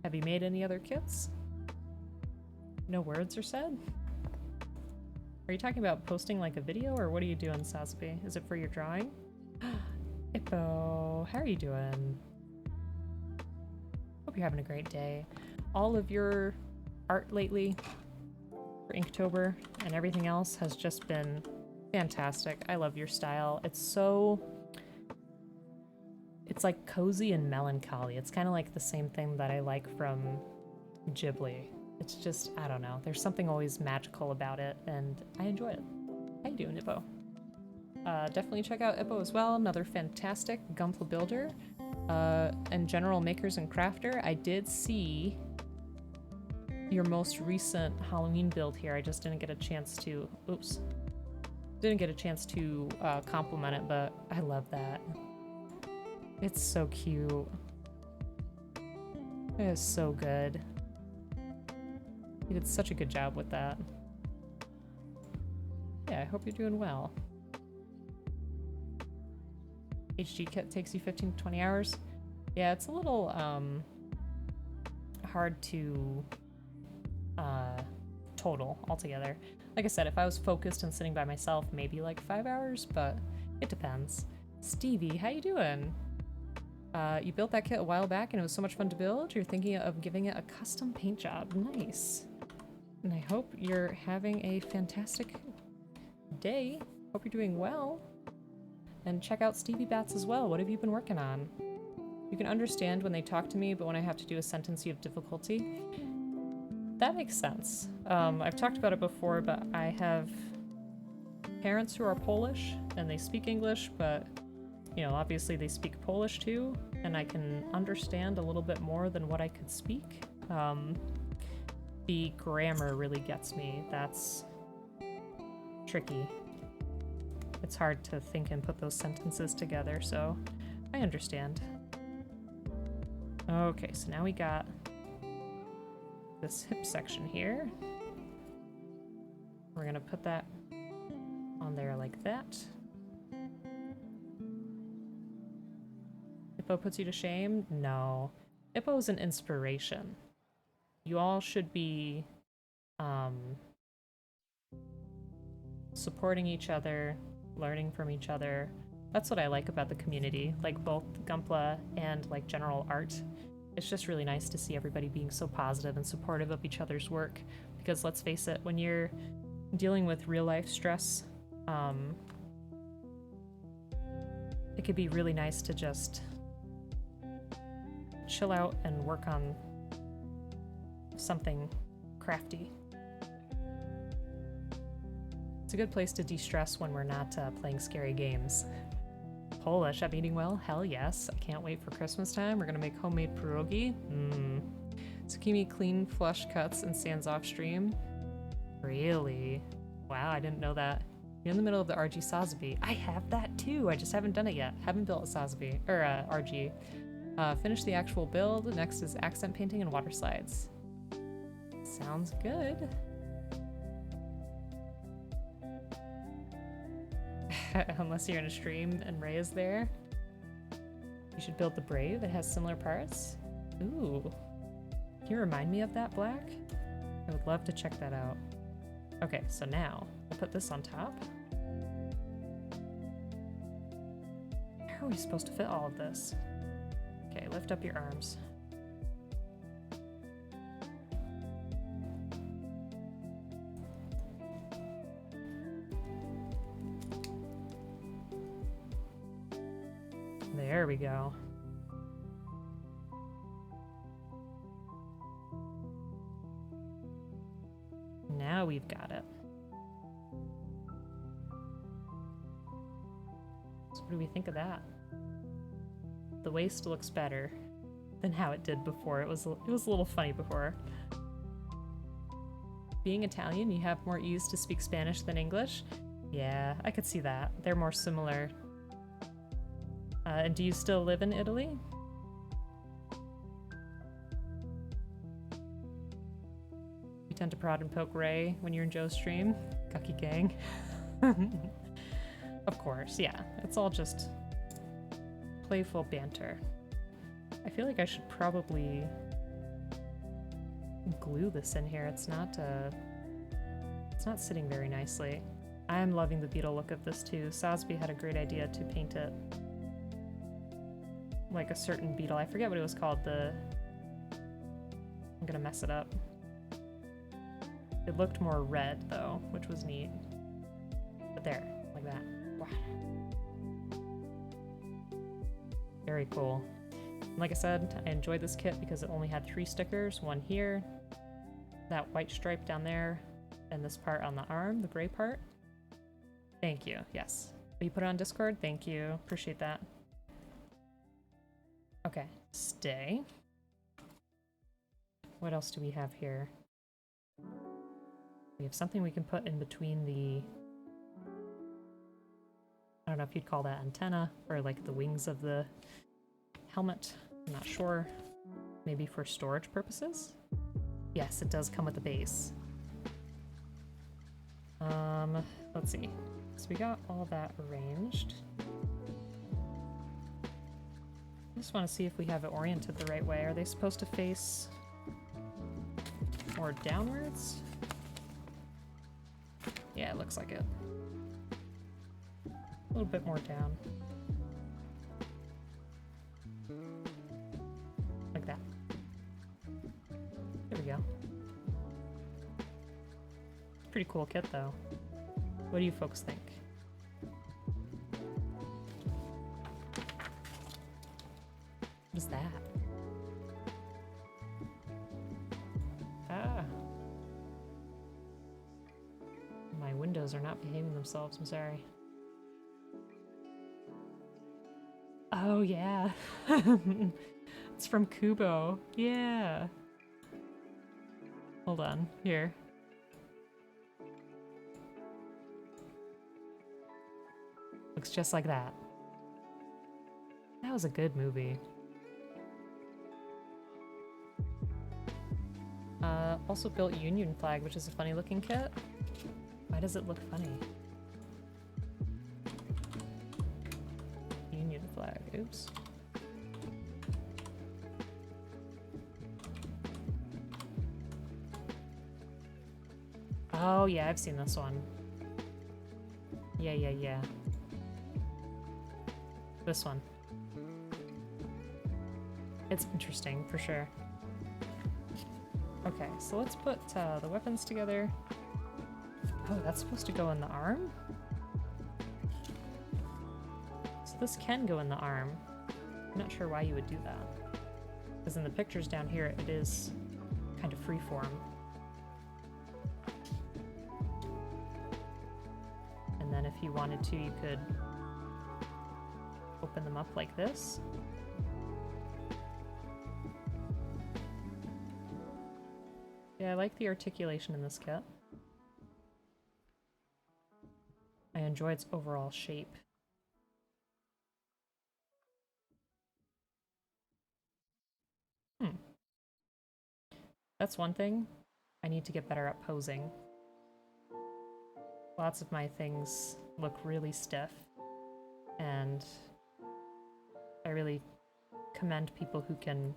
Have you made any other kits? No words are said? Are you talking about posting like a video, or what are you doing, Sasabi? Is it for your drawing? Ippo, how are you doing? Hope you're having a great day. All of your art lately for Inktober and everything else has just been fantastic. I love your style. It's like cozy and melancholy. It's kind of like the same thing that I like from Ghibli. It's just, I don't know. There's something always magical about it, and I enjoy it. How you doing, Ippo? Definitely check out Ippo as well. Another fantastic Gunpla builder and general makers and crafter. I did see your most recent Halloween build here. I just didn't get a chance to... oops. Didn't get a chance to compliment it, but I love that. It's so cute. It is so good. You did such a good job with that. Yeah, I hope you're doing well. HG kit takes you 15 to 20 hours. Yeah, it's a little hard to total altogether. Like I said, if I was focused and sitting by myself, maybe like 5 hours, but it depends. Stevie, how you doing? You built that kit a while back and it was so much fun to build. You're thinking of giving it a custom paint job. Nice. And I hope you're having a fantastic day. Hope you're doing well. And check out Stevie Bats as well. What have you been working on? You can understand when they talk to me, but when I have to do a sentence, you have difficulty. That makes sense. I've talked about it before, but I have parents who are Polish and they speak English, but you know, obviously they speak Polish too, and I can understand a little bit more than what I could speak. The grammar really gets me. That's tricky. It's hard to think and put those sentences together, so I understand. Okay, so now we got this hip section here. We're gonna put that on there like that. Ippo puts you to shame? No. Ippo's an inspiration. You all should be supporting each other, learning from each other. That's what I like about the community, like both Gunpla and like general art. It's just really nice to see everybody being so positive and supportive of each other's work, because let's face it, when you're dealing with real life stress, it could be really nice to just chill out and work on something crafty. It's a good place to de-stress when we're not playing scary games. Polish, I'm eating well? Hell yes. I can't wait for Christmas time. We're gonna make homemade pierogi. Zucchini clean flush cuts and sands off stream. Really? Wow, I didn't know that. You're in the middle of the RG Sazabi. I have that too. I just haven't done it yet. Haven't built a Sazabi or RG. Finish the actual build. Next is accent painting and water slides. Sounds good. Unless you're in a stream and Ray is there. You should build the Brave. It has similar parts. Ooh. Can you remind me of that, Black? I would love to check that out. Okay, so now we'll put this on top. How are we supposed to fit all of this? Okay, lift up your arms. There we go. Now we've got it. So what do we think of that? The waist looks better than how it did before. It was a little funny before. Being Italian, you have more ease to speak Spanish than English. Yeah, I could see that. They're more similar. And do you still live in Italy? You tend to prod and poke Ray when you're in Joe's stream. Gucky gang. Of course, yeah. It's all just playful banter. I feel like I should probably glue this in here. It's not sitting very nicely. I'm loving the beetle look of this too. Sosby had a great idea to paint it like a certain beetle. I forget what it was called. I'm gonna mess it up. It looked more red though, which was neat. But there, like that. Wow. Very cool. And like I said, I enjoyed this kit because it only had 3 stickers. One here, that white stripe down there, and this part on the arm, the gray part. Thank you, yes. Will you put it on Discord? Thank you, appreciate that. Okay, stay. What else do we have here? We have something we can put in between the... I don't know if you'd call that antenna, or like the wings of the helmet. I'm not sure. Maybe for storage purposes? Yes, it does come with a base. Let's see. So we got all that arranged. I just want to see if we have it oriented the right way. Are they supposed to face more downwards? Yeah, it looks like it. A little bit more down. Like that. There we go. Pretty cool kit though. What do you folks think? What is that? Ah. My windows are not behaving themselves, I'm sorry. Oh yeah. It's from Kubo. Yeah. Hold on, here. Looks just like that. That was a good movie. Also built Union Flag, which is a funny looking kit. Why does it look funny? Union Flag, oops. Oh yeah, I've seen this one. Yeah. This one. It's interesting, for sure. Okay, so let's put the weapons together. Oh, that's supposed to go in the arm? So this can go in the arm. I'm not sure why you would do that. Because in the pictures down here, it is kind of freeform. And then if you wanted to, you could open them up like this. Yeah, I like the articulation in this kit. I enjoy its overall shape. That's one thing. I need to get better at posing. Lots of my things look really stiff, and I really commend people who can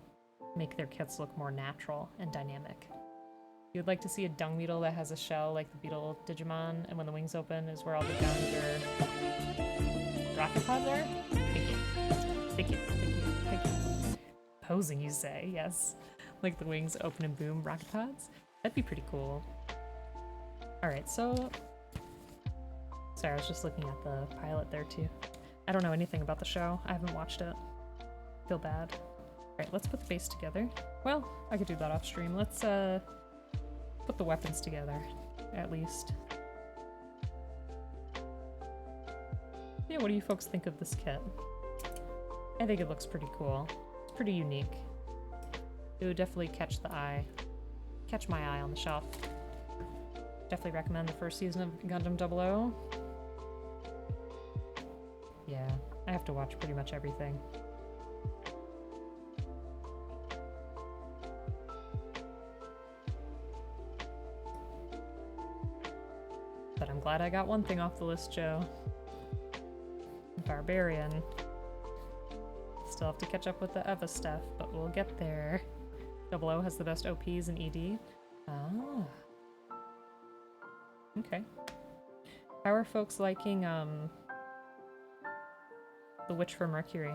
make their kits look more natural and dynamic. You'd like to see a dung beetle that has a shell like the beetle Digimon, and when the wings open is where all the guns or rocket pods are? Thank you. Thank you, thank you, thank you. Posing, you say? Yes. Like the wings open and boom rocket pods? That'd be pretty cool. Alright, so... Sorry, I was just looking at the pilot there too. I don't know anything about the show. I haven't watched it. Feel bad. Alright, let's put the base together. Well, I could do that off stream. Let's put the weapons together, at least. Yeah, what do you folks think of this kit? I think it looks pretty cool. It's pretty unique. It would definitely catch the eye. Catch my eye on the shelf. Definitely recommend the first season of Gundam 00. Yeah, I have to watch pretty much everything. But I'm glad I got one thing off the list, Joe. Barbarian. Still have to catch up with the Eva stuff, but we'll get there. 00 has the best OPs in ED. Ah. Okay. How are folks liking, The Witch from Mercury?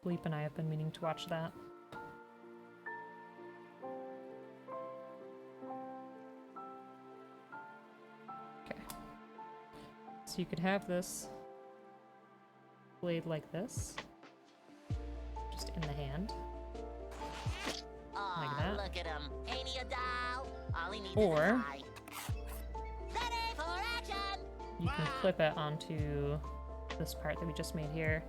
Bleep and I have been meaning to watch that. Okay. So you could have this blade like this. Just in the hand. Like that. Look at him. Ain't he a doll? All he needs Or is an eye. Ready for action! you can clip it onto this part that we just made here.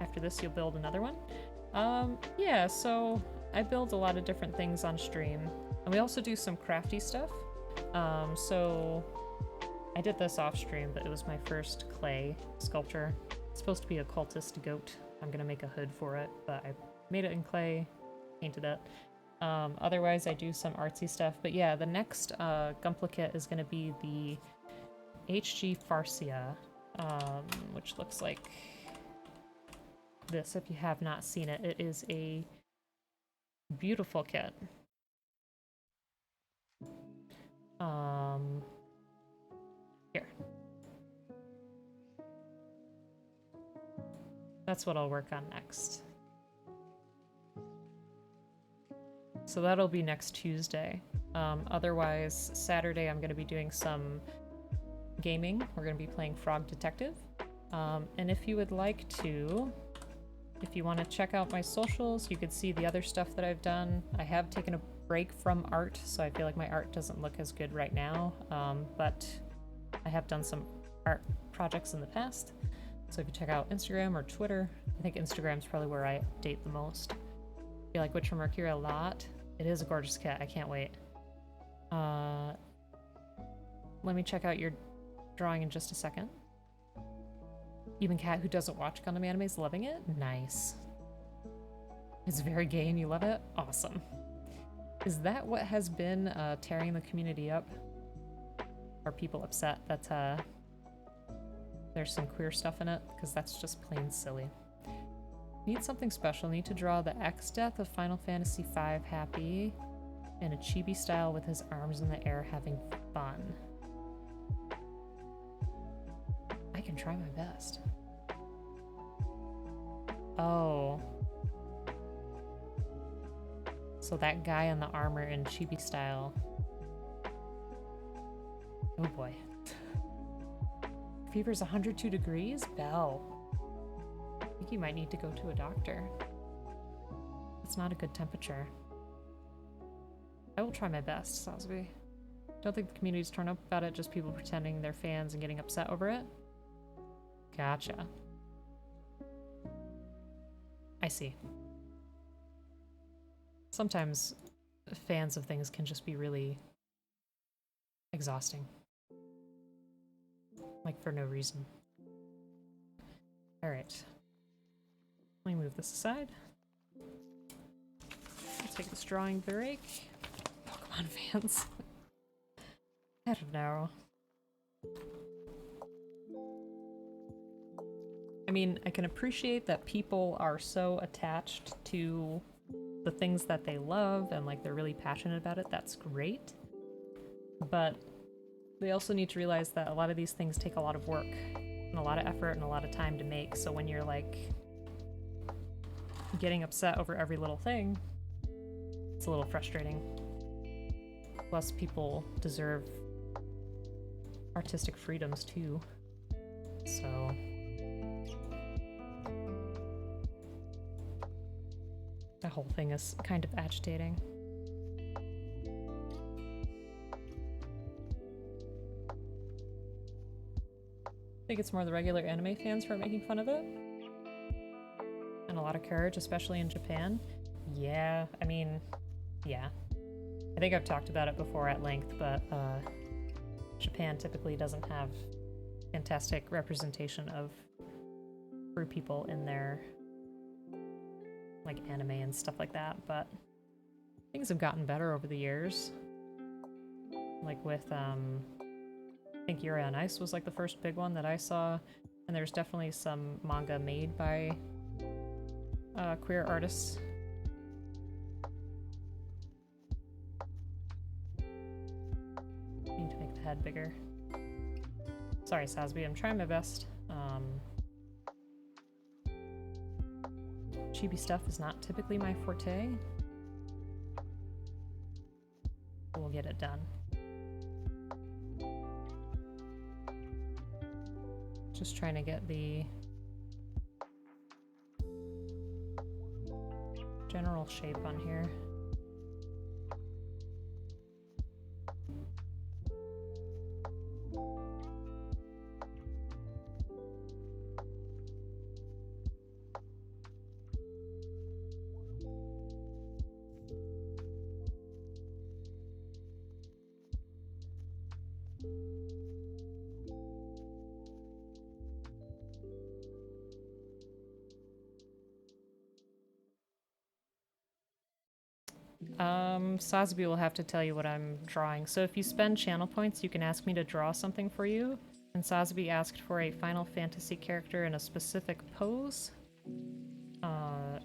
After this, you'll build another one. Yeah, so I build a lot of different things on stream. And we also do some crafty stuff. So I did this off stream, but it was my first clay sculpture. It's supposed to be a cultist goat. I'm gonna make a hood for it, but I made it in clay, painted it. Otherwise, I do some artsy stuff. But yeah, the next Gunpla kit is going to be the HG Farsia, which looks like this if you have not seen it. It is a beautiful kit. Here. That's what I'll work on next. So that'll be next Tuesday. Otherwise, Saturday I'm going to be doing some gaming. We're going to be playing Frog Detective. And if you would like to, if you want to check out my socials, you could see the other stuff that I've done. I have taken a break from art, so I feel like my art doesn't look as good right now. But I have done some art projects in the past. So if you check out Instagram or Twitter, I think Instagram's probably where I update the most. I feel like Witch from Mercury a lot. It is a gorgeous cat. I can't wait. Let me check out your drawing in just a second. Even Cat who doesn't watch Gundam anime is loving it? Nice. It's very gay and you love it? Awesome. Is that what has been tearing the community up? Are people upset that there's some queer stuff in it? Because that's just plain silly. Need something special. Need to draw the X-Death of Final Fantasy V happy in a chibi style with his arms in the air having fun. I can try my best. Oh. So that guy in the armor in chibi style. Oh boy. Fever's 102 degrees? Belle. I think you might need to go to a doctor. It's not a good temperature. I will try my best, Sosby. Don't think the community's turned up about it, just people pretending they're fans and getting upset over it? Gotcha. I see. Sometimes fans of things can just be really exhausting. Like, for no reason. Alright. Let me move this aside. Let's take this drawing break. Pokemon fans. I don't know. I mean, I can appreciate that people are so attached to the things that they love and like they're really passionate about it. That's great. But They also need to realize that a lot of these things take a lot of work and a lot of effort and a lot of time to make. So when you're like getting upset over every little thing, it's a little frustrating. Plus, people deserve artistic freedoms too. So the whole thing is kind of agitating. I think it's more the regular anime fans who are making fun of it. And a lot of courage, especially in Japan. Yeah, I mean, yeah. I think I've talked about it before at length, but Japan typically doesn't have fantastic representation of queer people in their like anime and stuff like that, but things have gotten better over the years. Like with I think Yuri on Ice was like the first big one that I saw, and there's definitely some manga made by queer artists. Need to make the head bigger. Sorry, Sasbi, I'm trying my best. Chibi stuff is not typically my forte. But we'll get it done. Just trying to get the general shape on here. Sasbi will have to tell you what I'm drawing. So if you spend channel points, you can ask me to draw something for you. And Sasbi asked for a Final Fantasy character in a specific pose,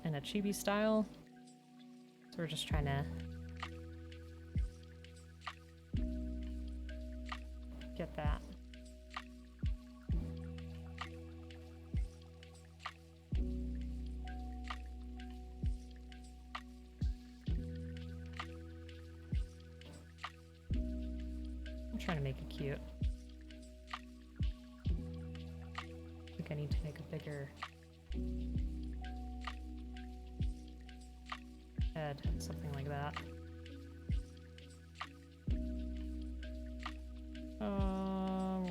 in a chibi style. So we're just trying to get that. Trying to make it cute. I think I need to make a bigger head, something like that.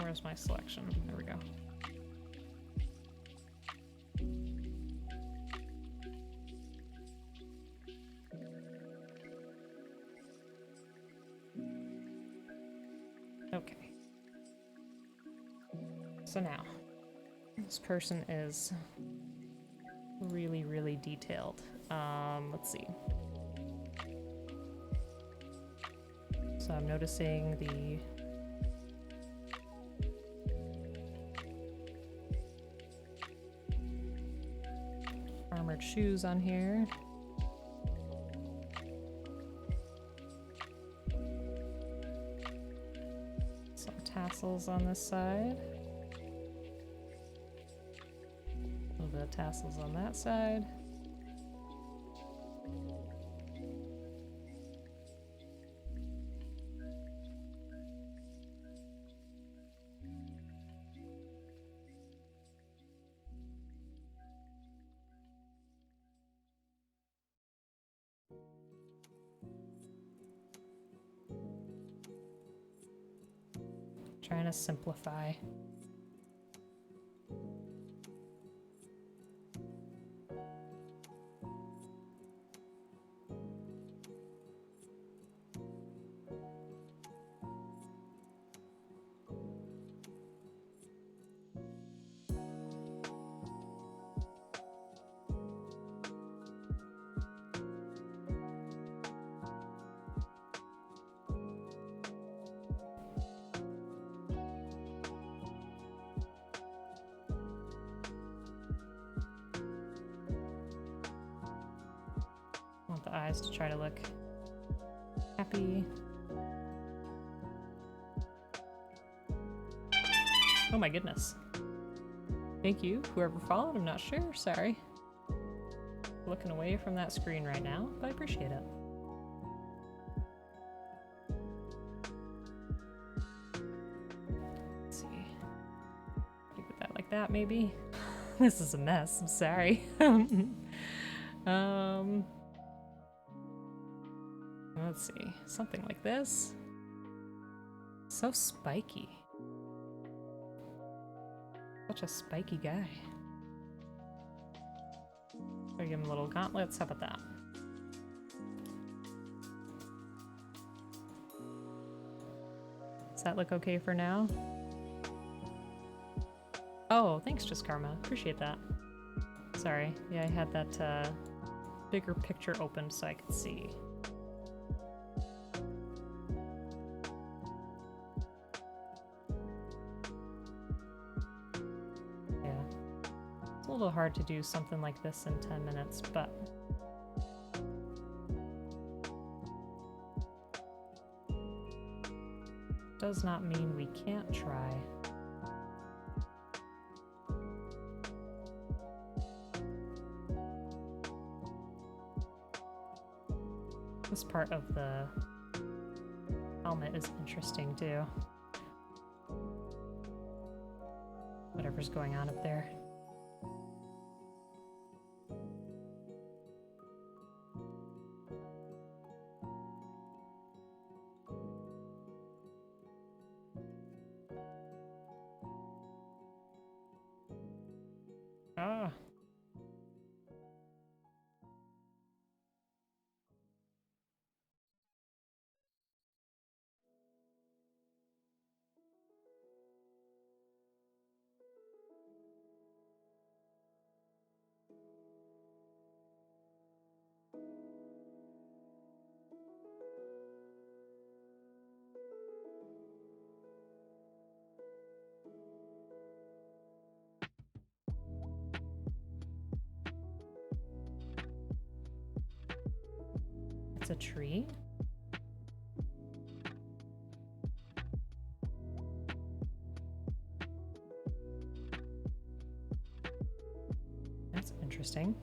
Where's my selection? There we go. Okay. So now, this person is really, really detailed. Let's see. So I'm noticing the armored shoes on here. Tassels on this side. A little bit of tassels on that side. Trying to simplify. Eyes to try to look happy. Oh my goodness. Thank you, whoever followed, I'm not sure, sorry. Looking away from that screen right now, but I appreciate it. Let's see. Put that like that, maybe? This is a mess, I'm sorry. Let's see, something like this. So spiky. Such a spiky guy. Should I give him little gauntlets? How about that? Does that look okay for now? Oh, thanks, Just Karma. Appreciate that. Sorry. Yeah, I had that bigger picture open so I could see. A little hard to do something like this in 10 minutes, but does not mean we can't try. This part of the helmet is interesting too. Whatever's going on up there. Ah. It's a tree? That's interesting.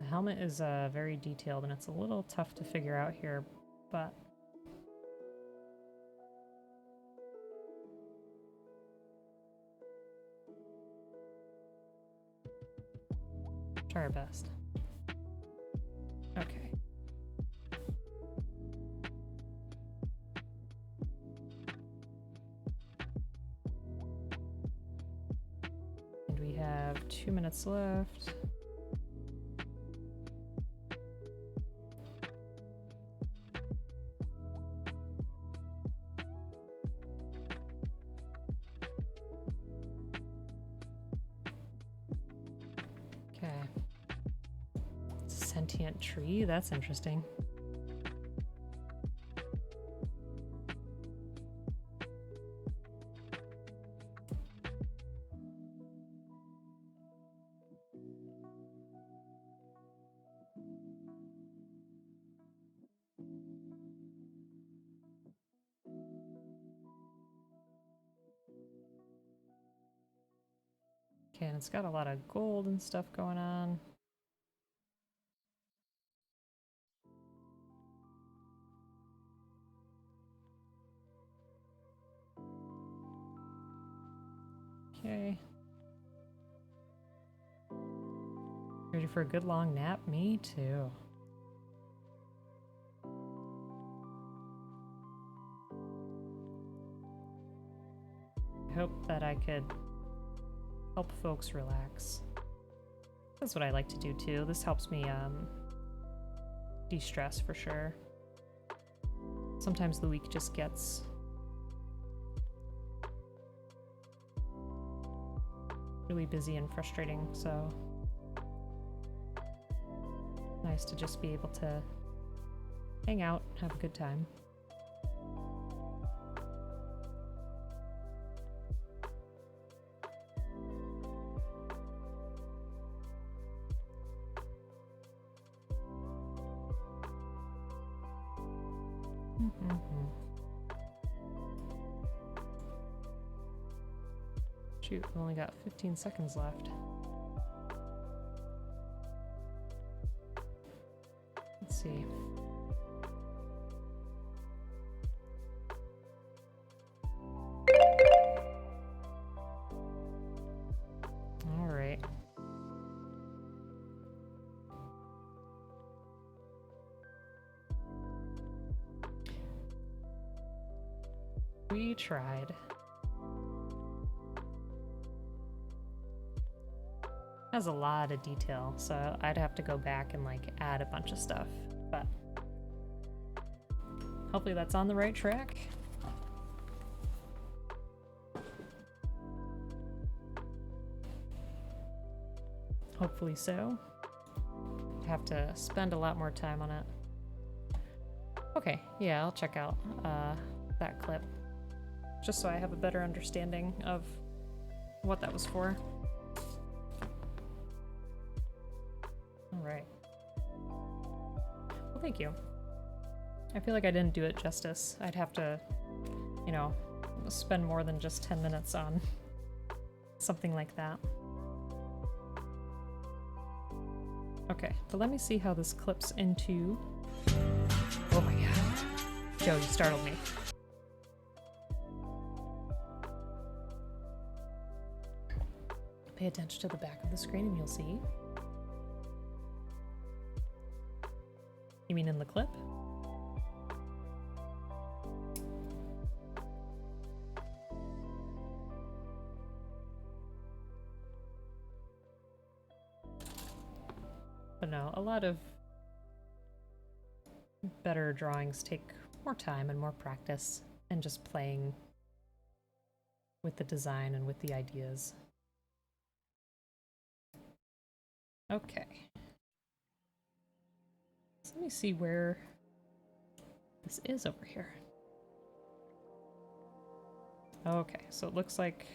The helmet is very detailed and it's a little tough to figure out here, but try our best. Okay. And we have 2 minutes left. Sentient tree? That's interesting. Okay, and it's got a lot of gold and stuff going on. Okay. Ready for a good long nap? Me too. I hope that I could help folks relax. That's what I like to do too. This helps me de-stress for sure. Sometimes the week just gets really busy and frustrating, so nice to just be able to hang out, have a good time. Shoot, we've only got 15 seconds left. Let's see. All right. We tried. Has a lot of detail, so I'd have to go back and like add a bunch of stuff, but hopefully that's on the right track. Hopefully so. I have to spend a lot more time on it. Okay, yeah, I'll check out that clip just so I have a better understanding of what that was for. Alright. Well, thank you. I feel like I didn't do it justice. I'd have to, you know, spend more than just 10 minutes on something like that. Okay, but let me see how this clips into... Oh my god. Joe, you startled me. Pay attention to the back of the screen and you'll see. You mean in the clip? But no, a lot of better drawings take more time and more practice and just playing with the design and with the ideas. Okay. So let me see where this is over here. Okay, so it looks like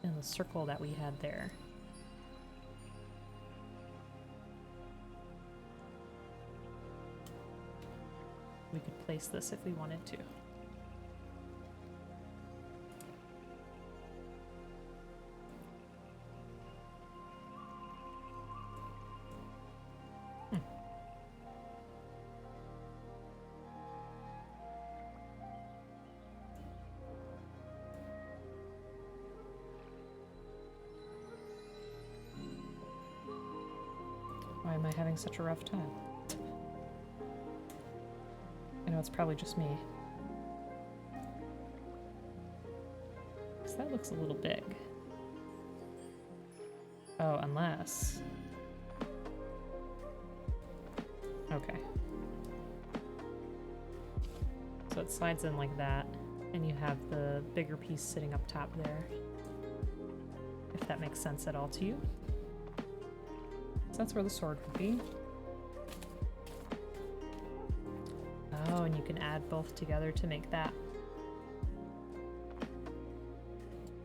in the circle that we had there. We could place this if we wanted to. Why am I having such a rough time? I know it's probably just me. Because that looks a little big. Oh, unless... Okay. So it slides in like that, and you have the bigger piece sitting up top there. If that makes sense at all to you. So that's where the sword would be. Oh, and you can add both together to make that.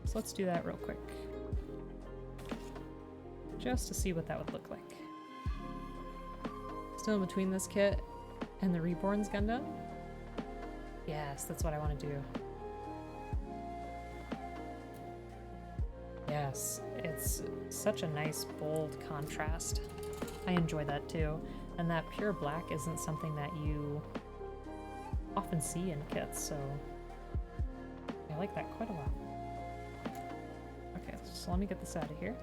So let's do that real quick. Just to see what that would look like. Still in between this kit and the Reborn's Gundam? Yes, that's what I want to do. Yes, it's such a nice, bold contrast. I enjoy that too. And that pure black isn't something that you often see in kits, so I like that quite a lot. Okay, so let me get this out of here.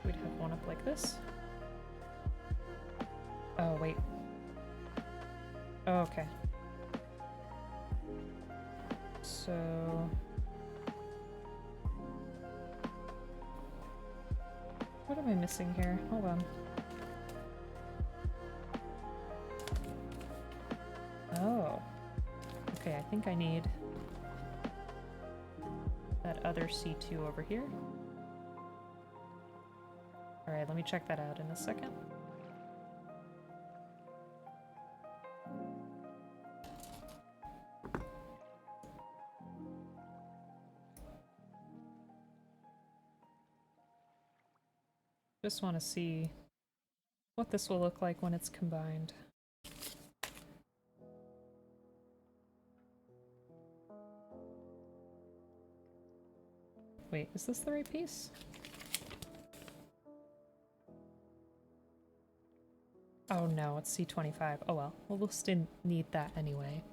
We'd have one up like this. Oh, wait. Oh, okay. So... what am I missing here? Hold on. Oh. Okay, I think I need that other C2 over here. Alright, let me check that out in a second. Just want to see what this will look like when it's combined. Wait, is this the right piece? Oh no, it's C25. Oh well, we'll still need that anyway.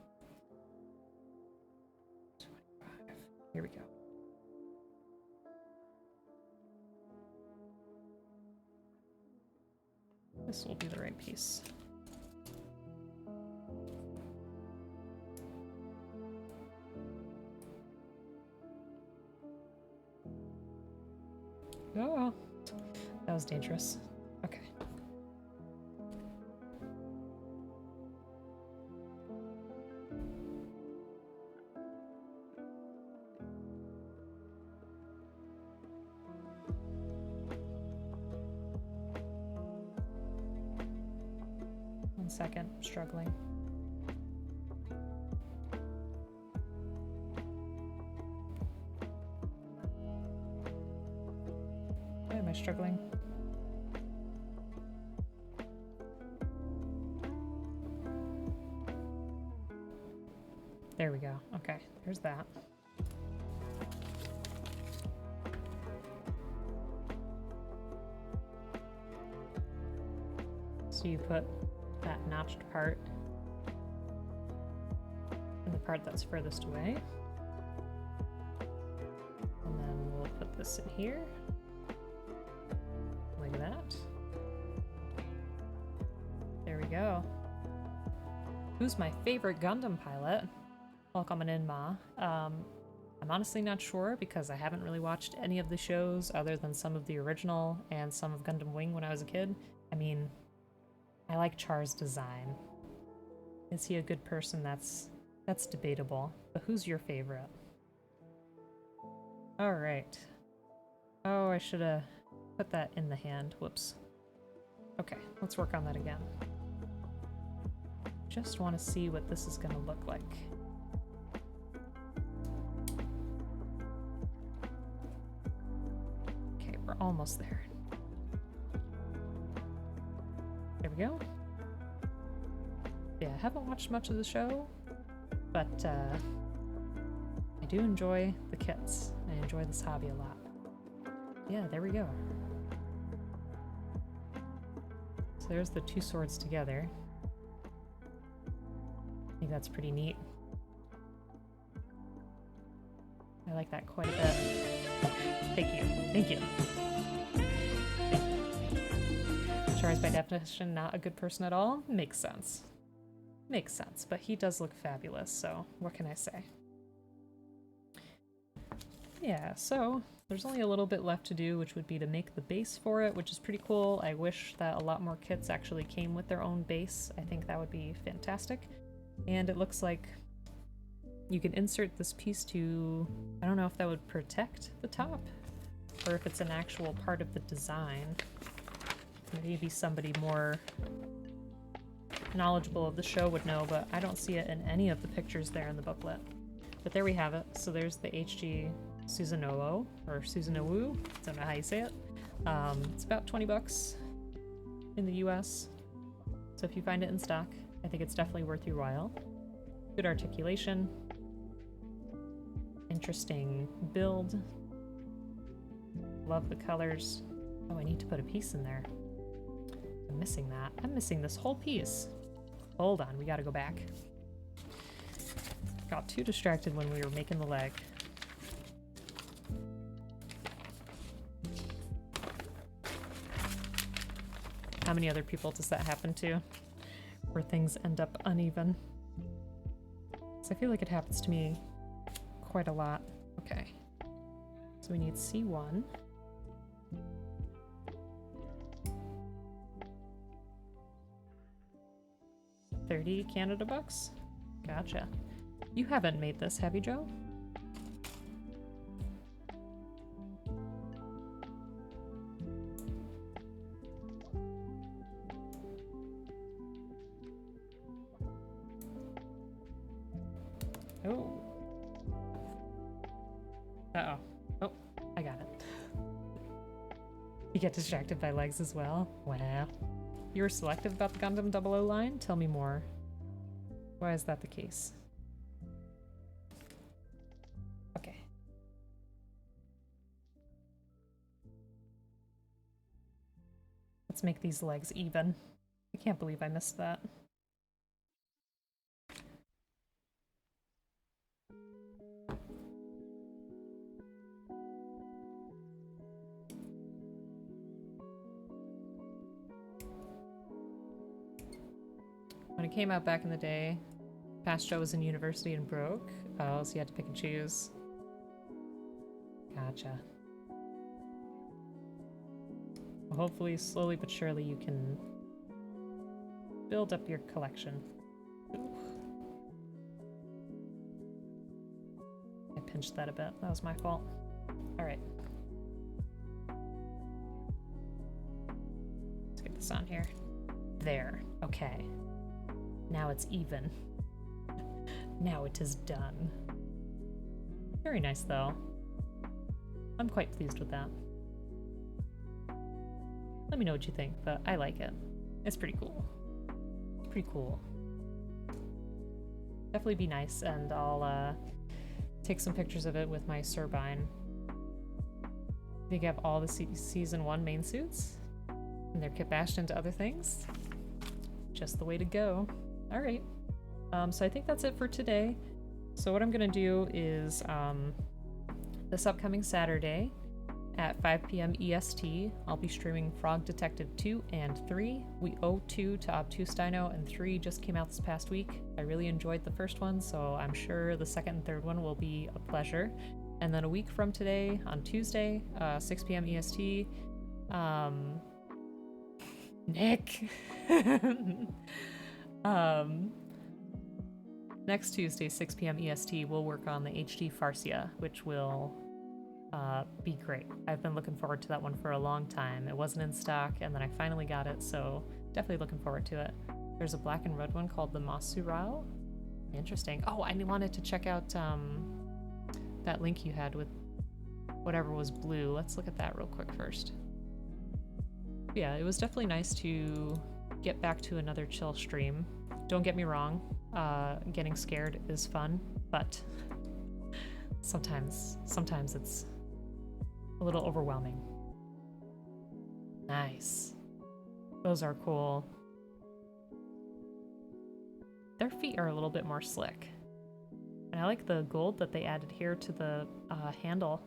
25. Here we go. This will be the right piece. Oh, that was dangerous. Okay. One second, I'm struggling. Why am I struggling? There we go. Okay, there's that. So you put that notched part in the part that's furthest away. And then we'll put this in here. Like that. There we go. Who's my favorite Gundam pilot? Welcome in, Ma. I'm honestly not sure because I haven't really watched any of the shows other than some of the original and some of Gundam Wing when I was a kid. I mean, I like Char's design. Is he a good person? That's debatable. But who's your favorite? Alright. Oh, I should have put that in the hand. Whoops. Okay, let's work on that again. Just want to see what this is going to look like. Okay, we're almost there. There we go. Yeah, I haven't watched much of the show, but I do enjoy the kits. I enjoy this hobby a lot. Yeah, there we go. So there's the two swords together. I think that's pretty neat. I like that quite a bit. Thank you. Thank you. Char is by definition not a good person at all. Makes sense. Makes sense, but he does look fabulous, so what can I say? Yeah, so there's only a little bit left to do, which would be to make the base for it, which is pretty cool. I wish that a lot more kits actually came with their own base. I think that would be fantastic. And it looks like you can insert this piece to, I don't know if that would protect the top, or if it's an actual part of the design. Maybe somebody more knowledgeable of the show would know, but I don't see it in any of the pictures there in the booklet. But there we have it. So there's the HG Susanowo, or Susanowo, don't know how you say it. It's about 20 bucks in the US. So if you find it in stock, I think it's definitely worth your while. Good articulation. Interesting build. Love the colors. Oh, I need to put a piece in there. I'm missing that. I'm missing this whole piece. Hold on, we gotta go back. Got too distracted when we were making the leg. How many other people does that happen to? Where things end up uneven? So I feel like it happens to me quite a lot. Okay. So we need C1. $30 Canada bucks? Gotcha. You haven't made this, have you, Joe? Oh. Uh-oh. Oh, I got it. You get distracted by legs as well? Wow. You were selective about the Gundam 00 line? Tell me more. Why is that the case? Okay. Let's make these legs even. I can't believe I missed that. When it came out back in the day, Past Joe was in university and broke. Oh, so you had to pick and choose. Gotcha. Well, hopefully, slowly but surely, you can build up your collection. Ooh. I pinched that a bit. That was my fault. Alright. Let's get this on here. There. Okay. Now it's even. Now it is done. Very nice, though. I'm quite pleased with that. Let me know what you think, but I like it. It's pretty cool. It's pretty cool. Definitely be nice, and I'll take some pictures of it with my Turbine. I think I have all the Season 1 main suits, and they're kit bashed into other things. Just the way to go. Alright. So I think that's it for today. So what I'm gonna do is this upcoming Saturday at 5 p.m. EST, I'll be streaming Frog Detective 2 and 3. We owe 2 to Obtuse Dino, and 3 just came out this past week. I really enjoyed the first one, so I'm sure the second and third one will be a pleasure. And then a week from today, on Tuesday, 6 p.m. EST, Nick! Next Tuesday, 6 p.m. EST, we'll work on the HD Farsia, which will be great. I've been looking forward to that one for a long time. It wasn't in stock, and then I finally got it, so definitely looking forward to it. There's a black and red one called the Masurao. Interesting. Oh, I wanted to check out that link you had with whatever was blue. Let's look at that real quick first. Yeah, it was definitely nice to get back to another chill stream. Don't get me wrong, getting scared is fun, but sometimes it's a little overwhelming. Nice. Those are cool. Their feet are a little bit more slick. And I like the gold that they added here to the handle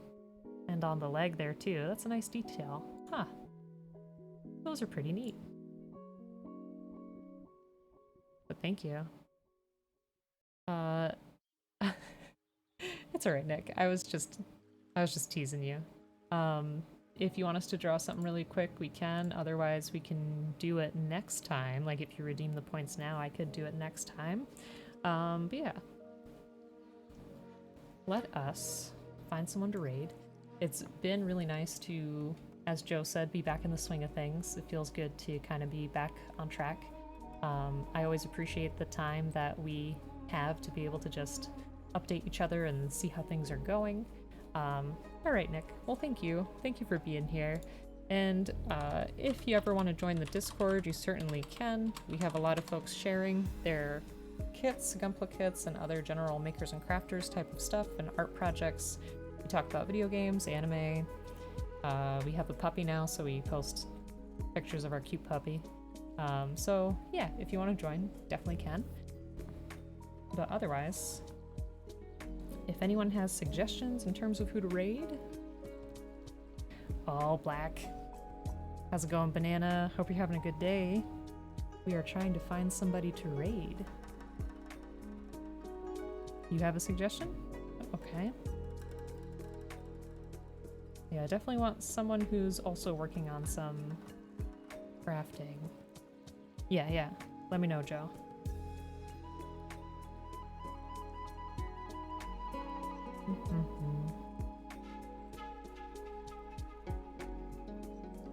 and on the leg there too. That's a nice detail. Huh. Those are pretty neat. But thank you. It's alright, Nick. I was just teasing you. If you want us to draw something really quick, we can. Otherwise, we can do it next time. Like, if you redeem the points now, I could do it next time. But yeah. Let us find someone to raid. It's been really nice to, as Joe said, be back in the swing of things. It feels good to kind of be back on track. I always appreciate the time that we have to be able to just update each other and see how things are going. Alright, Nick. Well, thank you. Thank you for being here. And if you ever want to join the Discord, you certainly can. We have a lot of folks sharing their kits, Gunpla kits, and other general makers and crafters type of stuff, and art projects. We talk about video games, anime. We have a puppy now, so we post pictures of our cute puppy. So yeah, if you want to join, definitely can. But otherwise, if anyone has suggestions in terms of who to raid, all black. How's it going, Banana? Hope you're having a good day. We are trying to find somebody to raid. You have a suggestion? Okay. Yeah, I definitely want someone who's also working on some crafting. Yeah. Let me know, Joe.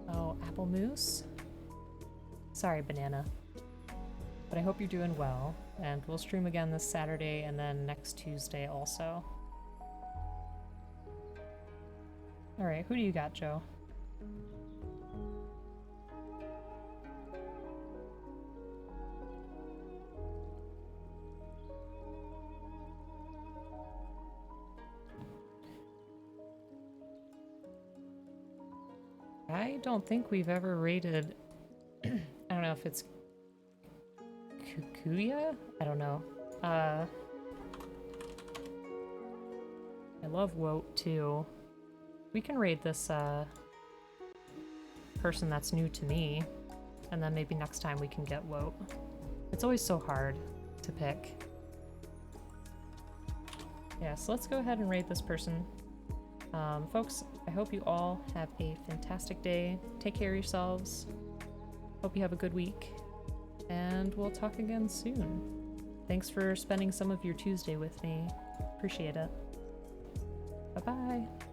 Oh, apple mousse? Sorry, banana. But I hope you're doing well, and we'll stream again this Saturday and then next Tuesday also. Alright, who do you got, Joe? I don't think we've ever rated... I don't know if it's... Kukuya? I don't know. I love Woat, too. We can raid this, person that's new to me, and then maybe next time we can get Woat. It's always so hard to pick. Yeah, so let's go ahead and raid this person. Folks, I hope you all have a fantastic day. Take care of yourselves. Hope you have a good week. And we'll talk again soon. Thanks for spending some of your Tuesday with me. Appreciate it. Bye-bye.